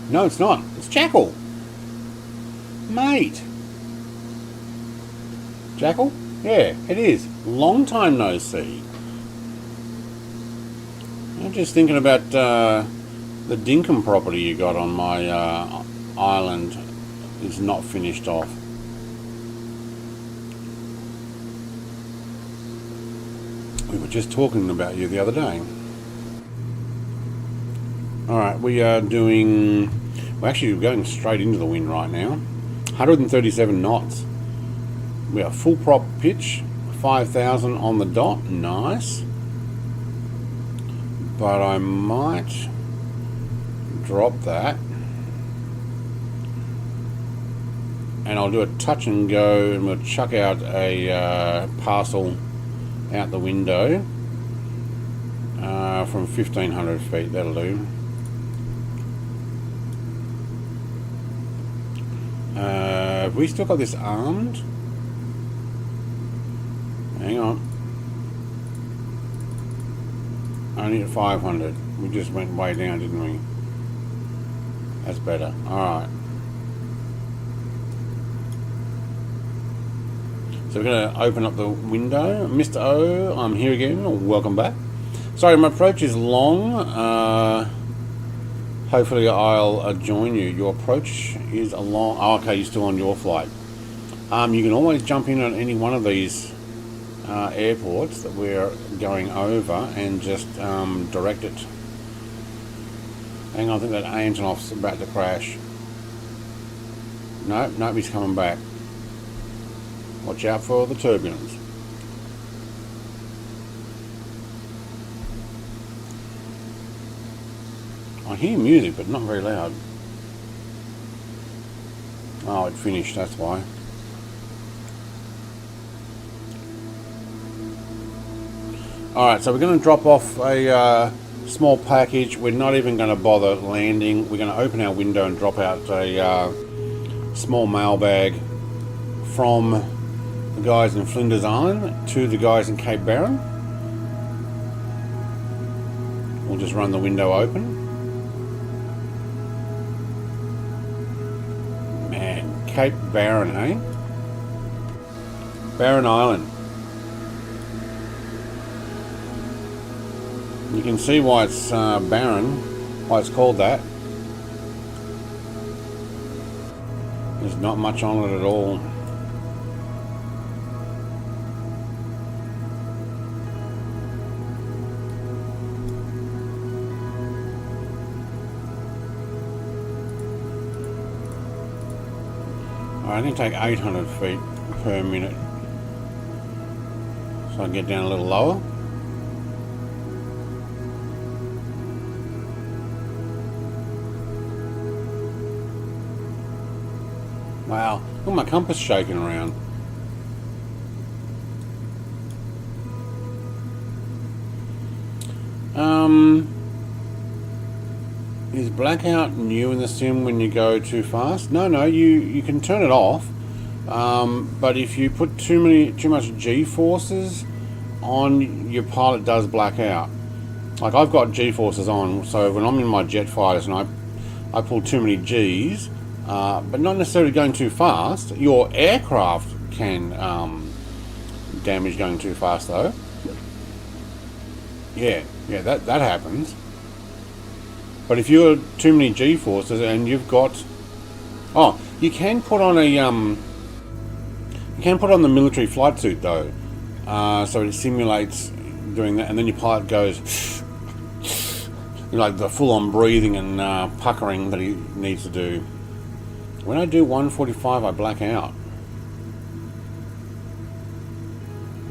No, it's not. It's Jackal. Mate. Jackal? Yeah, it is. Long time no see. I'm just thinking about the Dinkum property you got on my island is not finished off. We were just talking about you the other day. Alright, we are doing... We're actually going straight into the wind right now. 137 knots. We are full prop pitch. 5,000 on the dot. Nice. But I might drop that. And I'll do a touch and go, and we'll chuck out a parcel out the window from 1,500 feet. That'll do. Have we still got this armed? Hang on. Only at 500. We just went way down, didn't we? That's better. Alright. So we're going to open up the window. Mr. O, I'm here again. Welcome back. Sorry, my approach is long. Hopefully I'll join you. Your approach is a long... Oh, okay, you're still on your flight. You can always jump in on any one of these airports that we're going over and just direct it. Hang on, I think that Antonov's about to crash. No, he's coming back. Watch out for the turbulence. I hear music, but not very loud. Oh, it finished, that's why. Alright, so we're going to drop off a small package. We're not even going to bother landing. We're going to open our window and drop out a small mailbag from the guys in Flinders Island to the guys in Cape Barren. We'll just run the window open. Man, Cape Barren, eh? Barren Island. You can see why it's barren, why it's called that. There's not much on it at all. I need to take 800 feet per minute, so I can get down a little lower. Wow, look at my compass shaking around. Is blackout new in the sim when you go too fast? No, you can turn it off. But if you put too much G-forces on, your pilot does black out. Like I've got G-forces on, so when I'm in my jet fighters and I pull too many Gs, but not necessarily going too fast. Your aircraft can damage going too fast, though. Yeah, that happens. But if you're too many G-forces and you've got, you can put on you can put on the military flight suit though, so it simulates doing that, and then your pilot goes, like the full-on breathing and puckering that he needs to do. When I do 145, I black out.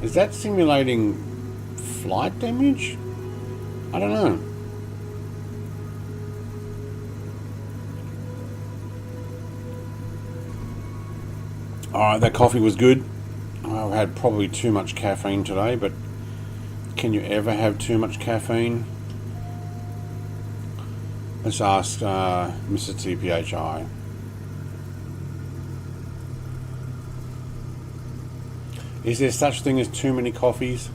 Is that simulating flight damage? I don't know. Alright, that coffee was good. I've had probably too much caffeine today, but can you ever have too much caffeine? Let's ask Mr. TPHI. Is there such thing as too many coffees?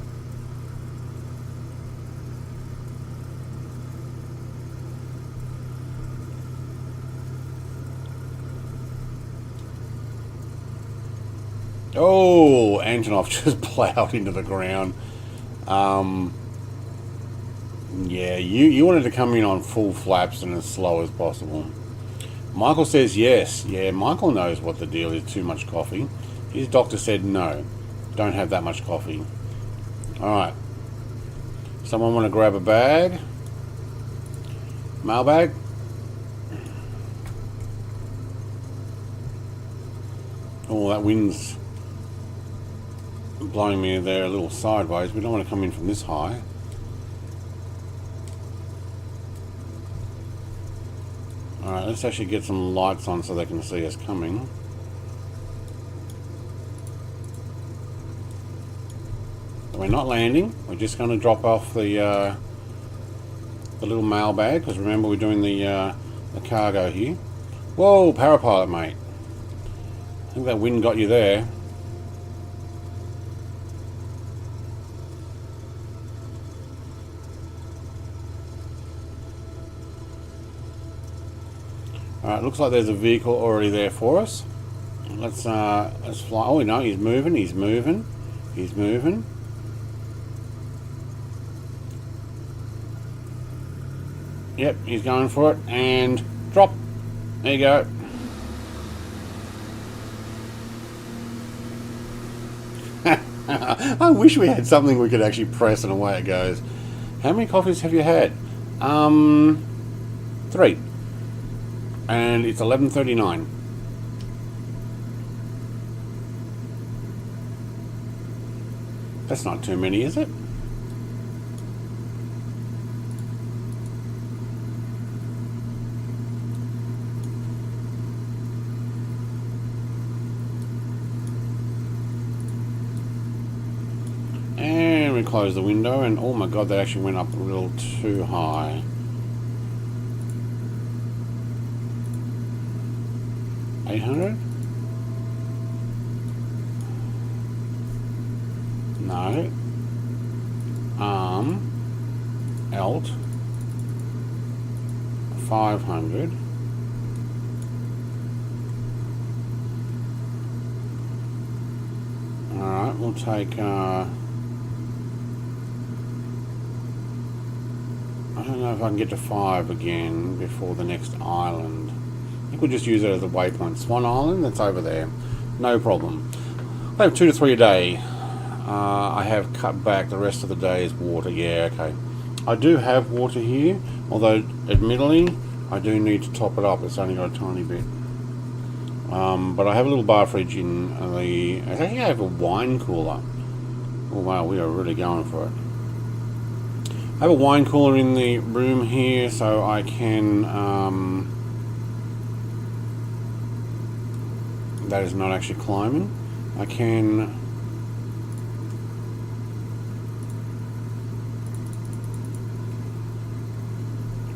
Oh, Antonov just plowed into the ground. Yeah, you wanted to come in on full flaps and as slow as possible. Michael says yes. Yeah, Michael knows what the deal is, too much coffee. His doctor said no, don't have that much coffee. Alright. Someone want to grab a bag? Mailbag? Oh, that wind's blowing me there a little sideways. We don't want to come in from this high. Alright, let's actually get some lights on so they can see us coming. We're not landing, we're just going to drop off the little mailbag, because remember we're doing the cargo here. Whoa, parapilot mate. I think that wind got you there. Alright, looks like there's a vehicle already there for us. Let's fly. Oh no, he's moving. Yep, he's going for it, and drop. There you go. I wish we had something we could actually press and away it goes. How many coffees have you had? 3. And it's 11:39. That's not too many, is it? And we close the window, and oh my god, that actually went up a little too high. 800? No. Alt 500. Alright, we'll take I don't know if I can get to 5 again before the next island. I think we'll just use it as a waypoint. Swan Island, that's over there. No problem. I have 2 to 3 a day. I have cut back the rest of the day's water. Yeah, okay. I do have water here, although admittedly I do need to top it up. It's only got a tiny bit. But I have a little bar fridge in the... I think I have a wine cooler. Oh wow, we are really going for it. I have a wine cooler in the room here, so I can... that is not actually climbing. I can...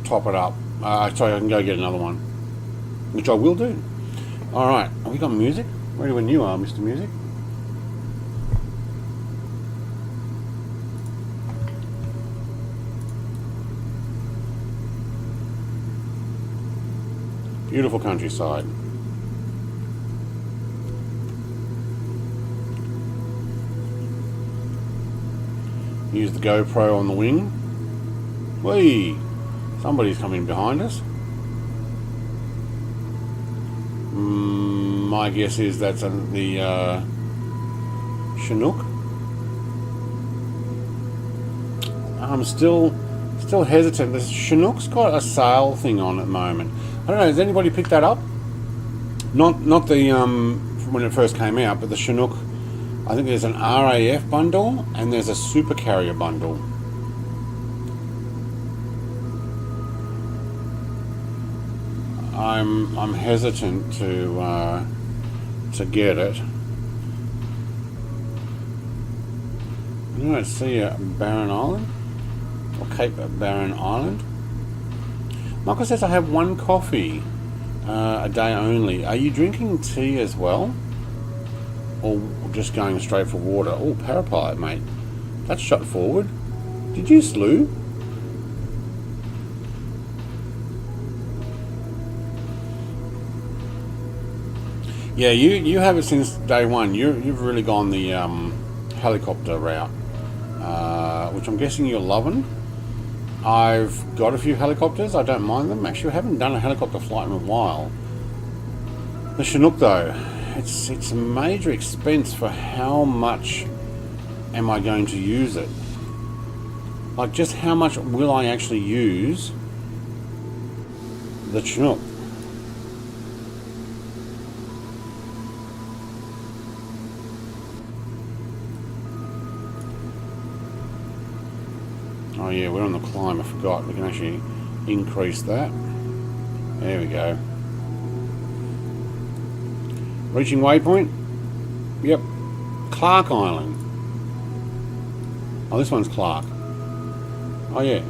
top it up. Sorry, I can go get another one, which I will do. Alright, have we got music? Ready when you are, Mr. Music. Beautiful countryside. Use the GoPro on the wing. Whee! Somebody's coming behind us. My guess is that's the Chinook. I'm still hesitant. The Chinook's got a sale thing on at the moment. I don't know. Has anybody picked that up? Not the from when it first came out, but the Chinook. I think there's an RAF bundle and there's a super carrier bundle. I'm hesitant to get it. I don't see a Barren Island or Cape Barren Island. Michael says I have one coffee a day only. Are you drinking tea as well, or just going straight for water? Oh, parapilot, mate. That's shot forward. Did you slew? Yeah, you have it since day one. You've really gone the helicopter route, which I'm guessing you're loving. I've got a few helicopters. I don't mind them. Actually, I haven't done a helicopter flight in a while. The Chinook, though, it's a major expense for how much am I going to use it? Like, just how much will I actually use the Chinook? Oh yeah, we're on the climb, I forgot. We can actually increase that. There we go. Reaching waypoint? Yep. Clark Island. Oh, this one's Clark. Oh yeah.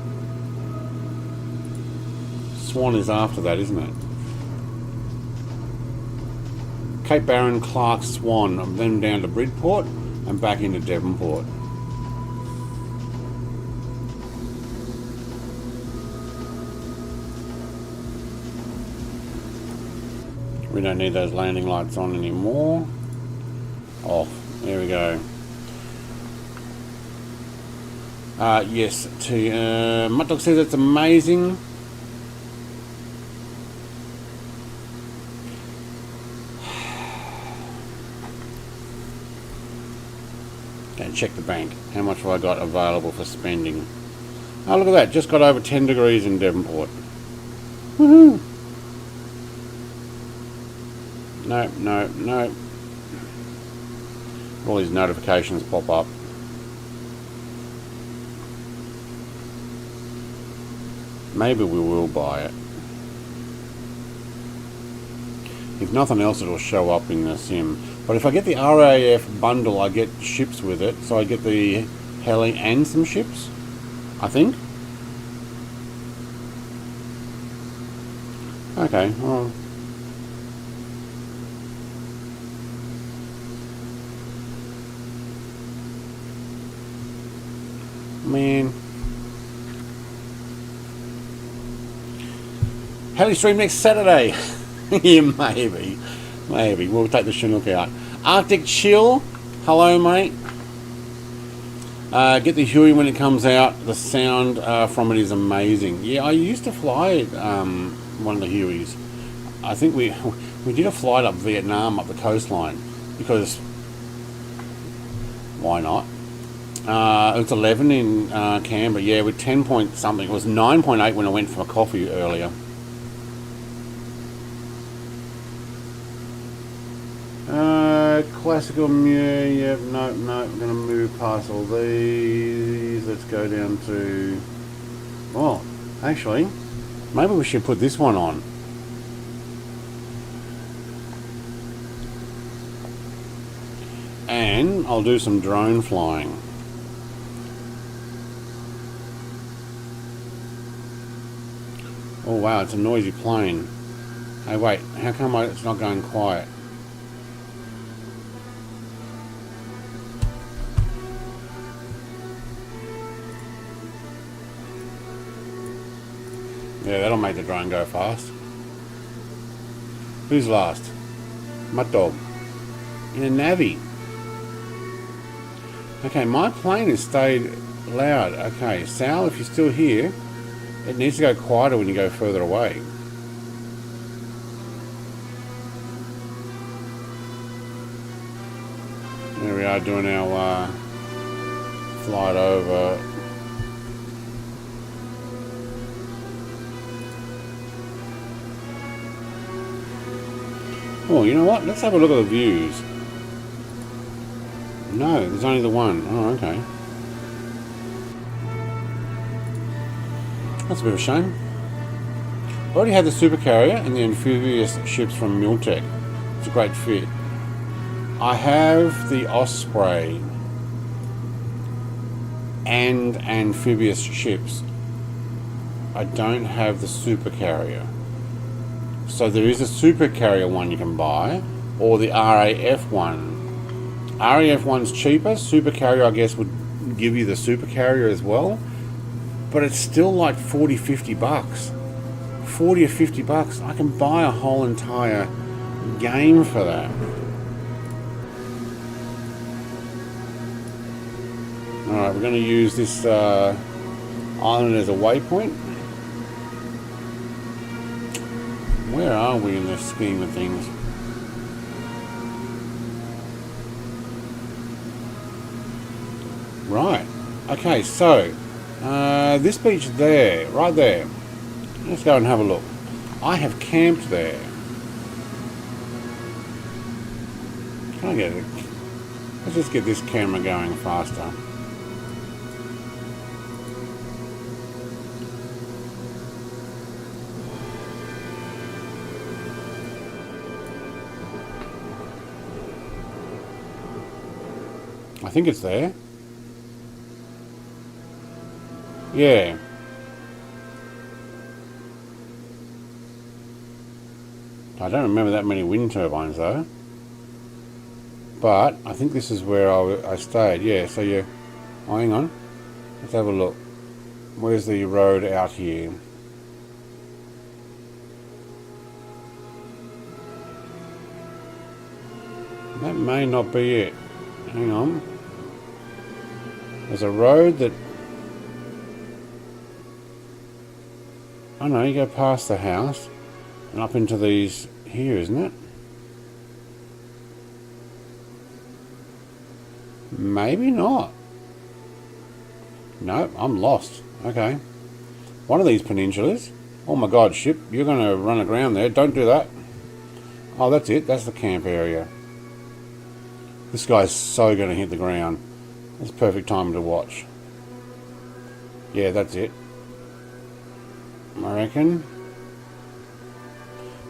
Swan is after that, isn't it? Cape Barren, Clark, Swan, then down to Bridport and back into Devonport. We don't need those landing lights on anymore. Off. There we go. Yes, Mutt Dog says it's amazing. Go check the bank. How much have I got available for spending? Oh, look at that. Just got over 10 degrees in Devonport. Woohoo! No, no, no. All these notifications pop up. Maybe we will buy it. If nothing else, it'll show up in the sim. But if I get the RAF bundle, I get ships with it. So I get the heli and some ships, I think. Okay, well. Man. Heli stream next Saturday. Yeah, maybe. Maybe. We'll take the Chinook out. Arctic Chill. Hello, mate. Get the Huey when it comes out. The sound from it is amazing. Yeah, I used to fly one of the Hueys. I think we did a flight up Vietnam, up the coastline, because why not? It was 11 in Canberra, yeah, with 10 point something. It was 9.8 when I went for a coffee earlier. Classical Mew, yep, no, I'm going to move past all these. Let's go down to... Oh, actually, maybe we should put this one on. And I'll do some drone flying. Oh wow, it's a noisy plane. Hey wait, how come it's not going quiet? Yeah, that'll make the drone go fast. Who's last? Mutt Dog. In a Navi. Okay, my plane has stayed loud. Okay, Sal, if you're still here, it needs to go quieter when you go further away. There we are doing our flight over. Oh, you know what? Let's have a look at the views. No, there's only the one. Oh, okay. That's a bit of a shame. I already had the supercarrier and the amphibious ships from Miltech. It's a great fit. I have the Osprey and amphibious ships. I don't have the supercarrier. So there is a supercarrier one you can buy, or the RAF one. RAF one's cheaper. Supercarrier, I guess, would give you the supercarrier as well. But it's still like 40, 50 bucks. 40 or 50 bucks. I can buy a whole entire game for that. Alright, we're going to use this island as a waypoint. Where are we in the scheme of things? Right. Okay, so this beach there, right there. Let's go and have a look. I have camped there. Can I get it? Let's just get this camera going faster. I think it's there. Yeah. I don't remember that many wind turbines though. But I think this is where I stayed. Yeah, so you... Oh, hang on. Let's have a look. Where's the road out here? That may not be it. Hang on. There's a road that... Oh no, you go past the house and up into these here, isn't it? Maybe not. No, I'm lost. Okay. One of these peninsulas. Oh my god, ship, you're going to run aground there. Don't do that. Oh, that's it. That's the camp area. This guy's so going to hit the ground. It's perfect time to watch. Yeah, that's it. I reckon.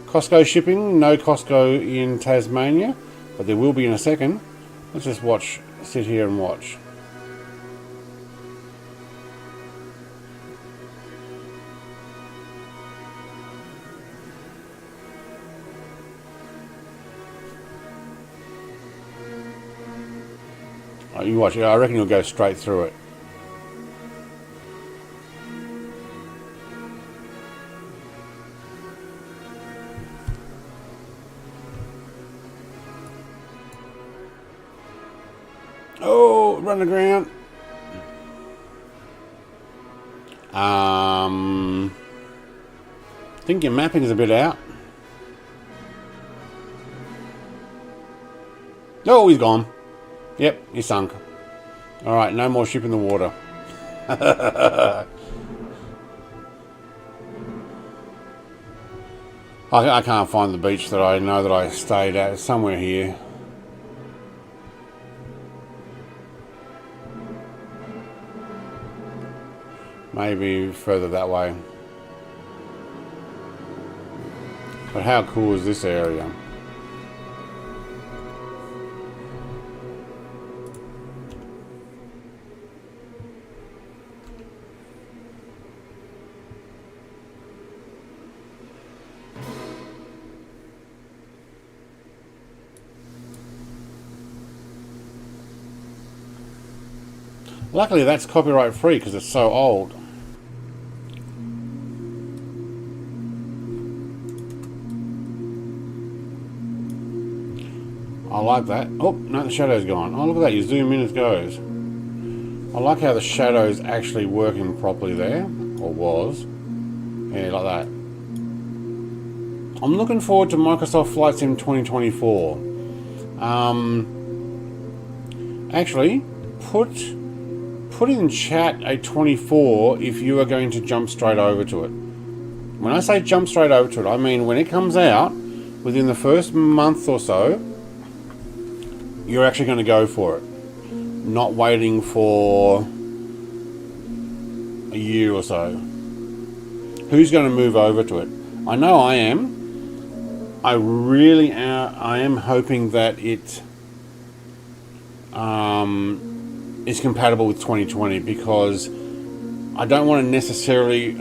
Costco shipping. No Costco in Tasmania, but there will be in a second. Let's just watch. Sit here and watch. Oh, you watch it. I reckon you'll go straight through it. Oh, run aground. I think your mapping is a bit out. Oh, he's gone. Yep, he sunk. Alright, no more ship in the water. I can't find the beach that I know that I stayed at. It's somewhere here. Maybe further that way. But how cool is this area? Luckily that's copyright free because it's so old. I like that. Oh, no, the shadow's gone. Oh, look at that. You zoom in, it goes. I like how the shadow's actually working properly there, or was. Yeah, like that. I'm looking forward to Microsoft Flight Sim 2024. Actually, put in chat a 24 if you are going to jump straight over to it. When I say jump straight over to it, I mean when it comes out, within the first month or so, you're actually going to go for it. Not waiting for a year or so. Who's going to move over to it? I know I am. I really am hoping that it is compatible with 2020, because I don't want to necessarily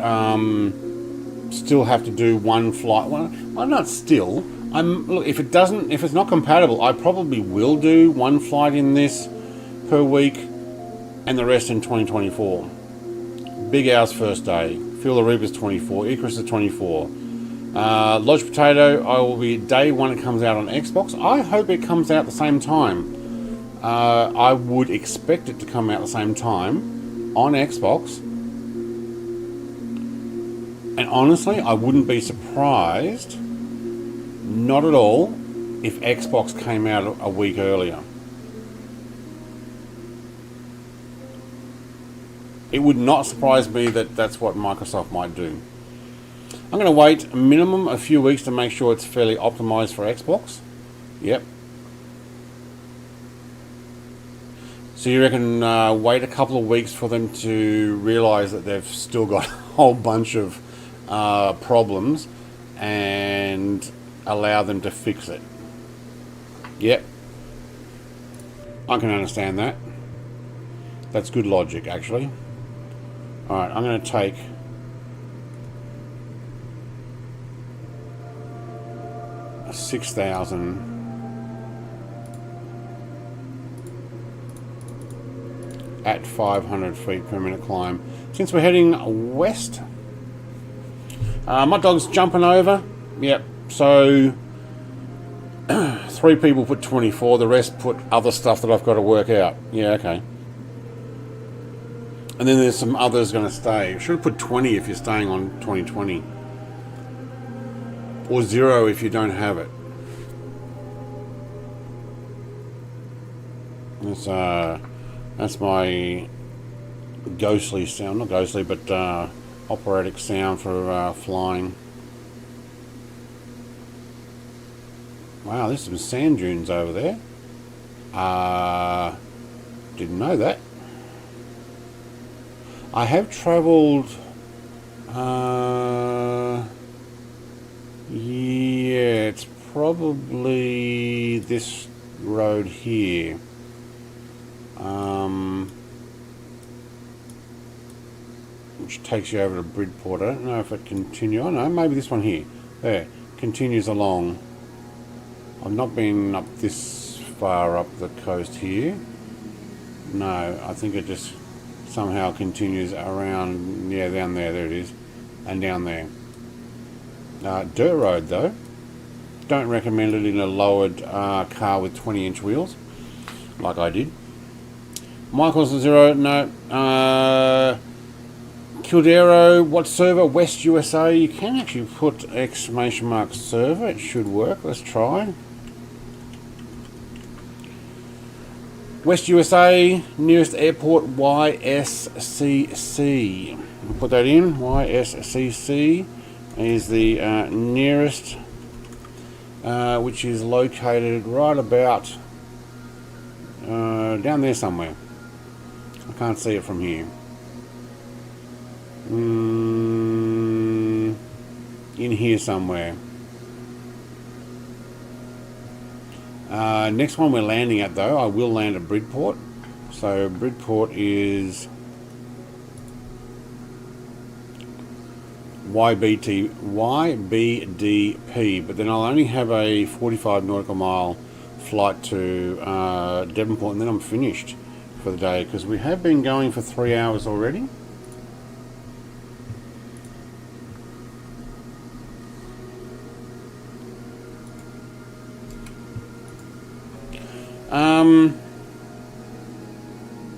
still have to do one flight. Well, not still. Look, if it's not compatible, I probably will do one flight in this per week and the rest in 2024. Big Owl's first day. Feel the Reaper's 24. Icarus is 24. Lodge Potato, I will be day one it comes out on Xbox. I hope it comes out at the same time. I would expect it to come out at the same time on Xbox. And honestly, I wouldn't be surprised, not at all, if Xbox came out a week earlier. It would not surprise me that that's what Microsoft might do. I'm going to wait a minimum a few weeks to make sure it's fairly optimized for Xbox. Yep. So you reckon wait a couple of weeks for them to realize that they've still got a whole bunch of problems and allow them to fix it? Yep. I can understand that. That's good logic, actually. Alright, I'm going to take a 6,000 at 500 feet per minute climb. Since we're heading west, my dog's jumping over. Yep, so 3 people put 24, the rest put other stuff that I've got to work out. Yeah, okay. And then there's some others going to stay. You should put 20 if you're staying on 2020. Or 0 if you don't have it. That's my ghostly sound. Not ghostly, but operatic sound for flying. Wow, there's some sand dunes over there. Didn't know that. I have travelled, yeah, it's probably this road here. Which takes you over to Bridport. I don't know if it continues. Oh no, maybe this one here. There, continues along. I've not been up this far up the coast here. No, I think it just somehow continues around, yeah, down there, there it is, and down there. Dirt road though. Don't recommend it in a lowered car with 20-inch wheels, like I did. Michael's a 0, no. Kildero, what server? West USA. You can actually put exclamation mark server, it should work. Let's try. West USA, nearest airport YSCC. We'll put that in. YSCC is the nearest, which is located right about down there somewhere. I can't see it from here. In here somewhere. Next one we're landing at though, I will land at Bridport. So Bridport is YBDP, but then I'll only have a 45 nautical mile flight to Devonport, and then I'm finished for the day, because we have been going for 3 hours already.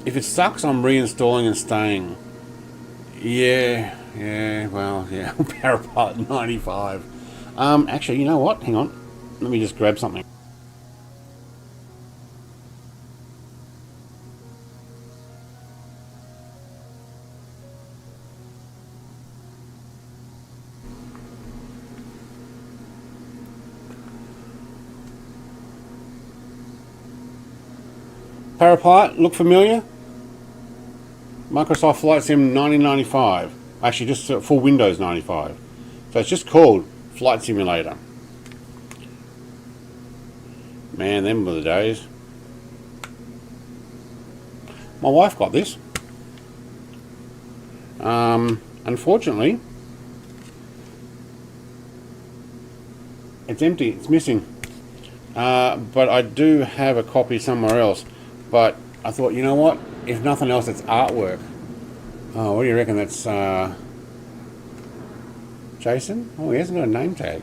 If if it sucks, I'm reinstalling and staying. Yeah, well, yeah. Parapart 95. Actually, you know what? Hang on. Let me just grab something. Parapart, look familiar? Microsoft Flight Sim 1995. Actually, just for Windows 95. So it's just called Flight Simulator. Man, them were the days. My wife got this. Unfortunately, it's empty. It's missing. But I do have a copy somewhere else. But I thought, you know what? If nothing else, it's artwork. Oh, what do you reckon? That's Jason? Oh, he hasn't got a name tag.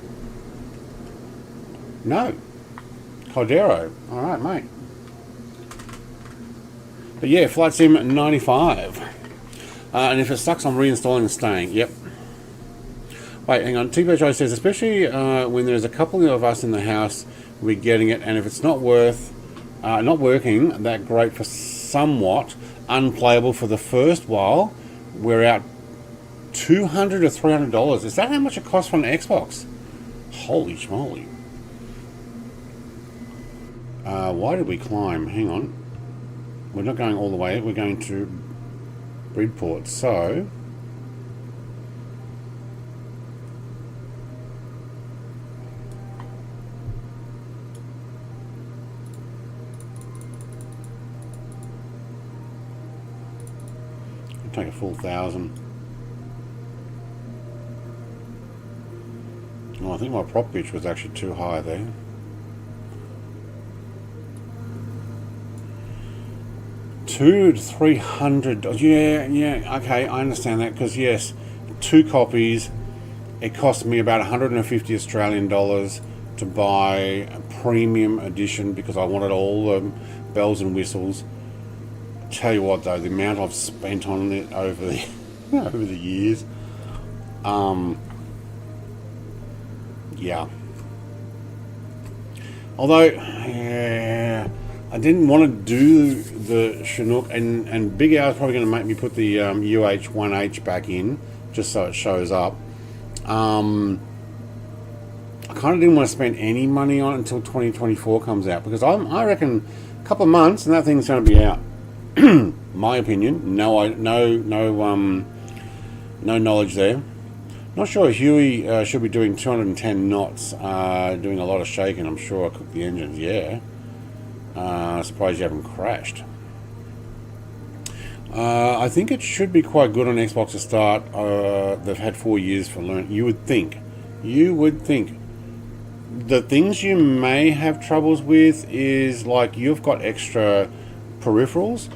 No. Cordero. Alright, mate. But yeah, Flight Sim 95. And if it sucks, I'm reinstalling and staying. Yep. Wait, hang on. T-Joe says, especially when there's a couple of us in the house, we're getting it, and if it's not working that great for somewhat, unplayable for the first while, we're out $200 or $300. Is that how much it costs for an Xbox? Holy schmoly. Why did we climb? Hang on. We're not going all the way. We're going to Bridport. So I'll take a full 1,000. Oh, I think my prop pitch was actually too high there. $200 to $300. Yeah, okay, I understand that, because yes, 2 copies, it cost me about 150 Australian dollars to buy a premium edition because I wanted all the bells and whistles. Tell you what though, the amount I've spent on it over the over the years, yeah. Although, yeah, I didn't want to do the Chinook, and Big Al's probably going to make me put the UH1H back in, just so it shows up. I kind of didn't want to spend any money on it until 2024 comes out, because I reckon a couple of months and that thing's going to be out. My opinion, no knowledge there. Not sure Huey should be doing 210 knots, doing a lot of shaking. I'm sure I cooked the engines, yeah. Surprised you haven't crashed. I think it should be quite good on Xbox to start. They've had 4 years for learn. You would think. The things you may have troubles with is like you've got extra peripherals.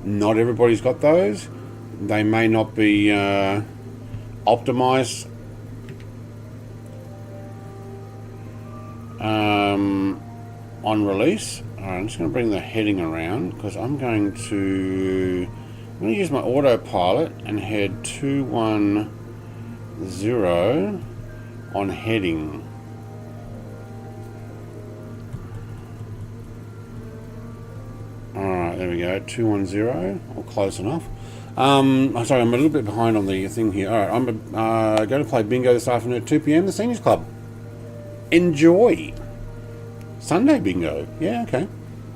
Not everybody's got those. They may not be optimized on release. Alright, I'm just going to bring the heading around because I'm going to use my autopilot and head 210 on heading. Alright, there we go, 210, or close enough. Sorry, I'm a little bit behind on the thing here. Alright, I'm going to play bingo this afternoon at 2 PM, the Seniors Club. Enjoy! Sunday bingo. Yeah, okay.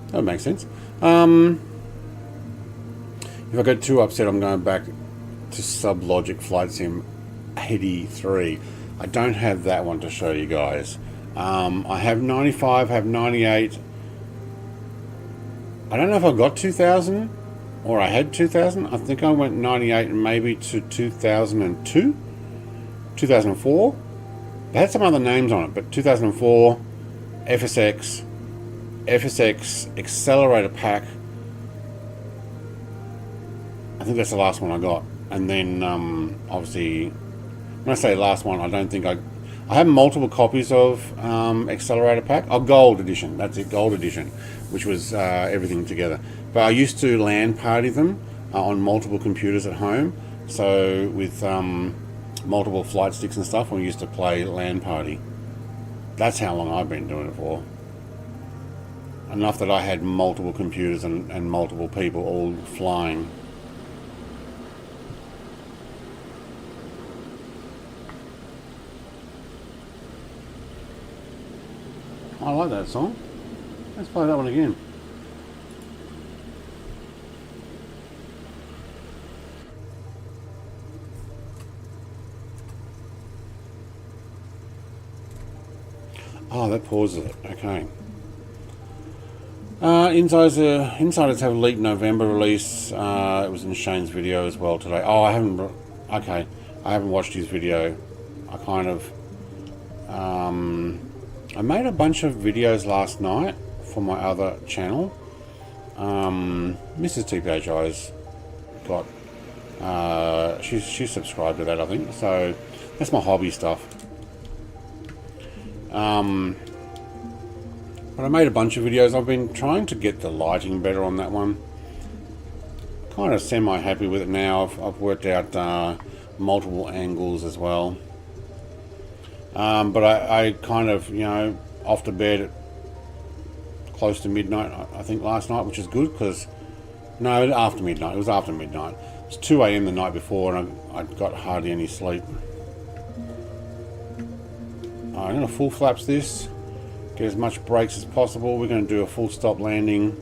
That would make sense. If I get too upset, I'm going back to Sublogic Flight Sim 83. I don't have that one to show you guys. I have 95, I have 98. I don't know if I got 2000 or I had 2000. I think I went 98 and maybe to 2002, 2004. They had some other names on it, but 2004, FSX Accelerator Pack. I think that's the last one I got. And then, obviously, when I say last one, I don't think I I have multiple copies of Accelerator Pack. Oh, Gold Edition. That's it, Gold Edition, which was everything together. But I used to LAN party them on multiple computers at home. So with multiple flight sticks and stuff, we used to play LAN party. That's how long I've been doing it for. Enough that I had multiple computers and multiple people all flying. I like that song. Let's play that one again. Oh, that pauses it. Okay. Insiders have leaked November release. It was in Shane's video as well today. Oh, I haven't. Okay, I haven't watched his video. I kind of. I made a bunch of videos last night for my other channel. Mrs. TPHI's got. She's subscribed to that, I think. So that's my hobby stuff. But I made a bunch of videos. I've been trying to get the lighting better on that one. Kind of semi-happy with it now. I've worked out multiple angles as well. But I kind of, you know, off to bed at close to midnight, I think, last night, which is good because... No, after midnight. It was after midnight. It was 2 a.m. the night before and I got hardly any sleep. I'm going to full flaps this. Get as much brakes as possible. We're going to do a full stop landing.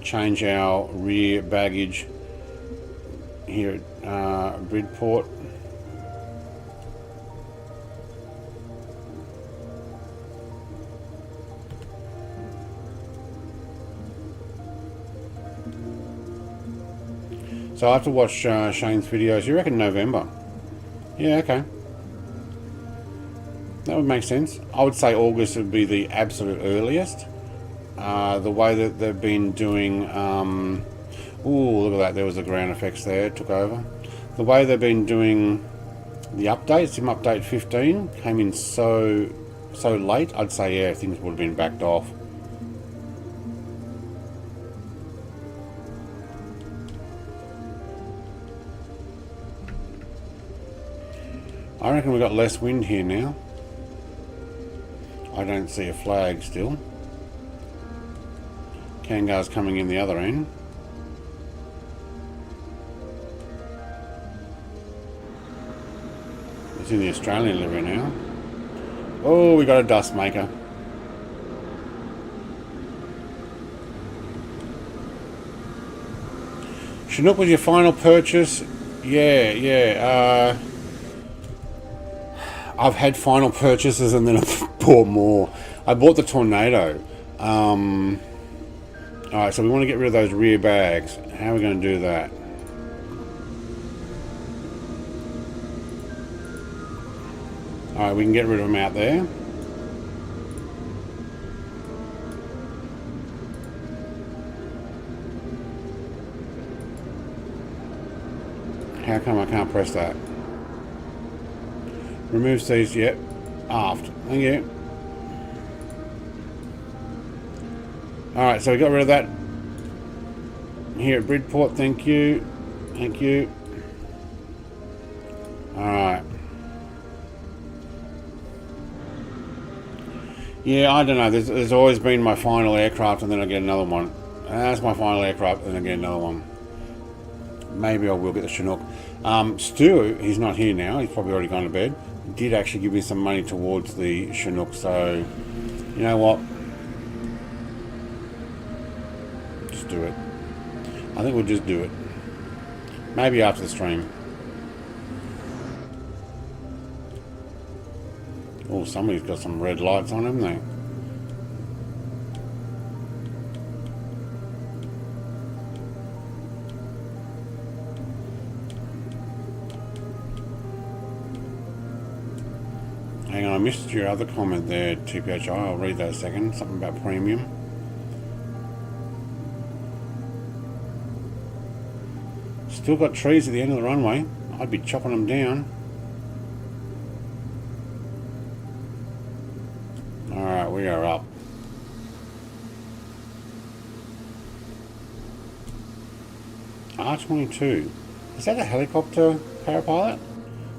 Change our rear baggage here at Bridport. So I have to watch Shane's videos. You reckon November? Yeah, okay. That would make sense. I would say August would be the absolute earliest. The way that they've been doing... ooh, look at that. There was the ground effects there. It took over. The way they've been doing the updates, Sim Update 15, came in so late. I'd say, yeah, things would have been backed off. I reckon we've got less wind here now. I don't see a flag still. Kangar's coming in the other end. It's in the Australian livery now. Oh, we got a dust maker. Chinook was your final purchase? Yeah. I've had final purchases and then I've bought more. I bought the Tornado. Alright, so we want to get rid of those rear bags. How are we going to do that? Alright, we can get rid of them out there. How come I can't press that? Remove seats, yep. Aft. Thank you. Alright, so we got rid of that here at Bridport. Thank you. Thank you. Alright. Yeah, I don't know. There's always been my final aircraft and then I get another one. That's my final aircraft and then I get another one. Maybe I will get the Chinook. Stu, he's not here now. He's probably already gone to bed. He did actually give me some money towards the Chinook, so you know what? Just do it. I think we'll just do it. Maybe after the stream. Oh, somebody's got some red lights on, haven't they? Hang on, I missed your other comment there, TPHI. I'll read that a second. Something about premium. Still got trees at the end of the runway. I'd be chopping them down. We are up. R22. Is that a helicopter parapilot?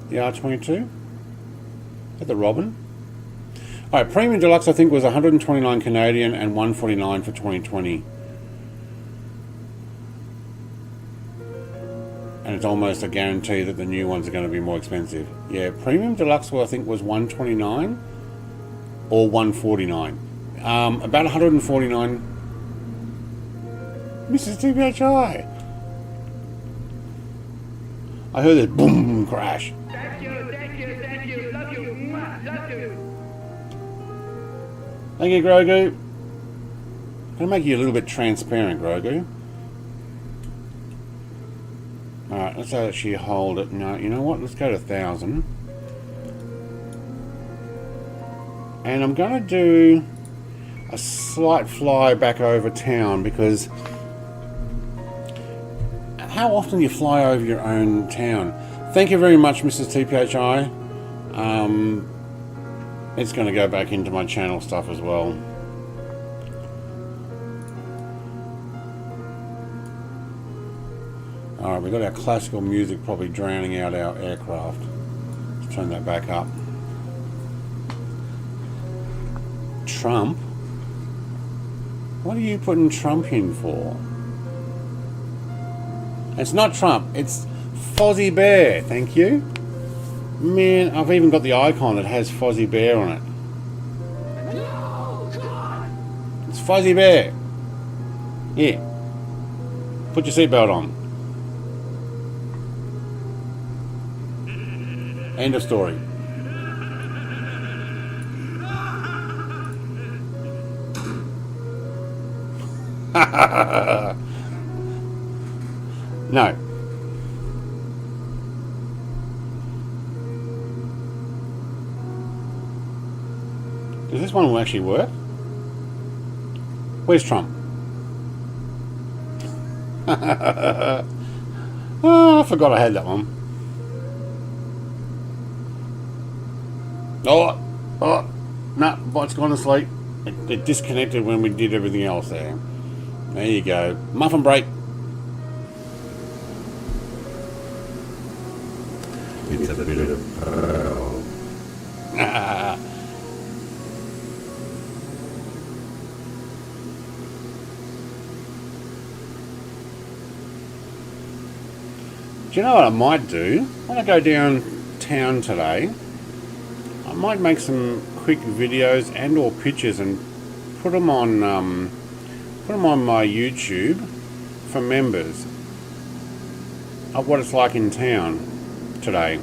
The R22? Is that the Robin? Alright, Premium Deluxe I think was 129 Canadian and 149 for 2020. And it's almost a guarantee that the new ones are going to be more expensive. Yeah, Premium Deluxe I think was 129 or 149. About 149. Mrs. TPHI. I heard this boom crash. Thank you, thank you, thank you. Love you. Mwah, love you. Thank you, Grogu. I'm going to make you a little bit transparent, Grogu. Alright, let's actually hold it. No, you know what? Let's go to 1,000. And I'm going to do a slight fly back over town because how often do you fly over your own town? Thank you very much, Mrs. TPHI. It's going to go back into my channel stuff as well. Alright, we've got our classical music probably drowning out our aircraft. Let's turn that back up. Trump? What are you putting Trump in for? It's not Trump, it's Fozzie Bear, thank you. Man, I've even got the icon that has Fozzie Bear on it. No, God. It's Fozzie Bear. Yeah. Put your seatbelt on. End of story. No. Does this one will actually work? Where's Trump? Oh, I forgot I had that one. Oh, no, bot's gone to sleep. It disconnected when we did everything else there. There you go. Muffin break. It's a bit of Do you know what I might do? When I go downtown today, I might make some quick videos and or pictures and put them on my YouTube for members of what it's like in town today.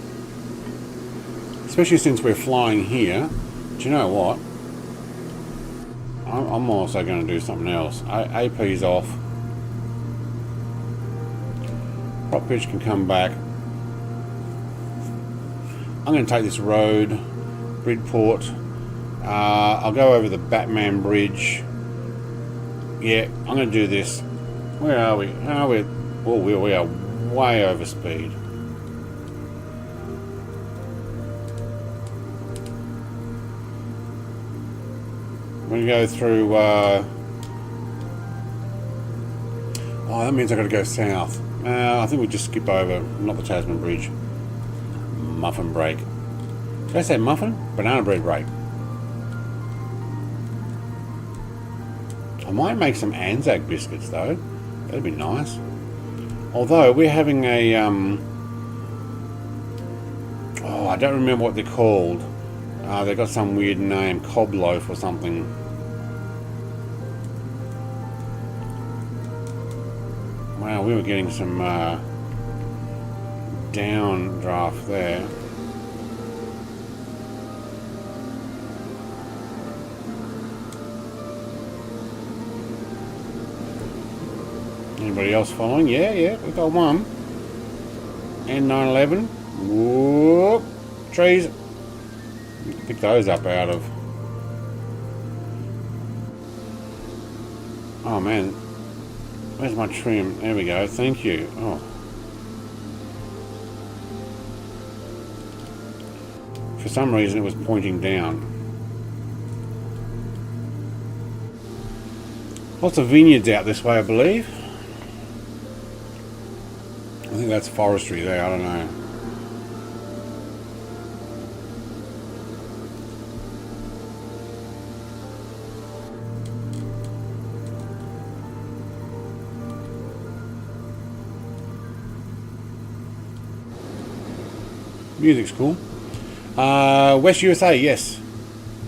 Especially since we're flying here. Do you know what? I'm also going to do something else. AP's off. Prop pitch can come back. I'm going to take this road, Bridport. I'll go over the Batman Bridge. Yeah, I'm going to do this. Where are we? Oh, we are way over speed. I'm going to go through... oh, that means I've got to go south. I think we just skip over, not the Tasman Bridge. Muffin break. Did I say muffin? Banana bread break. I might make some Anzac biscuits though. That'd be nice. Although we're having a oh, I don't remember what they're called. They've got some weird name, cob loaf or something. Wow, we were getting some downdraft there. Anybody else following? Yeah, we've got one. N911. Whoop. Trees. Pick those up out of. Oh man. Where's my trim? There we go. Thank you. Oh. For some reason it was pointing down. Lots of vineyards out this way, I believe. I think that's forestry there, I don't know. Music's cool. West USA, yes.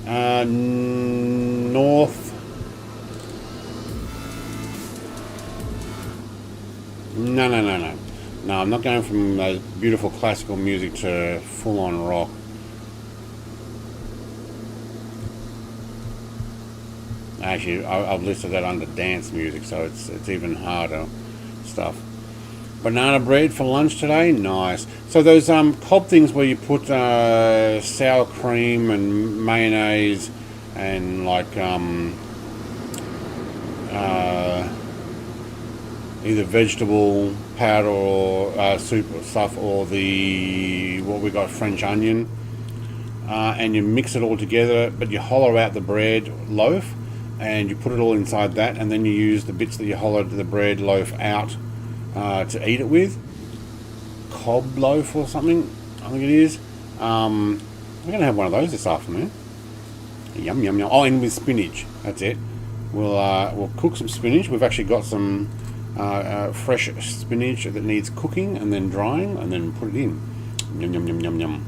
North. No. No, I'm not going from beautiful classical music to full-on rock. Actually, I've listed that under dance music, so it's even harder stuff. Banana bread for lunch today, nice. So those cob things where you put sour cream and mayonnaise and like either vegetable powder or soup or stuff, or the what we got, French onion, and you mix it all together, but you hollow out the bread loaf and you put it all inside that, and then you use the bits that you hollowed the bread loaf out to eat it with. Cob loaf or something, I think it is. We're going to have one of those this afternoon. Yum yum yum. Oh, and with spinach. That's it. We'll cook some spinach. We've actually got some fresh spinach that needs cooking and then drying, and then put it in. Yum yum yum yum yum.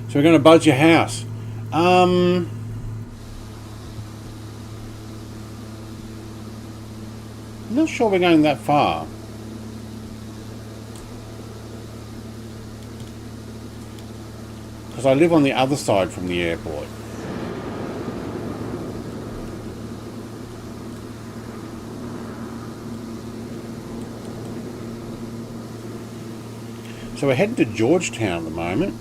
So we're going to buzz your house. I'm not sure we're going that far. Because I live on the other side from the airport. So we're heading to Georgetown at the moment.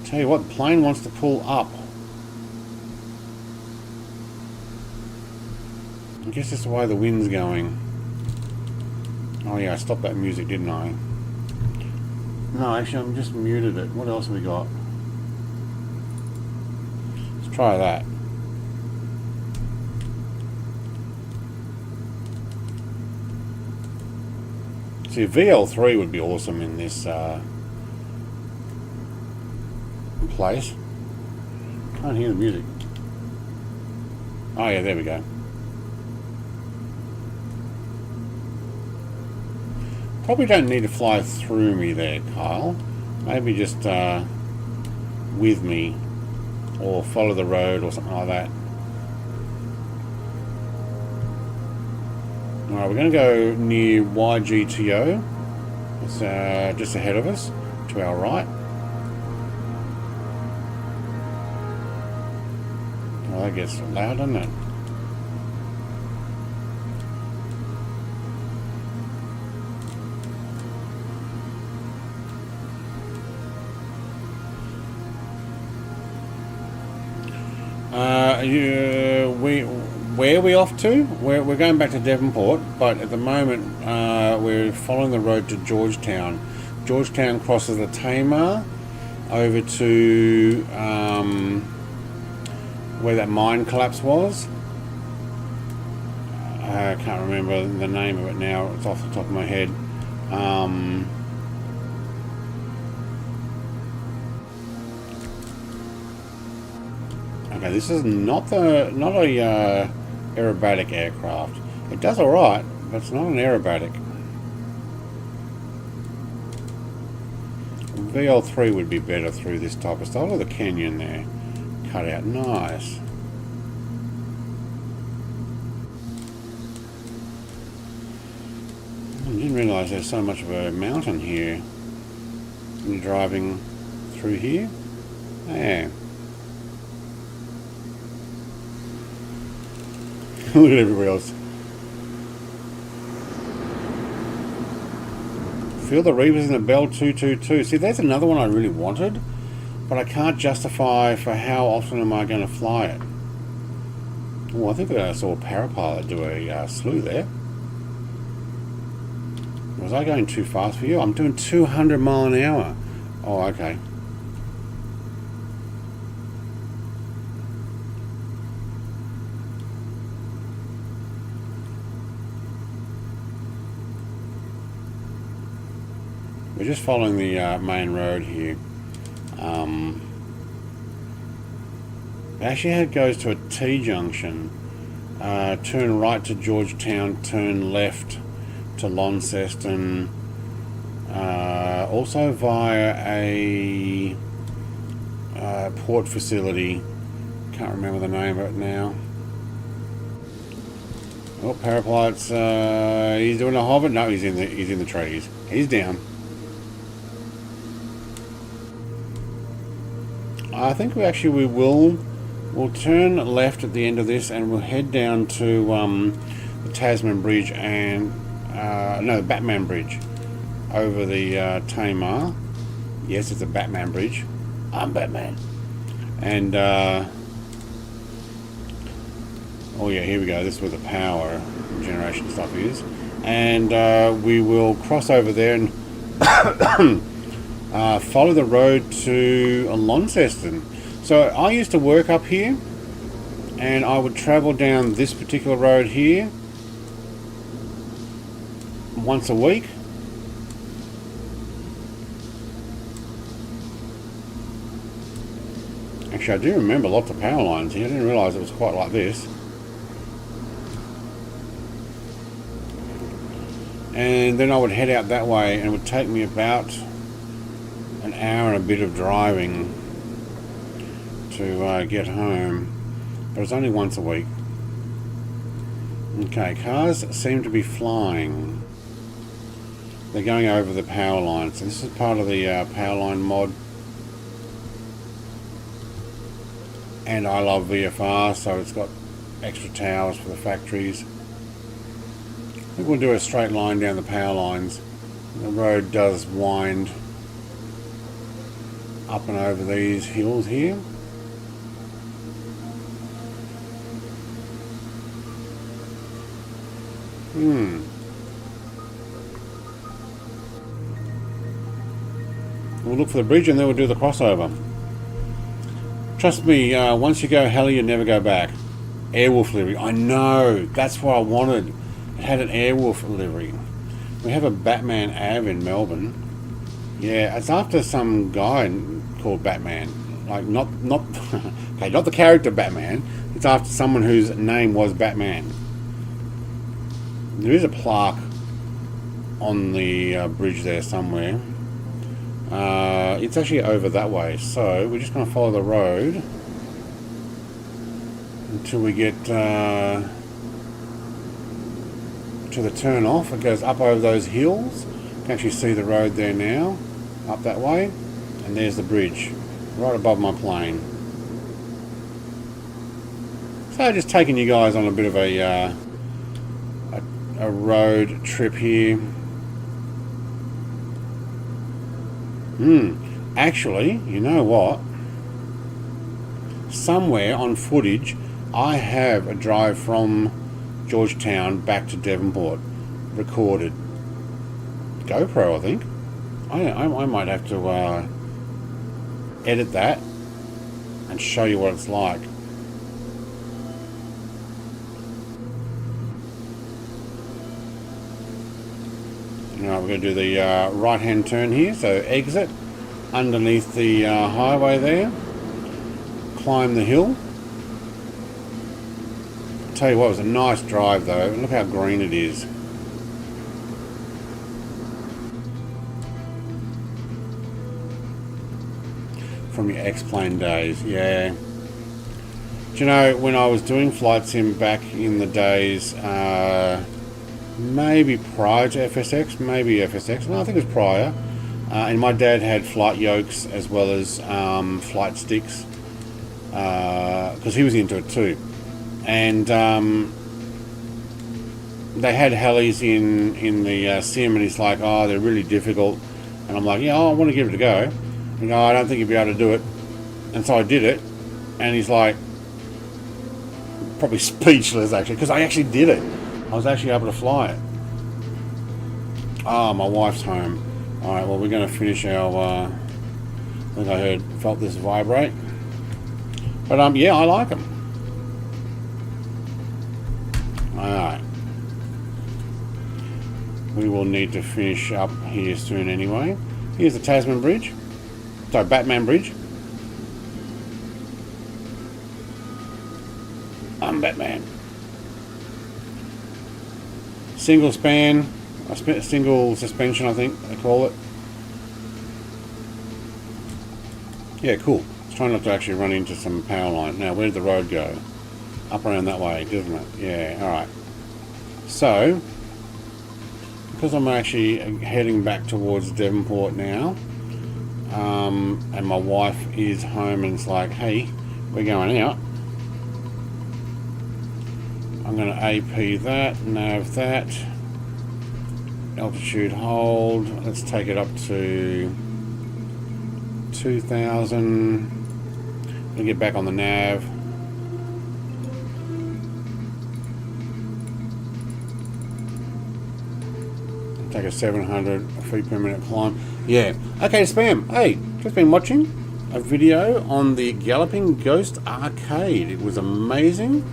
Tell you what, the plane wants to pull up. I guess that's the way the wind's going. Oh yeah, I stopped that music, didn't I? No, actually, I'm just muted it. What else have we got? Let's try that. See, VL3 would be awesome in this place. Can't hear the music. Oh yeah, there we go. Probably don't need to fly through me there, Kyle. Maybe just with me, or follow the road or something like that. Alright, we're going to go near YGTO. It's just ahead of us, to our right. Well, that gets loud, doesn't it? Where are we off to? We're going back to Devonport, but at the moment we're following the road to Georgetown. Georgetown crosses the Tamar over to where that mine collapse was. I can't remember the name of it now. It's off the top of my head. Okay, this is not a aerobatic aircraft. It does all right, but it's not an aerobatic. VL3 would be better through this type of stuff. Look at the canyon there, cut out nice. I didn't realise there's so much of a mountain here. When you're driving through here, yeah. Look at everybody else. Feel the Reavers in the Bell 222. See, there's another one I really wanted, but I can't justify for how often am I going to fly it. Oh, I think I saw a parapilot do a slew there. Was I going too fast for you? I'm doing 200 mile an hour. Oh, okay. We're just following the main road here. Actually, it goes to a T-junction. Turn right to Georgetown, turn left to Launceston. Also via a port facility. Can't remember the name of it now. Oh, Paraplight's he's doing a hover. No, he's in the trees. He's down. I think we'll turn left at the end of this, and we'll head down to the Tasman Bridge and no, the Batman Bridge over the Tamar. Yes, it's a Batman Bridge. I'm Batman. And oh yeah, here we go. This is where the power generation stuff is, and we will cross over there and follow the road to Launceston. So I used to work up here, and I would travel down this particular road here once a week. Actually, I do remember lots of power lines here. I didn't realise it was quite like this. And then I would head out that way, and it would take me about an hour and a bit of driving to get home. But it's only once a week. Okay, cars seem to be flying. They're going over the power line. So this is part of the power line mod. And I love VFR, so it's got extra towers for the factories. I think we'll do a straight line down the power lines. The road does wind up and over these hills here. We'll look for the bridge and then we'll do the crossover. Trust me, once you go heli, you never go back. Airwolf livery. I know. That's what I wanted. It had an Airwolf livery. We have a Batman Av in Melbourne. Yeah, it's after some guy called Batman. Like not okay, not the character Batman. It's after someone whose name was Batman. There is a plaque on the bridge there somewhere. It's actually over that way, so we're just going to follow the road until we get to the turn off. It goes up over those hills. You can actually see the road there now, up that way, and there's the bridge right above my plane. So just taking you guys on a bit of a road trip here. Actually, you know what? Somewhere on footage, I have a drive from Georgetown back to Devonport recorded. GoPro, I think. I might have to edit that and show you what it's like. Alright, we're going to do the right hand turn here, so exit underneath the highway there, climb the hill. Tell you what, it was a nice drive though. Look how green it is. From your X-Plane days, yeah. Do you know, when I was doing flight sim back in the days, maybe prior to FSX, maybe FSX, no, I think it was prior, and my dad had flight yokes as well as flight sticks, because he was into it too. And they had helis in the sim, and he's like, oh, they're really difficult. And I'm like, yeah, I want to give it a go. And go, I don't think you'll be able to do it. And so I did it, and he's like, probably speechless actually, because I actually did it. I was actually able to fly it. Ah, my wife's home. Alright, well, we're going to finish our, I think I felt this vibrate. But yeah, I like them. Alright. We will need to finish up here soon anyway. Here's the Tasman Bridge. Sorry, Batman Bridge. I'm Batman. Single span, single suspension, I think they call it. Yeah, cool. It's trying not to actually run into some power line. Now, where did the road go? Up around that way, doesn't it? Yeah, alright. So, because I'm actually heading back towards Devonport now, and my wife is home and it's like, hey, we're going out. I'm going to AP that, nav that, altitude hold. Let's take it up to 2,000. We'll get back on the nav. Take a 700 feet per minute climb. Yeah. Okay, spam. Hey, just been watching a video on the Galloping Ghost Arcade. It was amazing.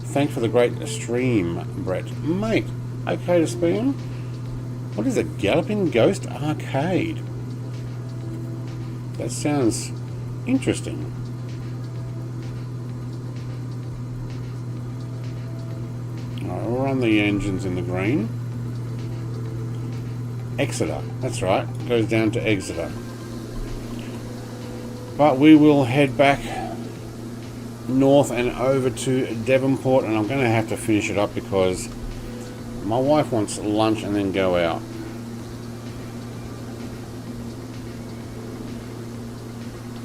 Thanks for the great stream, Brett. Mate, okay to spam? What is a Galloping Ghost Arcade? That sounds interesting. Alright, we'll run the engines in the green. Exeter, that's right, goes down to Exeter. But we will head back north and over to Devonport, and I'm going to have to finish it up because my wife wants lunch and then go out.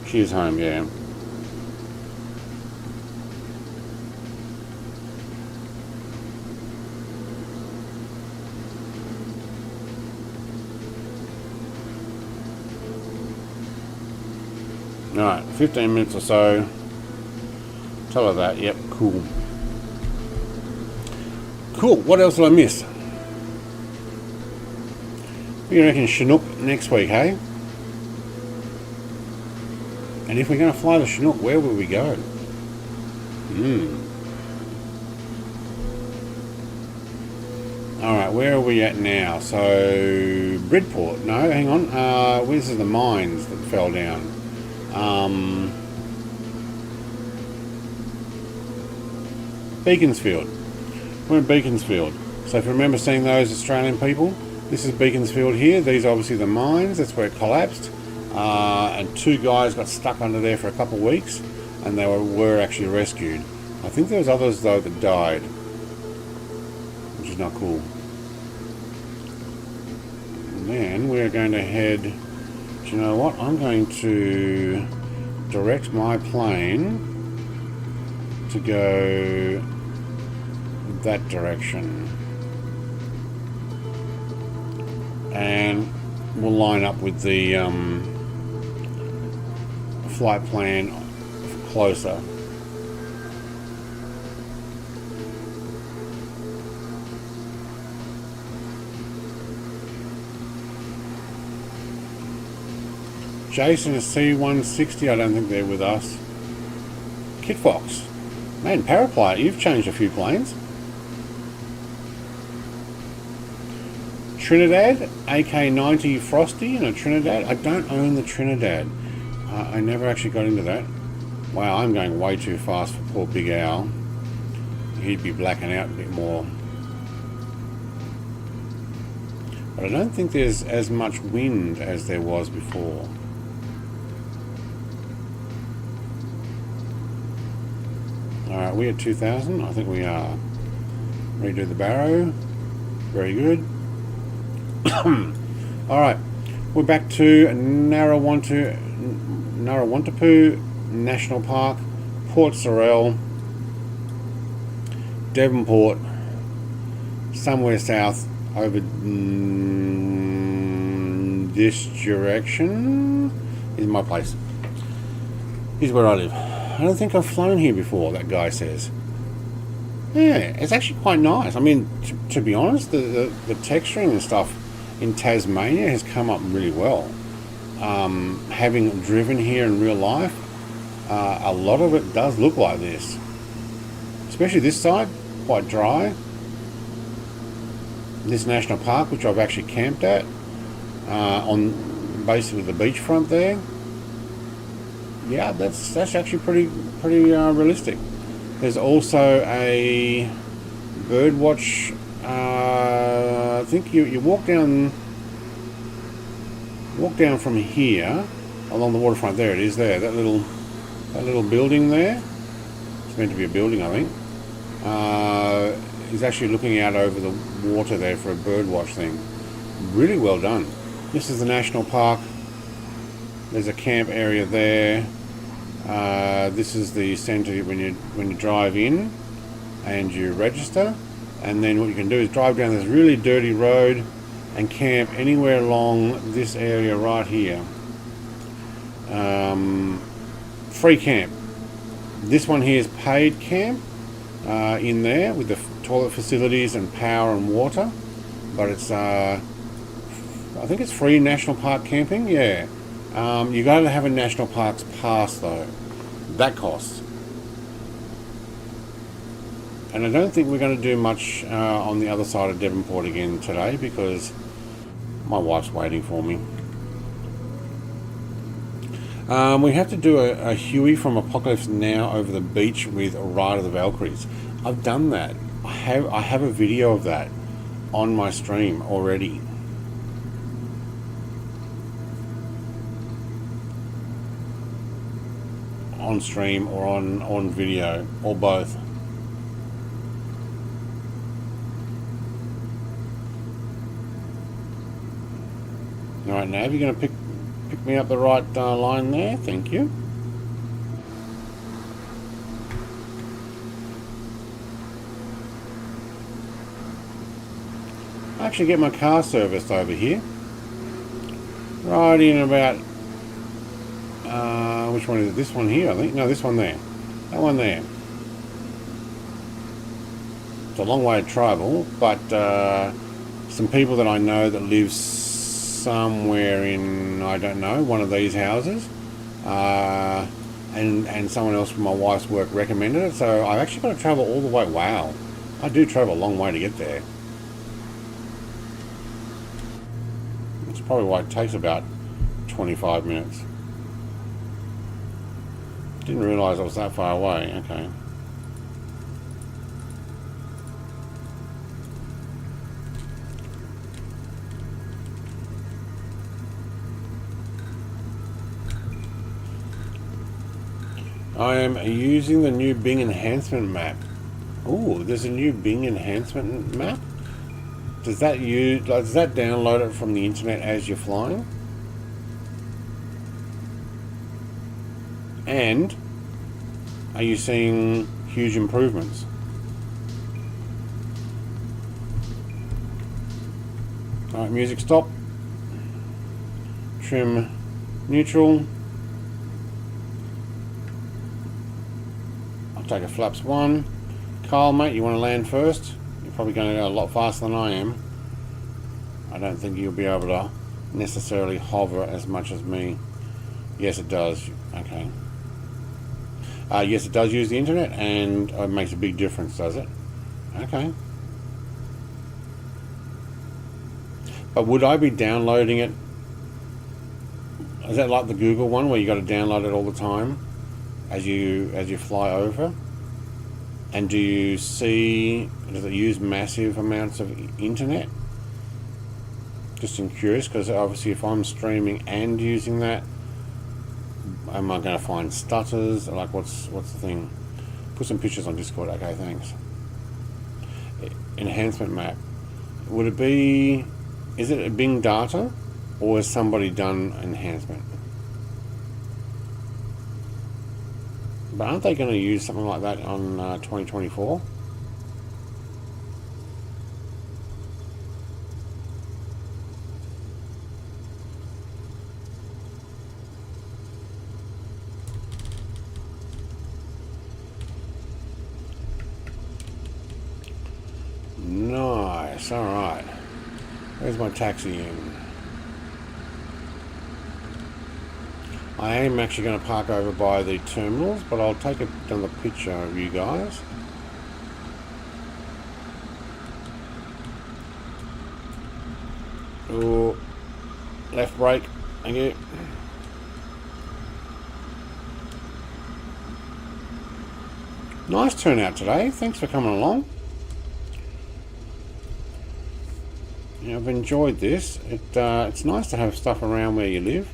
She's home, yeah. Alright, 15 minutes or so. Tell her that, yep, cool. Cool, what else did I miss? You reckon Chinook next week, hey? And if we're going to fly the Chinook, where will we go? Alright, where are we at now? So, Bridport. No, hang on. This is the mines that fell down. Beaconsfield. We're in Beaconsfield. So if you remember seeing those Australian people, this is Beaconsfield here. These are obviously the mines. That's where it collapsed. And 2 guys got stuck under there for a couple of weeks, and they were actually rescued. I think there was others though that died, which is not cool. And then we're going to head. Do you know what? I'm going to direct my plane to go that direction, and we'll line up with the flight plan closer. Jason is C160. I don't think they're with us. Kitfox. Man, Paraplayer, you've changed a few planes. Trinidad, AK-90 Frosty and a Trinidad. I don't own the Trinidad. I never actually got into that. Wow, I'm going way too fast for poor Big Al. He'd be blacking out a bit more. But I don't think there's as much wind as there was before. Alright, we're at 2,000. I think we are. Redo the barrow. Very good. Alright, we're back to Narrawontapu National Park, Port Sorell, Devonport, somewhere south over this direction is my place. Here's where I live. I don't think I've flown here before, that guy says. Yeah, it's actually quite nice. I mean, to be honest, the texturing and stuff in Tasmania has come up really well. Having driven here in real life, a lot of it does look like this. Especially this side, quite dry. this national park, which I've actually camped at on basically the beachfront there. Yeah, that's actually pretty realistic. There's also a birdwatch. I think you walk down from here along the waterfront. There it is. There, that little building there. It's meant to be a building, I think. He's actually looking out over the water there for a birdwatch thing. Really well done. This is the national park. There's a camp area there. This is the centre when you drive in and you register, and then what you can do is drive down this really dirty road and camp anywhere along this area right here. Free camp. This one here is paid camp in there with the toilet facilities and power and water, but it's I think it's free national park camping. Yeah. You got to have a national parks pass though. That costs. And I don't think we're going to do much on the other side of Devonport again today because my wife's waiting for me. We have to do a Huey from Apocalypse Now over the beach with Ride of the Valkyries. I've done that. I have a video of that on my stream already. On stream or on video or both. Alright, Nav, you're going to pick me up the right line there. Thank you. I actually get my car serviced over here. Right in about... which one is it? This one here, I think. No, this one there. That one there. It's a long way to travel, but some people that I know that live somewhere in, I don't know, one of these houses, and someone else from my wife's work recommended it, so I've actually got to travel all the way. Wow. I do travel a long way to get there. That's probably why it takes about 25 minutes. Didn't realise I was that far away. Okay. I am using the new Bing enhancement map. Oh, there's a new Bing enhancement map. Does that download it from the internet as you're flying? And are you seeing huge improvements? Alright, music stop. Trim neutral. I'll take a flaps 1. Kyle, mate, you want to land first? You're probably going to go a lot faster than I am. I don't think you'll be able to necessarily hover as much as me. Yes, it does. Okay. Yes, it does use the internet, and it makes a big difference, does it? Okay. But would I be downloading it? Is that like the Google one where you got to download it all the time as you fly over? And do you see, does it use massive amounts of internet? Just curious, because obviously if I'm streaming and using that, am I going to find stutters? Like, what's the thing? Put some pictures on Discord. Okay, thanks. Enhancement map. Would it be... Is it a Bing data? Or has somebody done enhancement? But aren't they going to use something like that on 2024? Nice, alright. Where's my taxi in? I am actually going to park over by the terminals, but I'll take another picture of you guys. Ooh, left brake. Thank you. Nice turnout today. Thanks for coming along. Yeah, I've enjoyed this. It's nice to have stuff around where you live.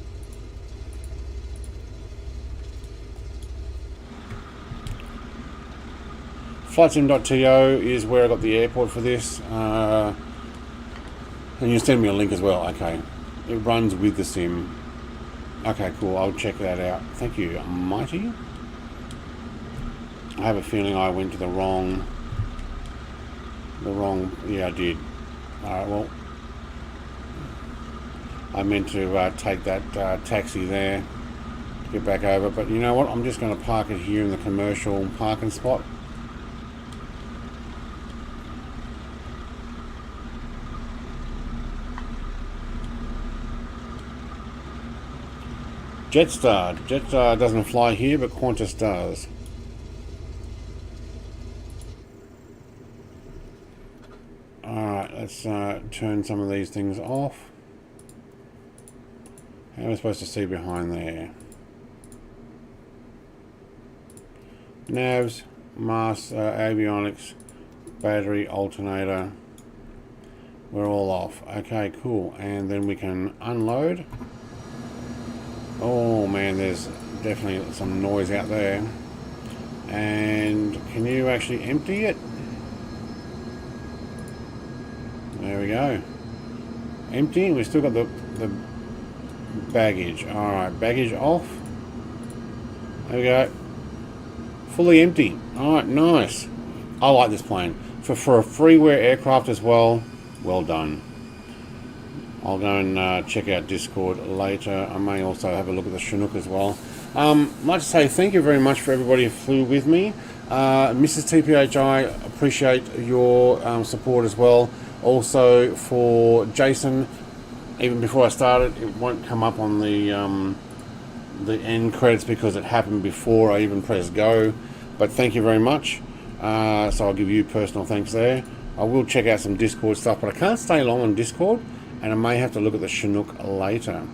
Flightsim.to is where I got the airport for this. And you send me a link as well. Okay. It runs with the sim. Okay, cool. I'll check that out. Thank you, Mighty. I have a feeling I went to the wrong... Yeah, I did. Alright, well... I meant to take that taxi there to get back over. But you know what? I'm just going to park it here in the commercial parking spot. Jetstar doesn't fly here, but Qantas does. Alright, let's turn some of these things off. How am I supposed to see behind there? Navs, masts, avionics, battery, alternator. We're all off. Okay, cool. And then we can unload. Oh man, there's definitely some noise out there. And can you actually empty it? There we go. Empty. We've still got the baggage. Alright, baggage off. There we go. Fully empty. Alright, nice. I like this plane. For a freeware aircraft as well, well done. I'll go and check out Discord later. I may also have a look at the Chinook as well. I'd like to say thank you very much for everybody who flew with me. Mrs. TPHI, appreciate your support as well. Also for Jason, even before I started, it won't come up on the end credits because it happened before I even pressed go. But thank you very much. So I'll give you personal thanks there. I will check out some Discord stuff, but I can't stay long on Discord. And I may have to look at the Chinook later.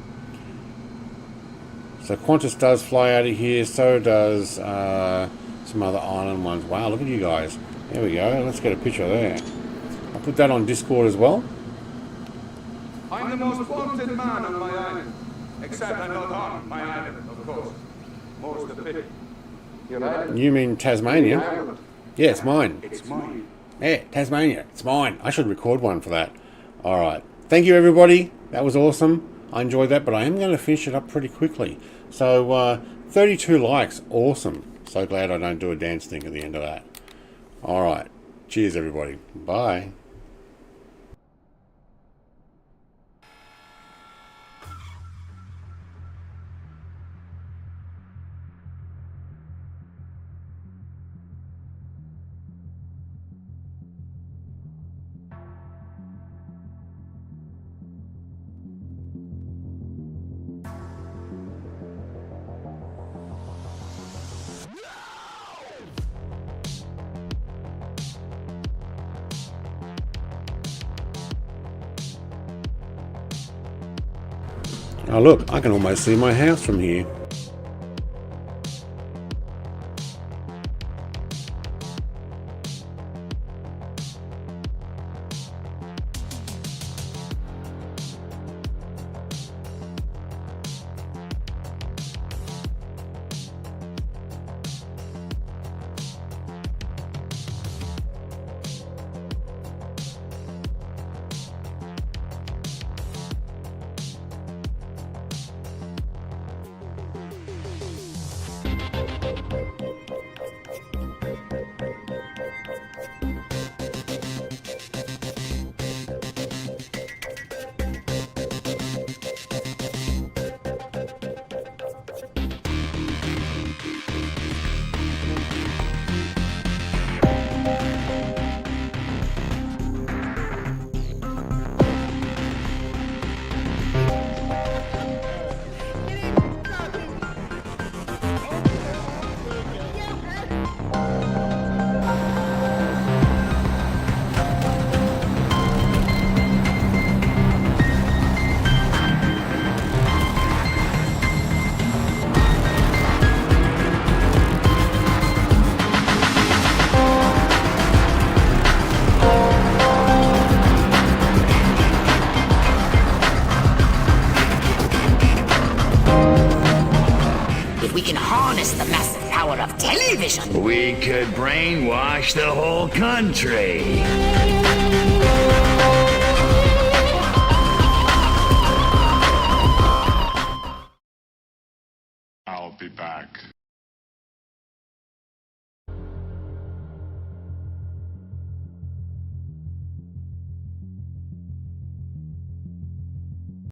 So Qantas does fly out of here. So does some other island ones. Wow, look at you guys. There we go. Let's get a picture there. I'll put that on Discord as well. I'm the most wanted man on my island. Except I'm not on my island, of course. Most of it. Your island? You mean Tasmania? Yeah, it's mine. It's mine. Yeah, Tasmania. It's mine. I should record one for that. Alright. Thank you, everybody. That was awesome. I enjoyed that, but I am going to finish it up pretty quickly. So, 32 likes. Awesome. So glad I don't do a dance thing at the end of that. Alright. Cheers, everybody. Bye. Oh look, I can almost see my house from here. if we can harness the massive power of television, We could brainwash the whole country. I'll be back.